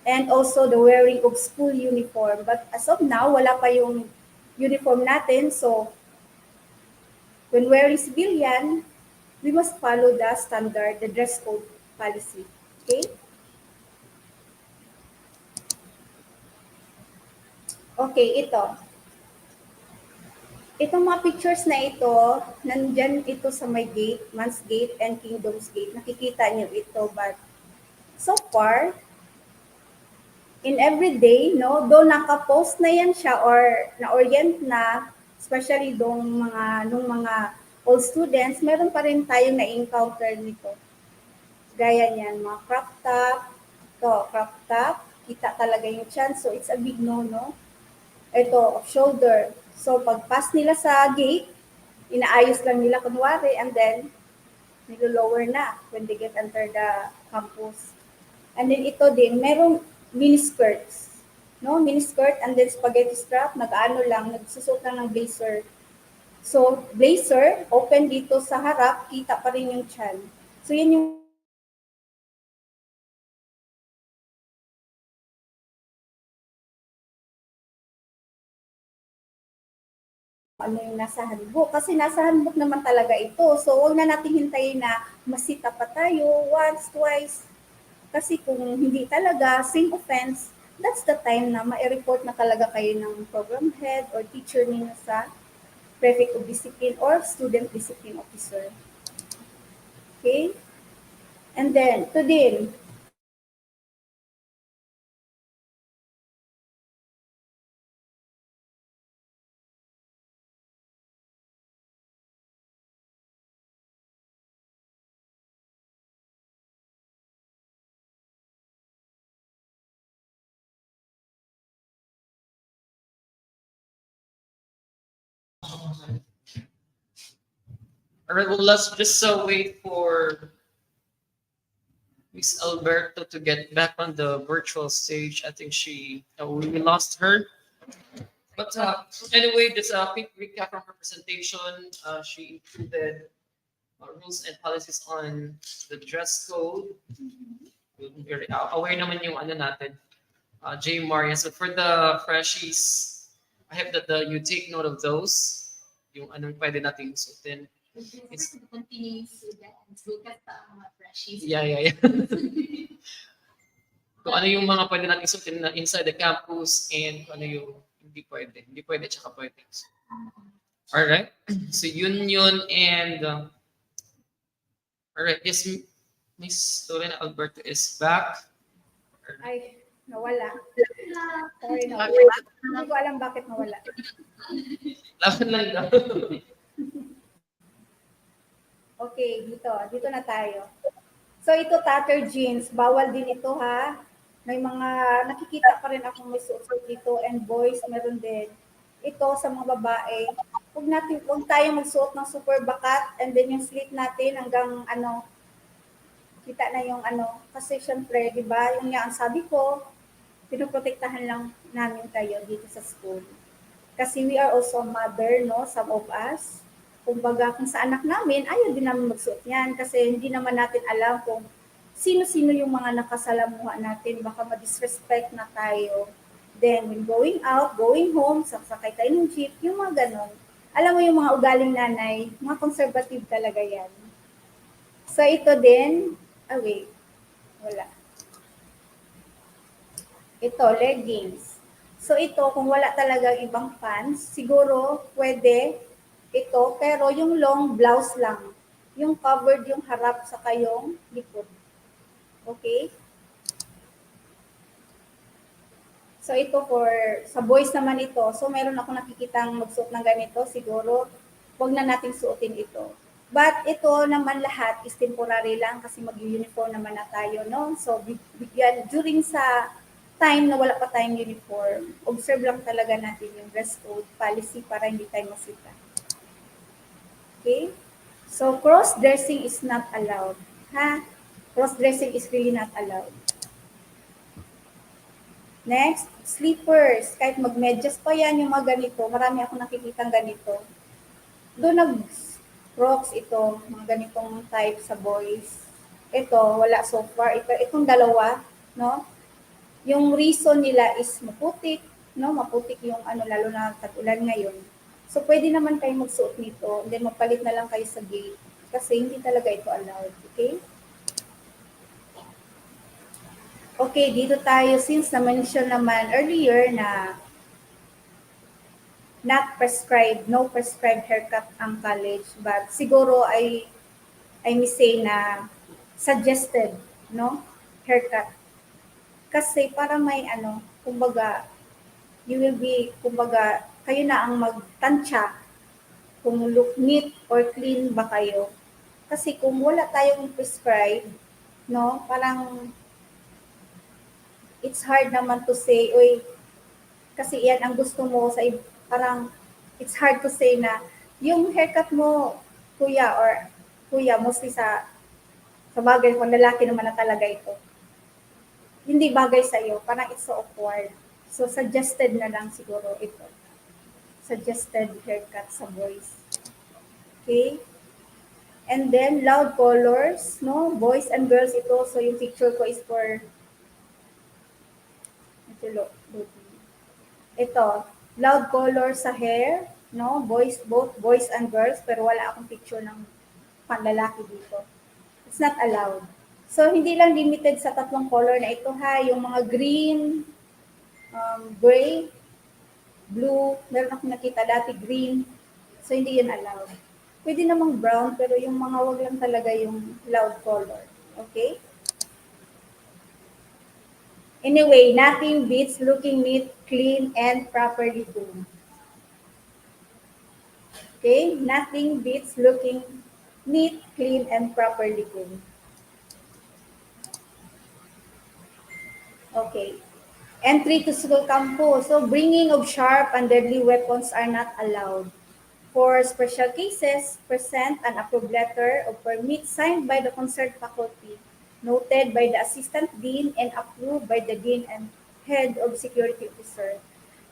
And also the wearing of school uniform. But as of now, wala pa yung uniform natin. So, when wearing civilian, we must follow the standard, the dress code policy. Okay? Okay, ito. Itong mga pictures na ito, nandyan ito sa my gate, Man's Gate and Kingdom's Gate. Nakikita niyo ito. But so far, in every day, no, though naka-post na yan siya or na-orient na, especially nung mga old students, meron pa rin tayong na-encounter nito. Gaya niyan, mga crop top, kita talaga yung chance, so it's a big no-no. Ito, off-shoulder. So, pag-pass nila sa gate, inaayos lang nila kunwari, and then, nilo-lower na when they get enter the campus. And then ito din, merong miniskirts. No, miniskirt and then spaghetti strap, nag-ano lang, nagsusuot lang ng blazer. So, blazer, open dito sa harap, kita pa rin yung chan. So, yan yung ano yung nasa handbook. Kasi nasa handbook naman talaga ito. So, huwag na natin hintayin na masita pa tayo once, twice. Kasi kung hindi talaga, same offense, that's the time na ma-report na talaga kayo ng program head or teacher ninyo sa prefect of discipline or student discipline officer. Okay? And then, to din, All right, well, let's just wait for Miss Alberto to get back on the virtual stage. I think we lost her. But anyway, just a quick recap from her presentation. She included rules and policies on the dress code. Aware naman yung ano natin, J. Maria. So for the freshies, I hope that you take note of those. Yung anong pwede natin suotin. It's continuing students, bukas pa ang mga freshies. Yeah. Kung ano yung mga pwede natin suotin na inside the campus and kung ano yung hindi pwede. Hindi pwede, tsaka pwede. Alright. So yun and alright, yes, Miss Lorena Alberto is back. ay, nawala. Sorry, nawala. Hindi ko alam bakit nawala. Laban lang daw. Okay, dito na tayo. So ito tattered jeans, bawal din ito ha. May mga nakikita pa rin ako may suot dito and boys meron din. Ito sa mga babae, huwag tayo magsuot ng super bakat and then yung slit natin hanggang kita na yung kasi syempre, di ba, yung nga ang sabi ko, pinoprotektahan lang namin kayo dito sa school. Kasi we are also mother, no, some of us. Kumbaga, kung sa anak namin, ayaw din namin magsuot yan kasi hindi naman natin alam kung sino-sino yung mga nakasalamuha natin. Baka ma-disrespect na tayo. Then, when going out, going home, sakay tayo ng jeep, yung mga ganon. Alam mo yung mga ugaling nanay, mga conservative talaga yan. So, ito din, wait, wala. Ito, leggings. So, ito, kung wala talagang ibang pants, siguro pwede ito, pero yung long blouse lang. Yung covered yung harap sa kayong likod. Okay? So ito sa boys naman ito. So meron ako nakikitang magsuot ng ganito. Siguro, wag na nating suotin ito. But ito naman lahat is temporary lang kasi mag-uniform naman na tayo, no? So bigyan, during sa time na wala pa tayong uniform, observe lang talaga natin yung dress code policy para hindi tayo masita. Okay? So, cross-dressing is not allowed. Ha? Cross-dressing is really not allowed. Next, slippers. Kahit mag-medyas pa yan, yung mga ganito. Marami ako nakikitang ganito. Doon nag-crocs ito, mga ganitong type sa boys. Ito, wala so far. Itong dalawa, no? Yung reason nila is maputik, no? Maputik yung lalo na tag-ulan ngayon. So, pwede naman kayo magsuot nito, and then magpalit na lang kayo sa gate kasi hindi talaga ito allowed. Okay? Okay, dito tayo since na-mention naman earlier na not prescribed, no prescribed haircut ang college, but siguro I may say na suggested, no? Haircut. Kasi para may kumbaga, you will be, kumbaga, kayo na ang magtansya kung look neat or clean ba kayo. Kasi kung wala tayong prescribe, no, parang it's hard naman to say, uy, kasi yan ang gusto mo sa parang it's hard to say na yung haircut mo, kuya, mostly sa bagay, kung lalaki naman na talaga ito, hindi bagay sa'yo, parang it's so awkward. So, suggested na lang siguro ito. Suggested haircut sa boys. Okay? And then loud colors, no? Boys and girls ito. So yung picture ko is for ito, loud colors sa hair, no? Boys, both boys and girls, pero wala akong picture ng panlalaki dito. It's not allowed. So, hindi lang limited sa tatlong color na ito ha, yung mga green, gray, blue, meron akong nakita dati green. So, hindi yun allowed. Pwede namang brown, pero yung mga wag lang talaga yung loud color. Okay? Anyway, nothing beats looking neat, clean, and properly groomed. Okay? Nothing beats looking neat, clean, and properly groomed. Okay. Entry to school campus. So, bringing of sharp and deadly weapons are not allowed. For special cases, present an approved letter of permit signed by the concerned faculty, noted by the assistant dean and approved by the dean and head of security officer.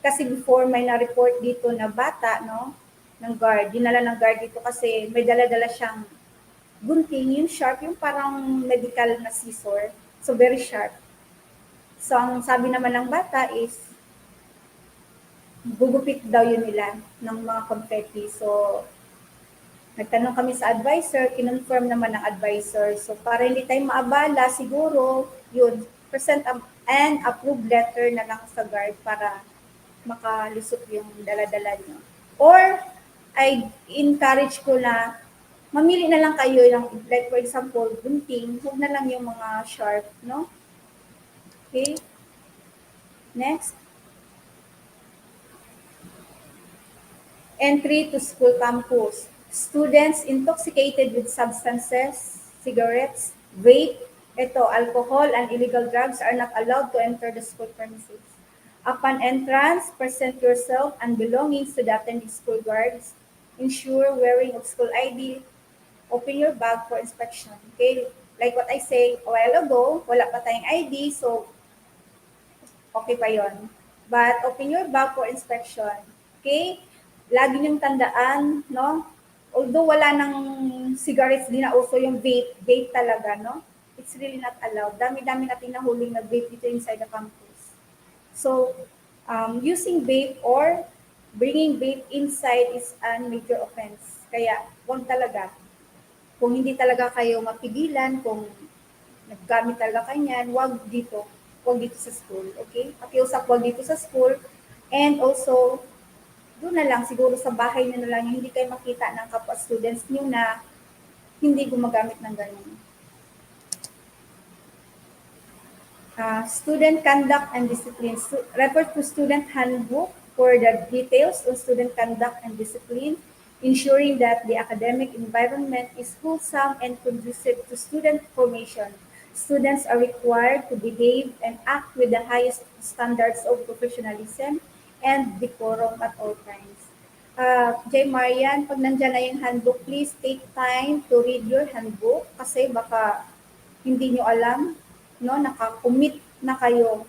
Kasi before may na-report dito na bata, no, ng guard, dinala ng guard dito kasi may dala-dala siyang gunting, yung sharp, yung parang medical na scissor. So very sharp. So ang sabi naman ng bata is gugupit daw yun nila ng mga confetti. So nagtanong kami sa advisor, kinonfirm naman ng advisor. So, para hindi tayo maabala, siguro, yun, present an approved letter na lang sa guard para makalusot yung dala-dala nyo. Or, I encourage ko na mamili na lang kayo ng, like for example, gunting, huwag na lang yung mga sharp, no? Okay? Next. Entry to school campus. Students intoxicated with substances, cigarettes, vape, alcohol, and illegal drugs are not allowed to enter the school premises. Upon entrance, present yourself and belongings to the attending school guards. Ensure wearing of school ID. Open your bag for inspection. Okay, like what I say a while ago, wala pa tayong ID, so okay pa yon. But open your bag for inspection. Okay, lagi niyong tandaan, no? Although wala nang cigarettes, di na uso yung vape talaga, no? It's really not allowed. Dami-dami natin nahuling na vape dito inside the campus. So, using vape or bringing vape inside is a major offense. Kaya, wag talaga. Kung hindi talaga kayo mapigilan, kung naggamit talaga kanyan, wag dito. Wag dito sa school, okay? Pakiusap, wag dito sa school. And also, doon na lang, siguro sa bahay na lang, hindi kayo makita ng kapwa students nyo na hindi gumagamit ng ganun. Student conduct and discipline. Refer to student handbook for the details on student conduct and discipline, ensuring that the academic environment is wholesome and conducive to student formation. Students are required to behave and act with the highest standards of professionalism and decorum at all times. J. Marian, pag nandyan na yung handbook, please take time to read your handbook kasi baka hindi nyo alam, no, nakakommit na kayo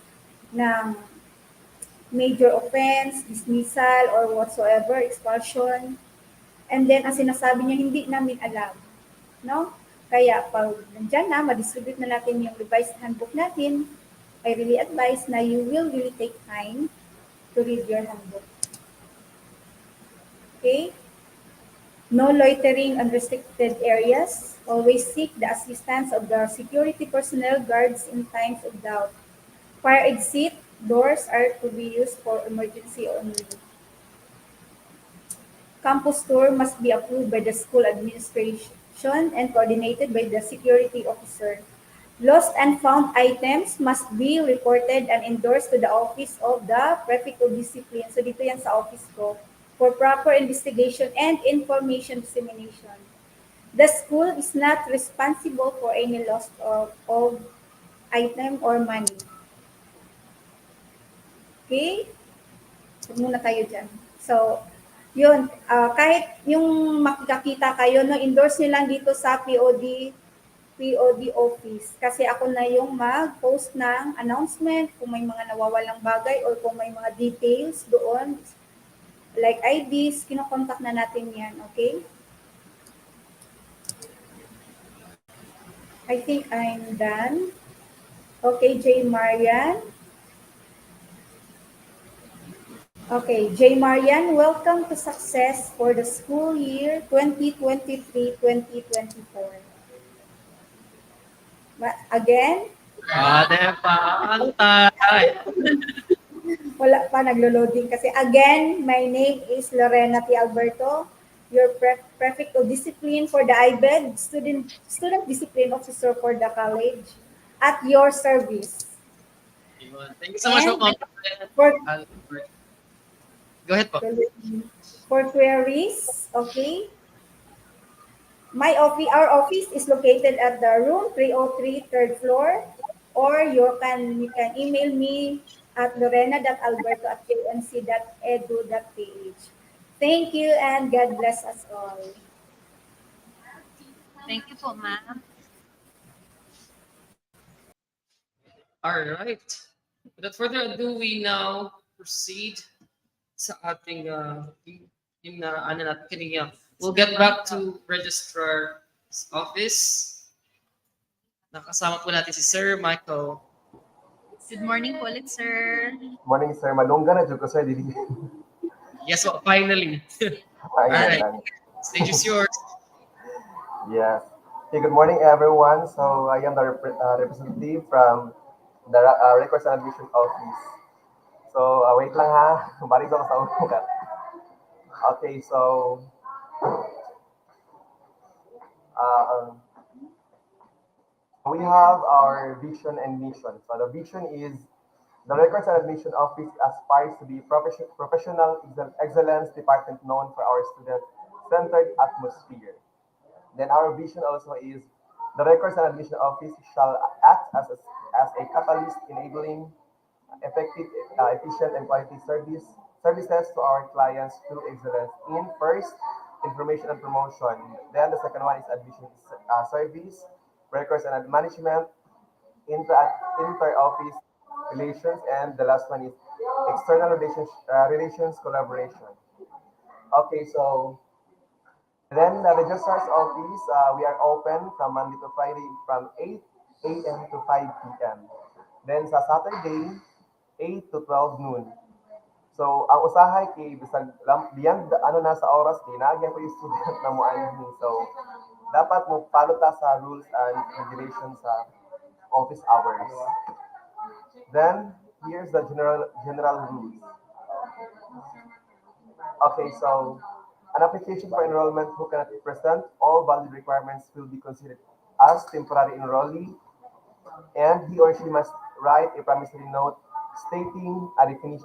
ng major offense, dismissal, or whatsoever, expulsion. And then, ang sinasabi niya, hindi namin alam. No? Kaya, pag nandyan na, ma-distribute na natin yung revised handbook natin, I really advise na you will really take time to read your handbook. Okay? No loitering on restricted areas. Always seek the assistance of the security personnel guards in times of doubt. Fire exit doors are to be used for emergency only. Campus tour must be approved by the school administration and coordinated by the security officer. Lost and found items must be reported and endorsed to the office of the Prefect of Discipline. So dito yan sa office ko for proper investigation and information dissemination. The school is not responsible for any loss of item or money. Okay? Huwag muna kayo dyan. So, yun. Kahit yung makikita kayo, no, endorse nyo lang dito sa POD office. Kasi ako na yung mag-post ng announcement kung may mga nawawalang bagay or kung may mga details doon, like IDs, kinokontak na natin yan, okay? I think I'm done. Okay, J. Marian. Okay, J. Marian, welcome to Success for the school year 2023-2024. Again, Ate pa, antay. wala pa, naglo-loading kasi. Again, my name is Lorena T. Alberto, your prefect of discipline for the IBED, student discipline officer for the college, at your service. Thank you so much And for for, Go ahead po. for queries, okay, our office is located at the room 303, third floor, or you can email me at lorena.alberto@jmc.edu.ph. Thank you and God bless us all. Thank you po, ma'am. All right. Without further ado, we now proceed sa ating ano natin kanina. We'll get back to registrar's office. Nakasama po natin si Sir Michael. Good morning po ulit, sir. Morning, sir. Malungga na dyan ko, sir. Dili. Yes, well, finally. All right. Stage is yours. Yes. Okay, good morning, everyone. So, I am the representative from the Records and Admission Office. So, wait lang ha. Balik ako sa ulo. Okay, so, we have our vision and mission. So, the vision is the Records and Admission Office aspires to be professional excellence department known for our student-centered atmosphere. Then our vision also is the Records and Admission Office shall act as a catalyst enabling effective, efficient, and quality services to our clients through excellence in first, information and promotion. Then the second one is admission service, records and management, inter-office relations, and the last one is external relations collaboration. Okay, so then the registrar's office, we are open from Monday to Friday from 8 a.m. to 5 p.m. Then sa Saturday, 8 to 12 noon. So, ang usahay kay bisag beyond ano na sa oras kay naagyan ko yung student na mo anhin. So, dapat mo follow ta sa rules and regulations sa office hours. Then, here's the general rules. Okay, so an application for enrollment who cannot present all valid requirements will be considered as temporary enrollee, and he or she must write a promissory note stating a definite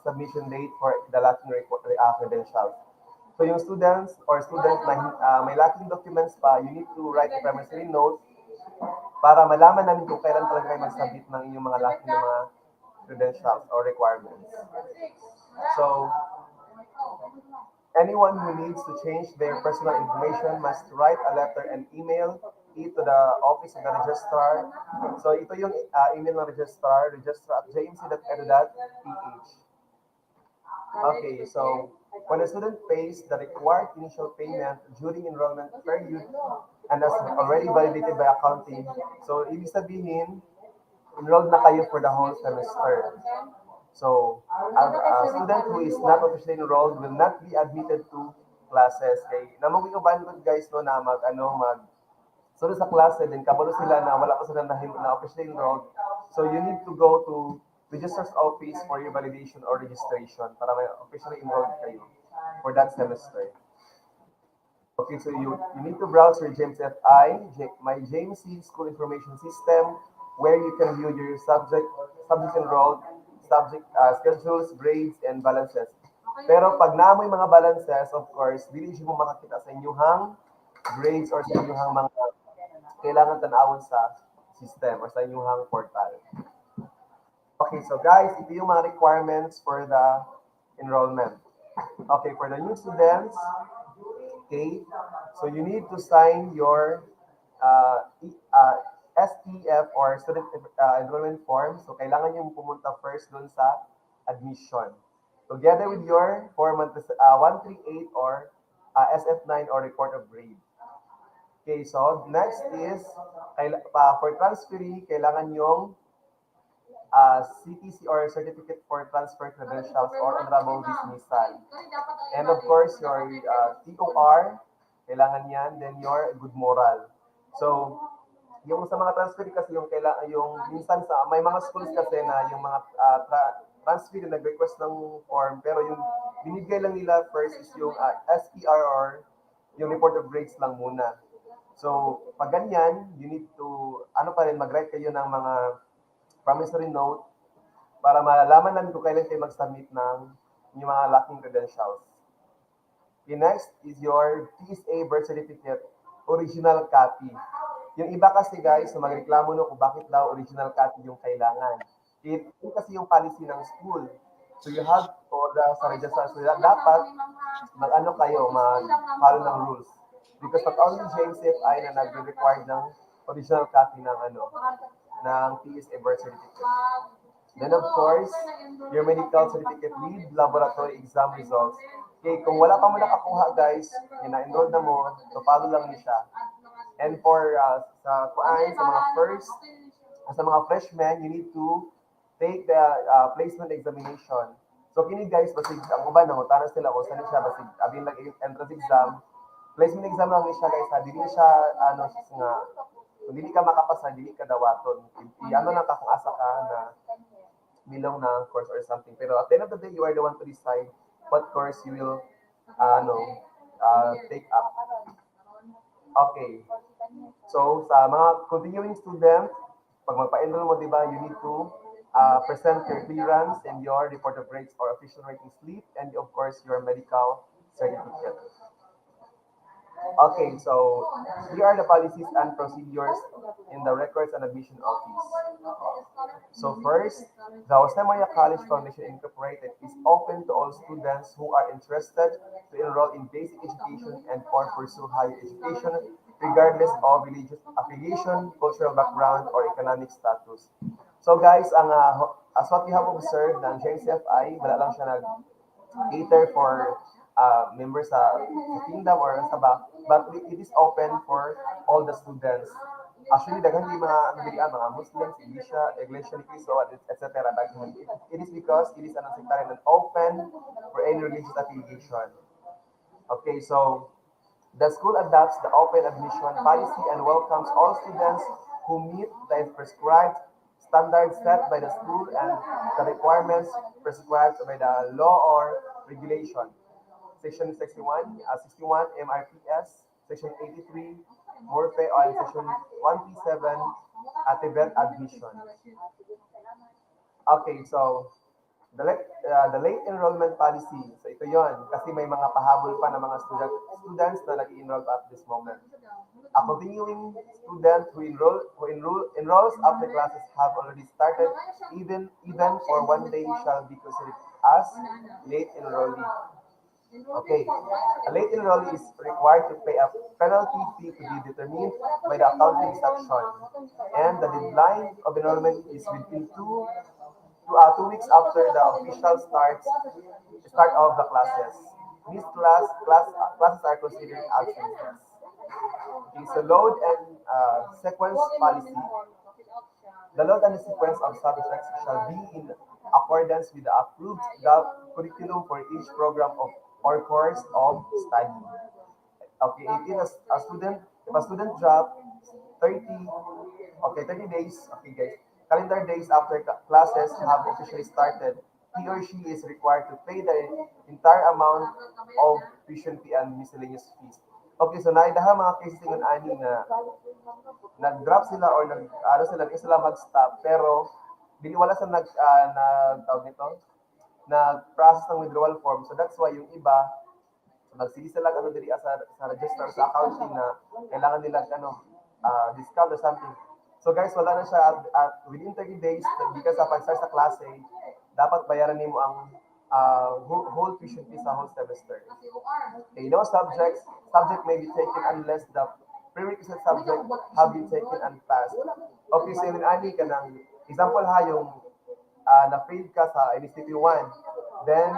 submission date for the lacking credentials. So yung students or student na may lacking documents pa, you need to write a promissory note para malaman namin kung kailan talaga kayo mag-submit ng inyong mga lacking na mga credentials or requirements. So, anyone who needs to change their personal information must write a letter and email it to the office of the registrar. So, ito yung email ng registrar at jmc.edu.ph. Okay, so when a student pays the required initial payment during enrollment period and has already validated by accounting, so ibig sabihin, enrolled na kayo for the whole semester. So, a student who is not officially enrolled will not be admitted to classes. Kay namang uban ko guys no na sunod sa klase din kabalo sila na wala pa sila na officially enrolled. So you need to go to registrar's office for your validation or registration para may officially enrolled kayo for that semester. Okay, so you need to browse your JMCFI, my JMC School Information System, where you can view your subject enrolled, subject schedules, grades, and balances. Pero pag naamoy mga balances, of course, dili siya mo makakita sa inyong grades or sa inyong mga kailangan tanawon sa system or sa inyong portal. Okay, so guys, ito yung mga requirements for the enrollment. Okay, for the new students, okay, so you need to sign your STF or student enrollment form. So kailangan yung pumunta first dun sa admission. Together with your form 138 or SF9 or report of grade. Okay, so next is for transferee, kailangan yung CTC or Certificate for Transfer Credentials or Honorable Dismissal. And of course, your TOR, kailangan yan, then your good moral. So, yung sa mga transfer kasi yung minsan sa may mga schools kasi na yung mga transfer na nag-request ng form pero yung binigay lang nila first is yung SPR or yung report of grades lang muna. So, pag ganyan, you need to mag-write kayo ng mga promissory note para malaman namin kung kailan kayo mag-submit ng yung mga lacking credentials. The next is your TSA birth certificate original copy. Yung iba kasi guys, na magreklamo no kung bakit daw original copy yung kailangan. Ito kasi yung policy ng school. So you have for sa registrar, so dapat mag-ano kayo, mag-follow ng rules. Because not only JMCFI na nag-require ng original copy ng ng TSA birth certificate. Then of course, your medical certificate with laboratory exam results. Okay, kung wala pa mo nakakuha guys, na-enroll na mo, so follow lang niyo siya. And for sa mga freshmen, you need to take the placement examination. So kini guys, basig ang uban na mutanas nila kung saan siya basig abin lang entrance exam. Placement exam lang ni siya guys, dili siya nga kung dili ka makapasa, dili ka dawaton. Iano lang ka kung asa ka na belong na course or something. Pero at the end of the day, you are the one to decide what course you will take up. Okay. So, sa mga continuing students, pag magpa-enroll mo, di ba, you need to present your clearance and your report of grades or official rating slip and, of course, your medical certificate. Okay, so here are the policies and procedures in the Records and Admission Office. So first, the Jose Maria College Foundation Incorporated is open to all students who are interested to enroll in basic education and or pursue higher education regardless of religious affiliation, cultural background, or economic status. So guys, as what we have observed ng JCFI, wala lang siya nag-cater for members sa kingdom or sa back, but it is open for all the students. Actually, daghan di mga Muslims, Iglesia ni Cristo, etc. It is because it is an sectarian and open for any religious affiliation. Okay, so the school adopts the open admission policy and welcomes all students who meet the prescribed standards set by the school and the requirements prescribed by the law or regulation. Section 61 MRPS, Section 83 Morphe on Section 1P7 Tibet admission. Okay, so the late enrollment policy. So ito yon kasi may mga pahabol pa ng mga students na nag-enroll at this moment. A continuing student who enrolls after classes have already started, even for one day shall be considered as late enrollee. Okay, a late enrollee is required to pay a penalty fee to be determined by the accounting section, and the deadline of enrollment is within 2 weeks after the official start of the classes. These classes are considered absences. Okay, so load and sequence policy. The load and sequence of subjects shall be in accordance with the approved curriculum for each program or course of study. Okay, if a student drop 30 days, okay guys, calendar days after classes have officially started, he or she is required to pay the entire amount of tuition fee and miscellaneous fees. Okay, so naidaha mga cases ng ani na nag-drop sila or sila mag-stop pero wala sa tawag nito na-process ng withdrawal form. So that's why yung iba nagsili sila diri sa register sa accounting na kailangan nila discount or something. So guys, wala na siya at within 30 days because sa pag-start sa klase, dapat bayaran nimo ang whole tuition fee sa whole semester. Okay, no subject may be taken unless the prerequisite subject have been taken and passed. Okay, so yun ani ka ng example ha, yung na-fail ka sa NSTP 1, then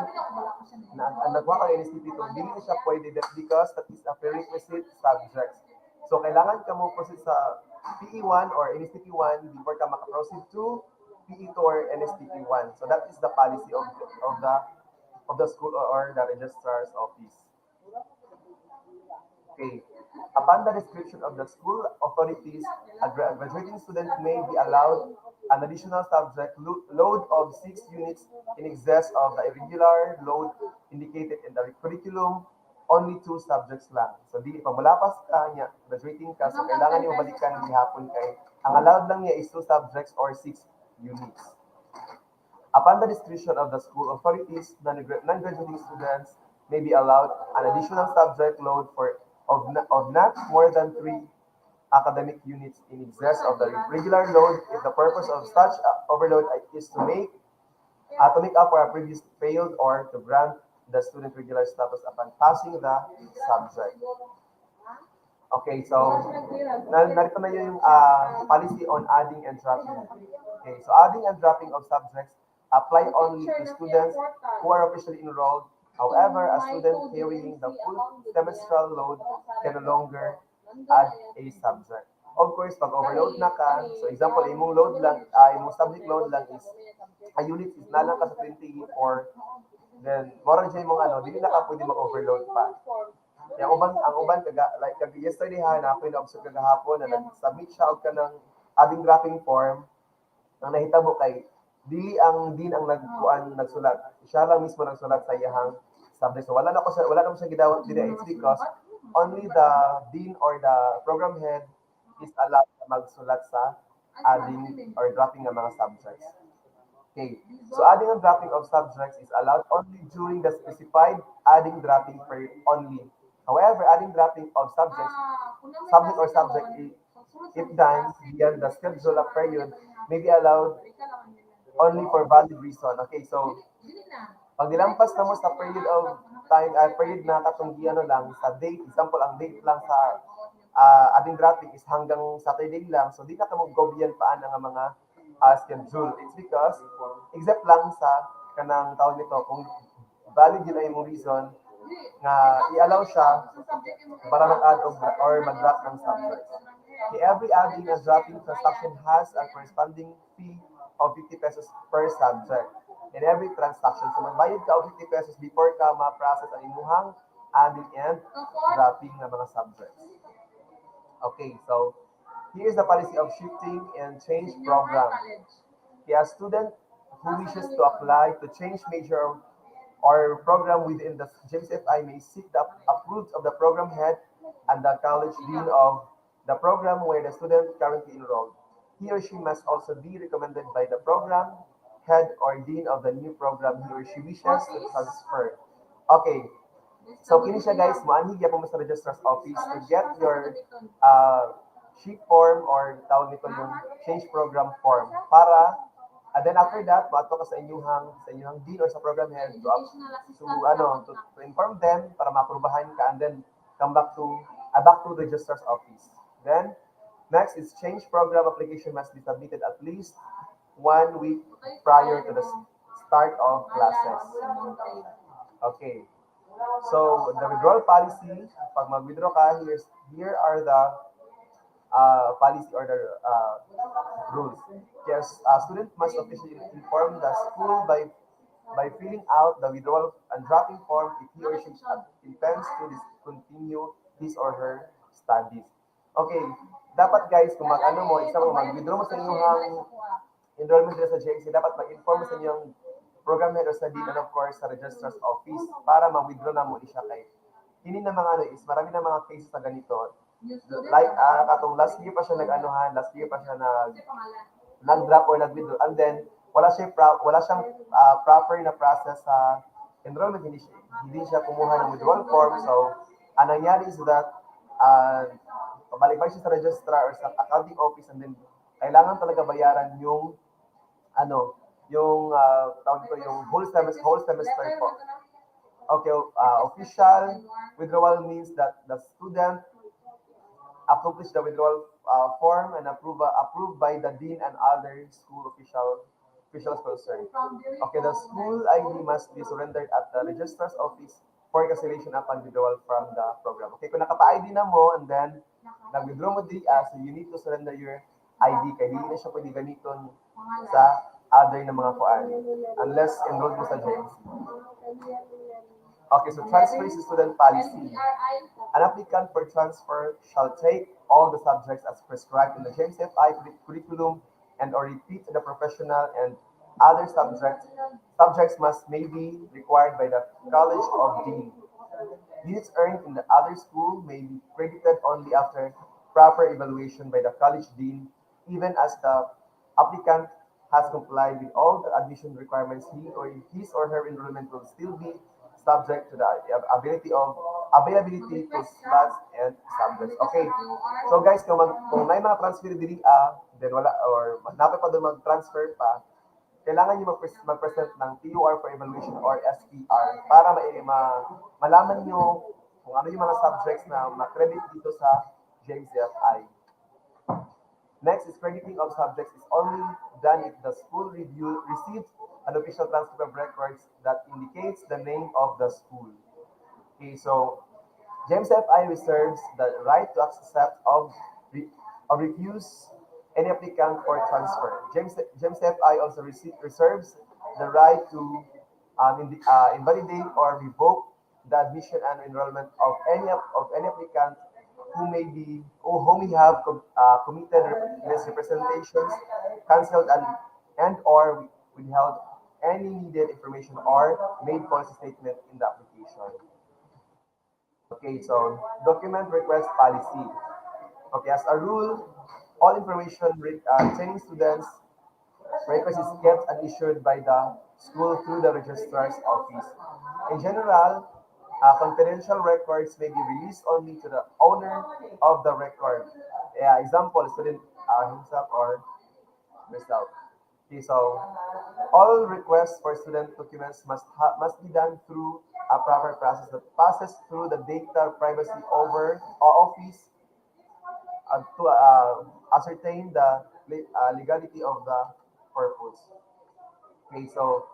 nagwa ka ng NSTP 2, hindi siya pwede because that is a prerequisite subject. So kailangan ka mo proceed sa PE1 or NSTP1 before ka maka-proceed to PE2 or NSTP1. So that is the policy of the school or the registrar's office. Okay. Upon the description of the school authorities, a graduating student may be allowed an additional subject load of 6 units in excess of the irregular load indicated in the curriculum. Only 2 subjects lang. So, pag malapas ka niya, graduating ka, so kailangan niyo balikan ng hapon kay, ang allowed lang niya is 2 subjects or 6 units. Upon the discretion of the school authorities, non-graduating students may be allowed an additional subject load of not more than 3 academic units in excess of the regular load if the purpose of such overload is to make up for a previous failed or to grant the student regular status upon passing the subject. Okay, so narito na yung policy on adding and dropping. Okay, so adding and dropping of subjects apply only to students who are officially enrolled. However, a student carrying the full semestral load can no longer add a subject. Of course, pag overload na ka, so example, imong load lang, imong subject load lang is, a unit is na lang ka sa 24, then, moral dyan mong dili na ka pwede mag-overload pa. Ang uban, like yesterday na ako na-observe kagahapon na nag-submit siya og kanang adding dropping form, ang nahitabo kay, dili ang din ang nagsulat. Siya lang mismo nagsulat sa iyahang subject. So wala na mo siya gidawat dili. It's because only the dean or the program head is allowed na magsulat sa adding or dropping ng mga subjects. Okay. So adding and dropping of subjects is allowed only during the specified adding dropping period only. However, adding dropping of subject if done beyond the schedule of period may be allowed only for valid reason. Okay, so pag nilampas na mo sa period of time, period na katunggian lang sa date, example, ang date lang sa adding dropping is hanggang Saturday lang, so di na ka mag-gobian paan ang mga schedule. It's because, except lang sa kanang tawag nito, kung valid yun ay mong reason, nga i-allow siya para mag-add or mag-drop ng subject. Okay, every adding and dropping transaction has a corresponding fee of 50 pesos per subject in every transaction. So magbayad ka of 50 pesos before ka ma-process ang imuhang adding and dropping ng mga subjects. Okay, so here is the policy of shifting and change program. Okay, a student who wishes to apply to change major or program within the JMCFI may seek the approval of the program head and the college dean of the program where the student currently enrolled. He or she must also be recommended by the program head or dean of the new program he or she wishes to transfer. Okay, so kini siya guys, maanhig ya po sa registrar's office to get your sheet form or tawag nito yung change program form para then after that, maato ka sa inyong dean or sa program head to inform them para maaprubahan ka and then come back to registrar's office. Then next is change program application must be submitted at least 1 week prior to the start of classes. Okay. So the withdrawal policy, pag mag-withdraw ka, here are the policy or the rules. Yes, a student must officially inform the school by filling out the withdrawal and dropping form if he or she intends to discontinue his or her studies. Okay, dapat guys, kung mag-withdraw mo sa inyong enrollment sa JMC, dapat mag-inform mo sa inyong program head or sa dean and of course sa registrar's office para ma-withdraw na mo siya kay. Hindi na mga marami na mga cases na ganito. Like, katong last year pa siya nag-drop or nag-withdraw and then wala siyang proper na process sa enrollment, hindi siya kumuha ng withdrawal form. So, ang nangyari is that pabalik siya sa registrar or sa accounting office and then kailangan talaga bayaran yung whole semester po. Okay, official withdrawal means that the student accomplish the withdrawal form and approved by the dean and other school officials concerned. Okay, the school ID must be surrendered at the registrar's office for cancellation upon withdrawal from the program. Okay, kung nakapa-ID na mo and then nag-withdraw mo diri so you need to surrender your ID kay dili na siya pwede gamiton sa other na mga kuan unless enrolled mo sa JMC. Okay, so transfer is student policy. An applicant for transfer shall take all the subjects as prescribed in the JMCFI curriculum and or repeat the professional and other subjects may be required by the College of Dean. Units earned in the other school may be credited only after proper evaluation by the College Dean, even as the applicant has complied with all the admission requirements. His or her enrollment will still be subject to the availability to slots and subjects. Okay. So guys, kung may mga transfer diri then wala or dapat pa doon mag-transfer pa, kailangan niyo mag-present ng TUR for evaluation or SPR para malaman niyo kung ano yung mga subjects na ma-credit dito sa JMCFI. Next is crediting of subjects is only done if the school receives an official transcript of records that indicates the name of the school. Okay, so JMCFI reserves the right to accept or refuse any applicant for transfer. JMCFI also reserves the right to invalidate or revoke the admission and enrollment of any applicant who may have committed misrepresentations, cancelled and or withheld any needed information or made false statement in the application. Okay, so document request policy. Okay, as a rule, all information training students request is kept and issued by the school through the registrar's office. In general, confidential records may be released only to the owner of the record. Example, student himself or herself. Okay, so all requests for student documents must be done through a proper process that passes through the data privacy office to ascertain the legality of the purpose. Okay, so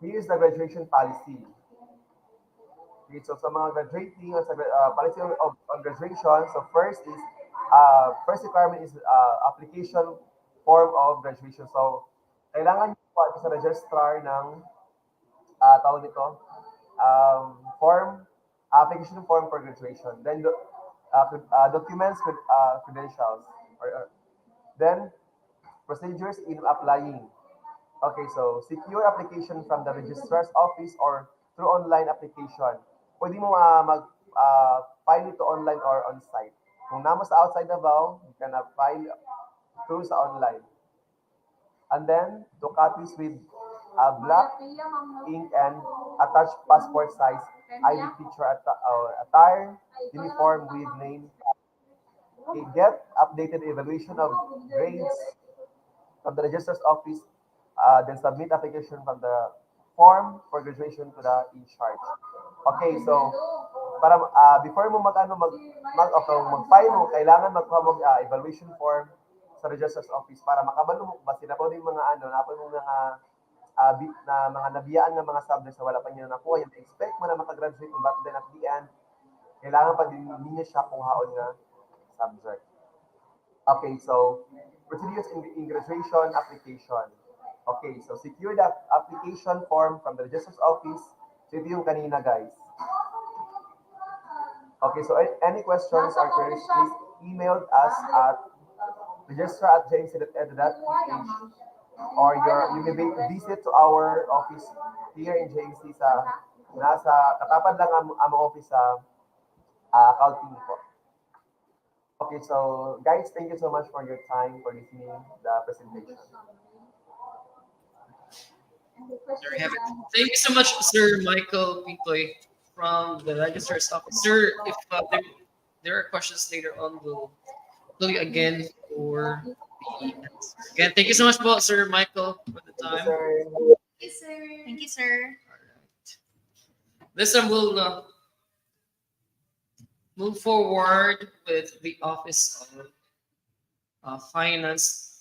here is the graduation policy. Okay, so sa mga graduating, policy on graduation, so first requirement is application form of graduation. So, kailangan nyo po sa registrar ng tawag nito, application form for graduation. Then, documents, credentials. Then, procedures in applying. Okay, so secure application from the registrar's office or through online application. Pwede mo file ito online or on-site. Kung namo sa outside Davao, you can file through sa online. And then, 2 copies with black ink and attached passport size ID picture attire, uniform with name. Okay, get updated evaluation of grades from the registrar's office, then submit application from the form for graduation to the in-charge. Okay, so para before mo mag-file mo, kailangan magkuha mo evaluation form sa registrar's office para makabalo mo ba sinabaw yung mga mga nabiyaan ng mga subjects na wala pa niya nakuha. Yung expect mo na makagraduate mo, but then at the end, kailangan pa din niya siya kuhaon na subject. Okay, so procedures in graduation application. Okay, so secure the application form from the registrar's office. So ito yung kanina, guys. Okay, so any questions or queries, please email us at registrar@jmc.edu.ph or you may visit to our office here in JMC nasa katapat lang ang office sa accounting po. Okay, so guys, thank you so much for your time for listening the presentation. There we have it. Thank you so much, Sir Michael Pitoy from the Registrar's Office. Sir, if there are questions later on, we'll call you again for the answers. Again, thank you so much, Sir Michael, for the time. Thank you, sir. Thank you, sir. This time we'll move forward with the Office of Finance.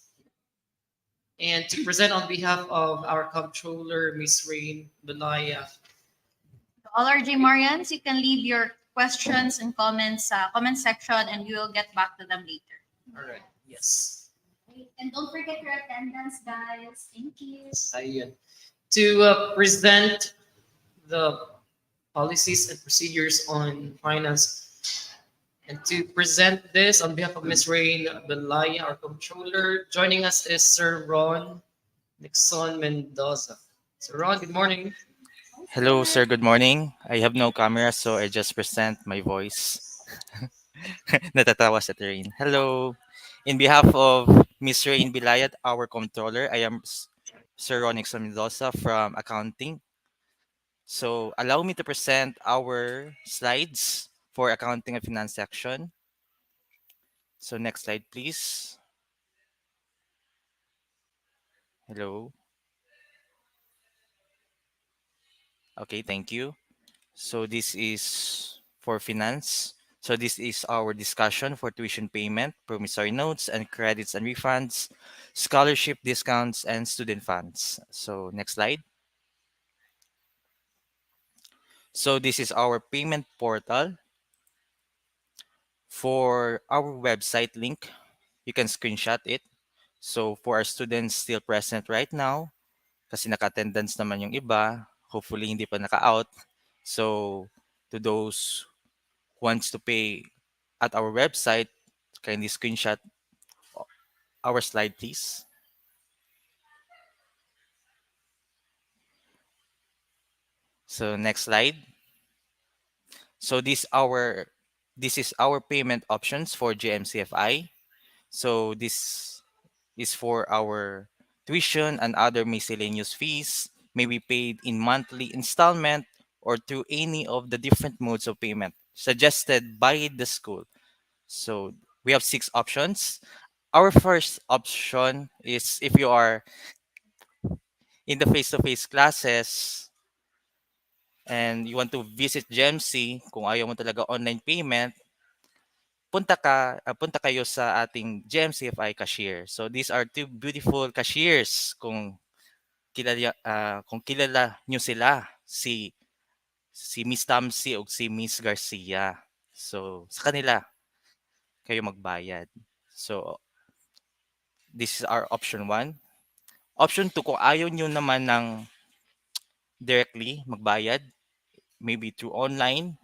And to present on behalf of our Comptroller, Ms. Rain Belaya. All our J Marians, you can leave your questions and comments sa comment section, and we will get back to them later. All right. Yes. And don't forget your attendance, guys. Thank you. Ayun. To present the policies and procedures on finance, and to present this on behalf of Ms. Rain Belaya, our controller, joining us is Sir Ron Nixon Mendoza. Sir Ron, good morning. Hello, sir. Good morning. I have no camera, so I just present my voice. Natatawa sa Rain. Hello. In behalf of Ms. Rain Bilayat, our controller, I am Sir Ron Nixon Mendoza from accounting. So allow me to present our slides for accounting and finance section. So next slide, please. Hello. Okay, thank you. So this is for finance. So this is our discussion for tuition payment, promissory notes and credits and refunds, scholarship discounts, and student funds. So next slide. So this is our payment portal. For our website link, you can screenshot it. So for our students still present right now, kasi naka-attendance naman yung iba, hopefully hindi pa naka-out. So to those who wants to pay at our website, kindly screenshot our slide, please. So next slide. So this is our payment options for JMCFI. So this is for our tuition and other miscellaneous fees may be paid in monthly installment or through any of the different modes of payment suggested by the school. So we have 6 options. Our first option is if you are in the face-to-face classes and you want to visit GMC, kung ayaw mo talaga online payment, punta kayo sa ating GMCFI cashier. So these are 2 beautiful cashiers kung kilala nyo sila, si Miss Tamsi o si Miss Garcia. So sa kanila kayo magbayad. So this is our option 1. Option 2, kung ayaw nyo naman ng directly magbayad, maybe through online.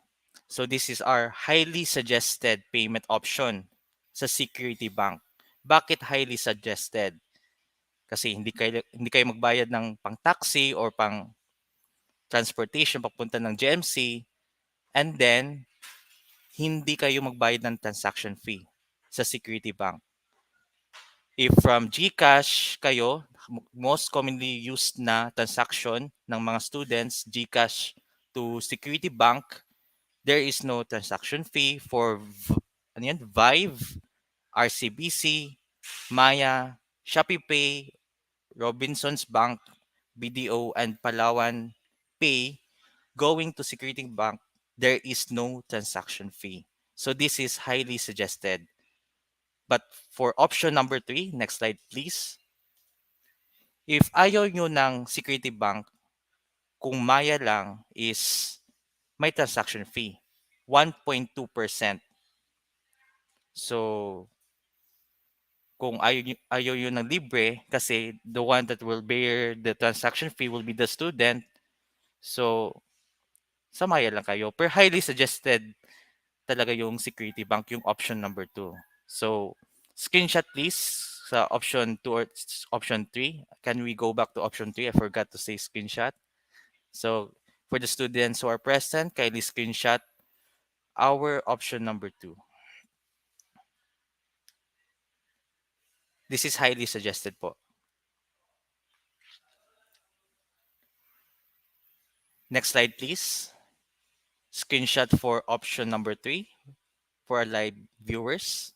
So this is our highly suggested payment option sa Security Bank. Bakit highly suggested? Kasi hindi kayo magbayad ng pang-taxi or pang transportation papunta ng GMC, and then hindi kayo magbayad ng transaction fee sa Security Bank. If from GCash kayo, most commonly used na transaction ng mga students, GCash to Security Bank, there is no transaction fee for Vive, RCBC, Maya, ShopeePay, Robinsons Bank, BDO, and Palawan Pay. Going to Security Bank, there is no transaction fee. So this is highly suggested. But for option number 3, next slide please. If ayaw nyo ng Security Bank, kung Maya lang is may transaction fee, 1.2%. So kung ayaw nyo ng libre, kasi the one that will bear the transaction fee will be the student. So sa Maya lang kayo. Per highly suggested talaga yung Security Bank, yung option number 2. So screenshot please sa option 2 or option 3. Can we go back to option 3? I forgot to say screenshot. So for the students who are present, kindly screenshot our option number 2. This is highly suggested po. Next slide please. Screenshot for option number 3 for our live viewers.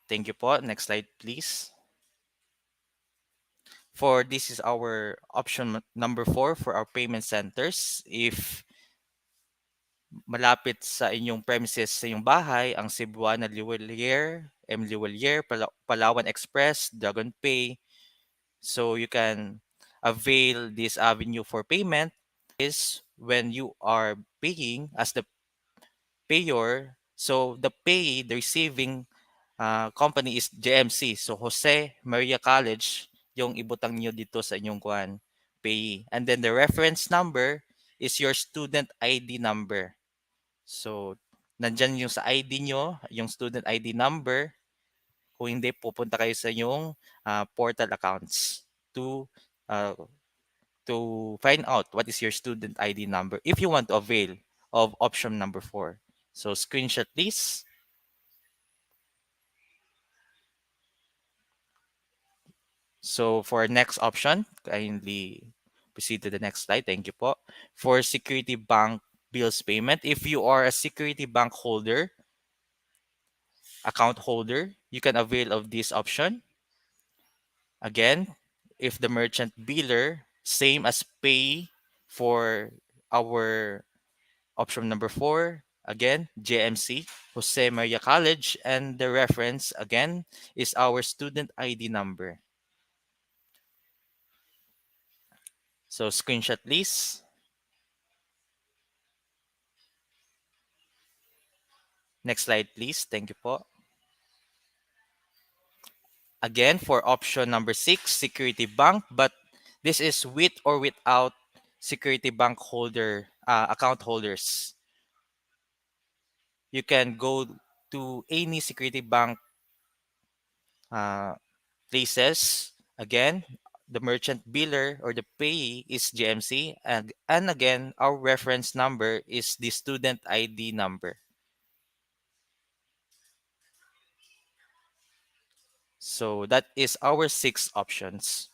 Thank you po. Next slide please. For this is our option number 4 for our payment centers. If malapit sa inyong premises sa inyong bahay, ang Cebuana Liwalier, M. Liwalier, Palawan Express, Dragon Pay. So you can avail this avenue for payment is when you are paying as the payer. So the pay, the receiving company is JMC. So Jose Maria College yung ibutang nyo dito sa inyong kuan payee. And then the reference number is your student ID number. So nandyan yung sa ID nyo, yung student ID number. Kung hindi, pupunta kayo sa inyong portal accounts uh, to find out what is your student ID number if you want to avail of option number 4. So screenshot please. So for next option, kindly proceed to the next slide. Thank you po. For Security Bank bills payment, if you are a Security Bank holder, account holder, you can avail of this option. Again, if the merchant biller, same as pay for our option number 4, again, JMC, Jose Maria College, and the reference, again, is our student ID number. So screenshot please. Next slide please. Thank you po. Again, for option number 6, Security Bank, but this is with or without Security Bank holder account holders. You can go to any Security Bank places. Again, the merchant biller or the payee is GMC, and again, our reference number is the student ID number. So that is our 6 options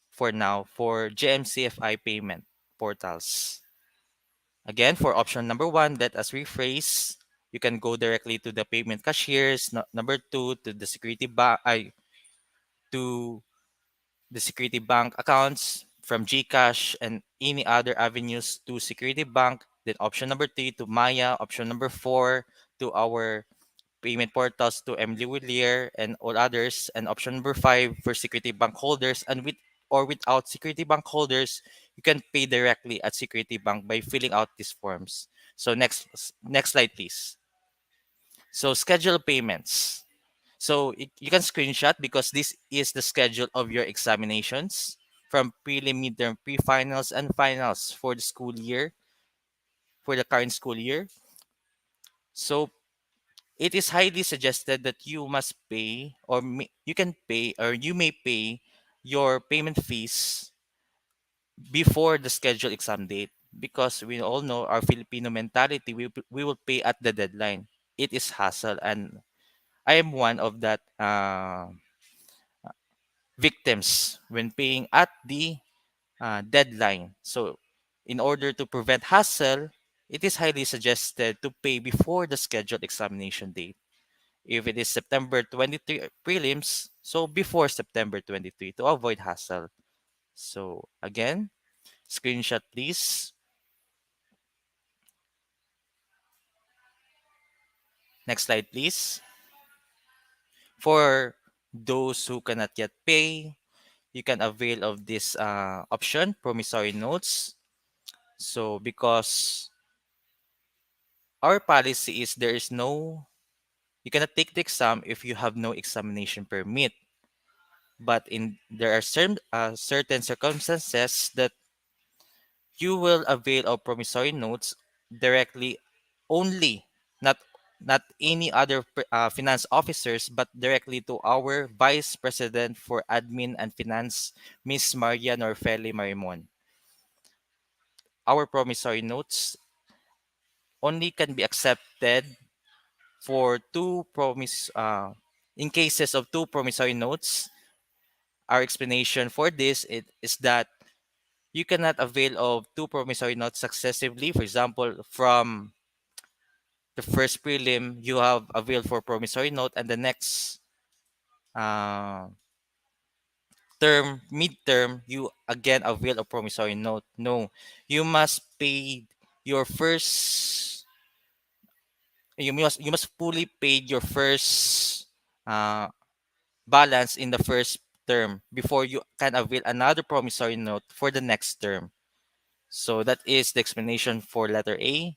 for now for GMCFI payment portals. Again, for option number 1, let us rephrase. You can go directly to the payment cashiers. Number 2, to the security bank accounts from GCash and any other avenues to Security Bank. Then option number 3 to Maya. Option number 4 to our payment portals to Emily Willier and all others. And option number 5 for Security Bank holders, and with or without Security Bank holders, you can pay directly at Security Bank by filling out these forms. So next slide, please. So schedule payments. So you can screenshot because this is the schedule of your examinations from prelim, midterm, pre-finals, and finals for the school year, for the current school year. So it is highly suggested that you must pay, or you may pay your payment fees before the scheduled exam date, because we all know our Filipino mentality, we will pay at the deadline. It is hassle, and I am one of that victims when paying at the deadline. So in order to prevent hassle, it is highly suggested to pay before the scheduled examination date. If it is September 23 prelims, so before September 23 to avoid hassle. So again, screenshot please. Next slide please. For those who cannot yet pay, you can avail of this option, promissory notes. So because our policy is you cannot take the exam if you have no examination permit. But there are certain circumstances that you will avail of promissory notes directly only, not any other finance officers, but directly to our Vice President for Admin and Finance, Ms. Maria Norfeli Marimon. Our promissory notes only can be accepted for in cases of 2 promissory notes. Our explanation for this is that you cannot avail of 2 promissory notes successively. For example, from the first prelim, you have availed for promissory note, and the next midterm, you again avail a promissory note. No, you must pay your first. You must fully pay your first balance in the first term before you can avail another promissory note for the next term. So that is the explanation for letter A.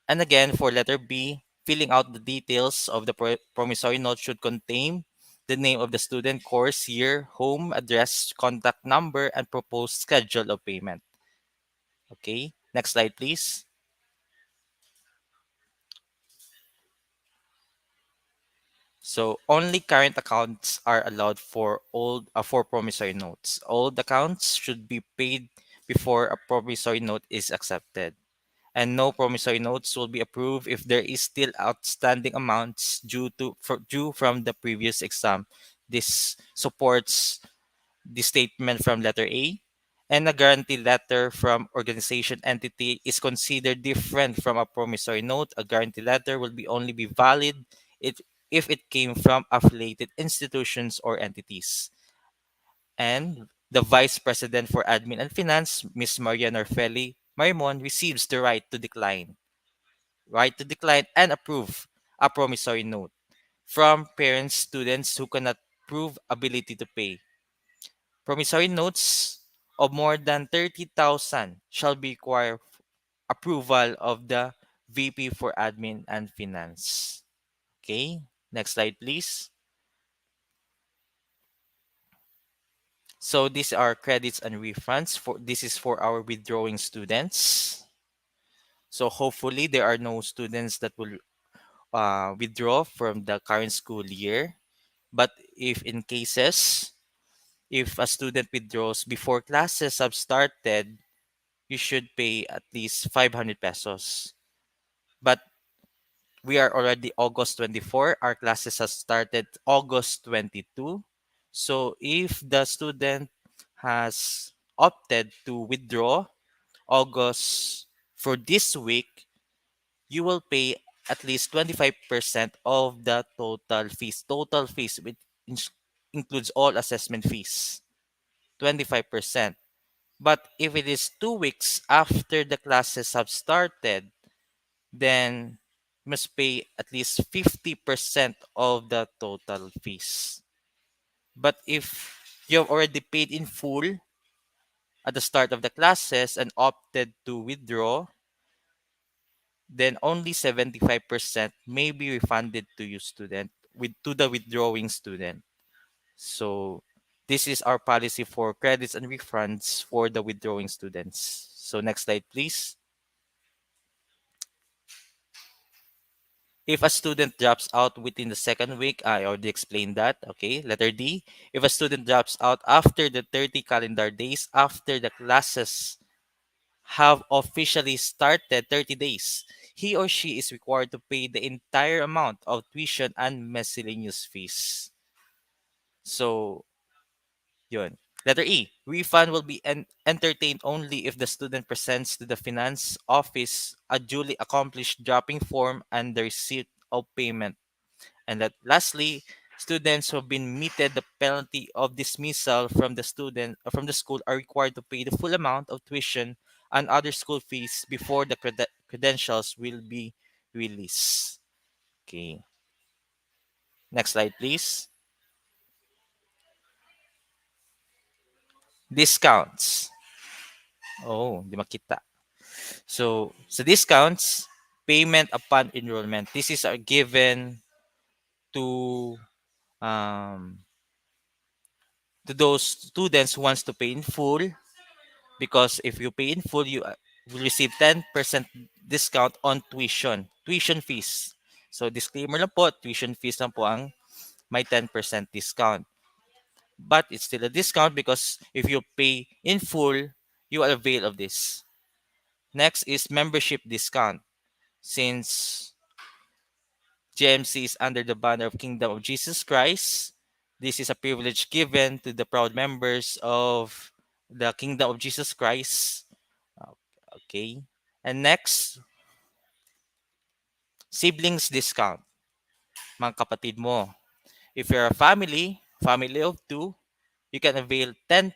And again, for letter B, filling out the details of the promissory note should contain the name of the student, course, year, home, address, contact number, and proposed schedule of payment. Okay, next slide, please. So only current accounts are allowed for promissory notes. Old accounts should be paid before a promissory note is accepted. And no promissory notes will be approved if there is still outstanding amounts due from the previous exam. This supports the statement from letter A. And a guarantee letter from organization entity is considered different from a promissory note. A guarantee letter will be only be valid if it came from affiliated institutions or entities. And the Vice President for Admin and Finance, Ms. Maria Norfelli Marimon, receives the right to decline and approve a promissory note from parents, students who cannot prove ability to pay. Promissory notes of more than 30,000 shall be require approval of the VP for Admin and Finance. Okay, next slide, please. So these are credits and refunds. This is for our withdrawing students. So hopefully there are no students that will withdraw from the current school year. But if in cases, if a student withdraws before classes have started, you should pay at least 500 pesos. But we are already August 24. Our classes have started August 22. So if the student has opted to withdraw August for this week, you will pay at least 25% of the total fees. Total fees, which includes all assessment fees. 25%. But if it is 2 weeks after the classes have started, then you must pay at least 50% of the total fees. But if you have already paid in full at the start of the classes and opted to withdraw, then only 75% may be refunded to you to the withdrawing student. So this is our policy for credits and refunds for the withdrawing students. So next slide, please. If a student drops out within the second week, I already explained that. Okay, letter D. If a student drops out after the 30 calendar days after the classes have officially started 30 days, he or she is required to pay the entire amount of tuition and miscellaneous fees. So, yun. Letter E, refund will be entertained only if the student presents to the finance office a duly accomplished dropping form and the receipt of payment. And lastly, students who have been meted the penalty of dismissal from the school are required to pay the full amount of tuition and other school fees before the credentials will be released. Okay. Next slide, please. Discounts. Oh, di makita. So, discounts, payment upon enrollment. This is given to those students who wants to pay in full, because if you pay in full, you will receive 10% discount on tuition fees. So disclaimer lang po, tuition fees lang po ang may 10% discount. But it's still a discount because if you pay in full, you will avail of this. Next is membership discount. Since JMC is under the banner of Kingdom of Jesus Christ, this is a privilege given to the proud members of the Kingdom of Jesus Christ. Okay. And next, siblings discount. Mga kapatid mo. If you're a family of 2, you can avail 10%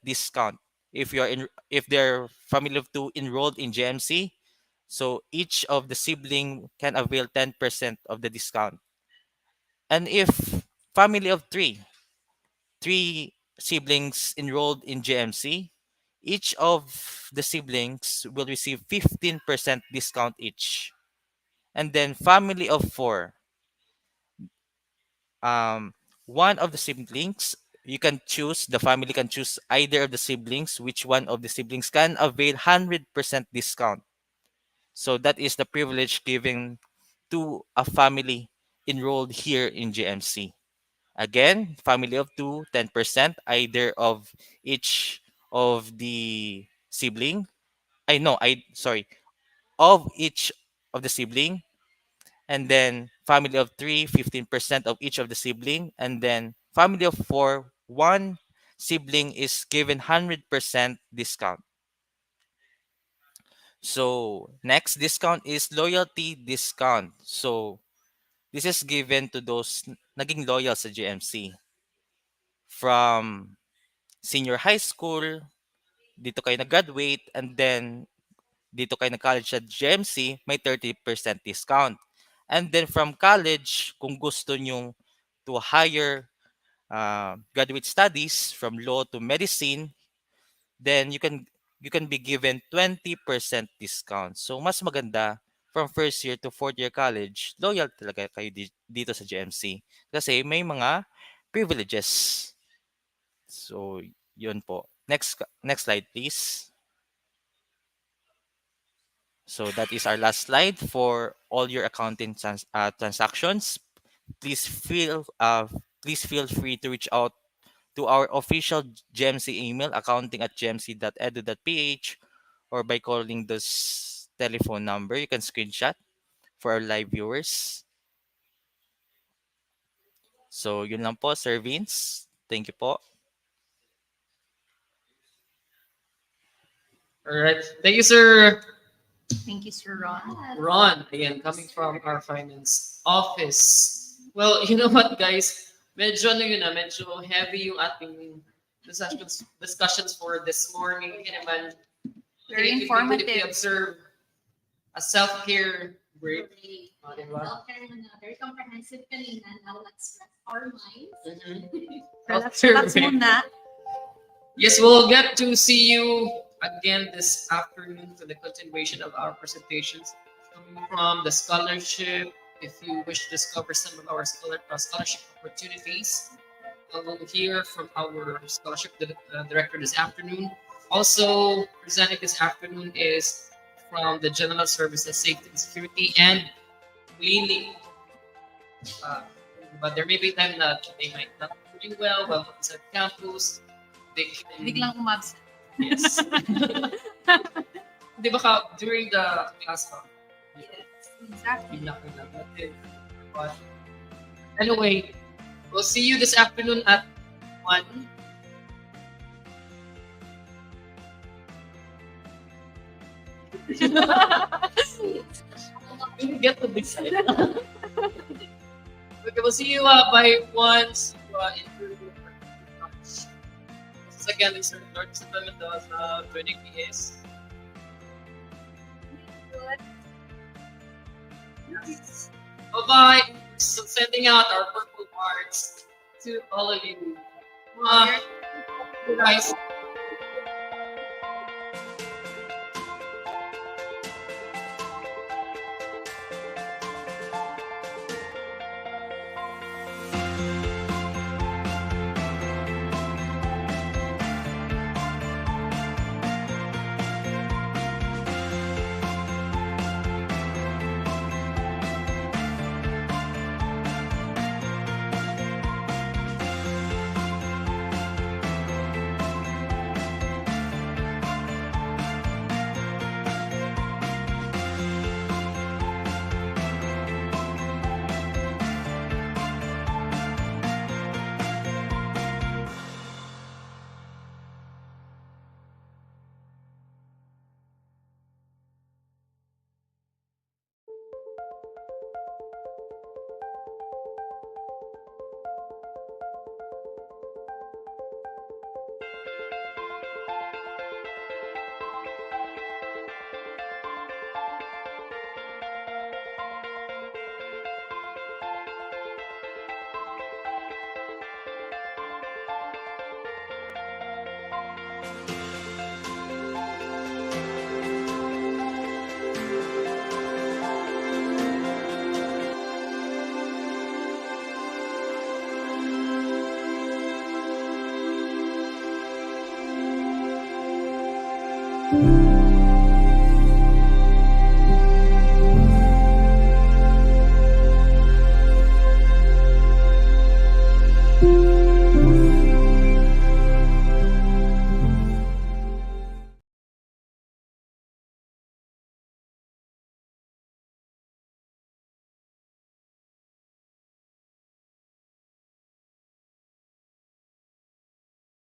discount. If they're family of 2 enrolled in JMC, so each of the sibling can avail 10% of the discount. And if family of 3, three siblings enrolled in GMC, each of the siblings will receive 15% discount each. And then family of four, um, one of the siblings, you can choose, the family can choose either of the siblings, which one of the siblings can avail 100% discount. So that is the privilege given to a family enrolled here in GMC. Again, family of two, 10%, either of each of the sibling. Sorry, of each of the sibling. And then family of three, 15% of each of the sibling. And then family of four, one sibling is given 100% discount. So next discount is loyalty discount. So this is given to those naging loyal sa GMC. From senior high school, dito kayo nag-graduate, and then dito kayo nag-college sa GMC, may 30% discount. And then from college, kung gusto nyo to higher graduate studies from law to medicine, then you can be given 20% discount. So mas maganda from first year to fourth year college, loyal talaga kayo dito sa GMC kasi may mga privileges. So yun po. Next slide please. So that is our last slide for all your accounting transactions. Please feel free to reach out to our official GMC email, accounting@gmc.edu.ph, or by calling this telephone number. You can screenshot for our live viewers. So yun lang po, Sir Vince. Thank you po. All right. Thank you, sir. Thank you, Sir Ron. Ron, again, coming from our finance office. Well, you know what, guys? Medyo heavy yung ating discussions for this morning. Hindi naman, Very if informative. we observe a self-care break. Self-care na very comprehensive kanina. Now let's rest our minds. Relax muna. Yes, we'll get to see you again this afternoon for the continuation of our presentations coming from the scholarship. If you wish to discover some of our scholarship opportunities, we'll hear from our scholarship director this afternoon. Also presenting this afternoon is from the General Services, Safety and Security, and cleaning. But there may be time that they might not be doing well while inside campus. They can... Biglang umabsent. Yes. Di ba during the class time? Yes, exactly. But anyway, we'll see you this afternoon at 1. We get to decide. Okay, we'll see you by 1. Again, this is Lord Mendoza joining PS. Bye-bye. So sending out our purple cards to all of you. Bye. Guys. Thank you.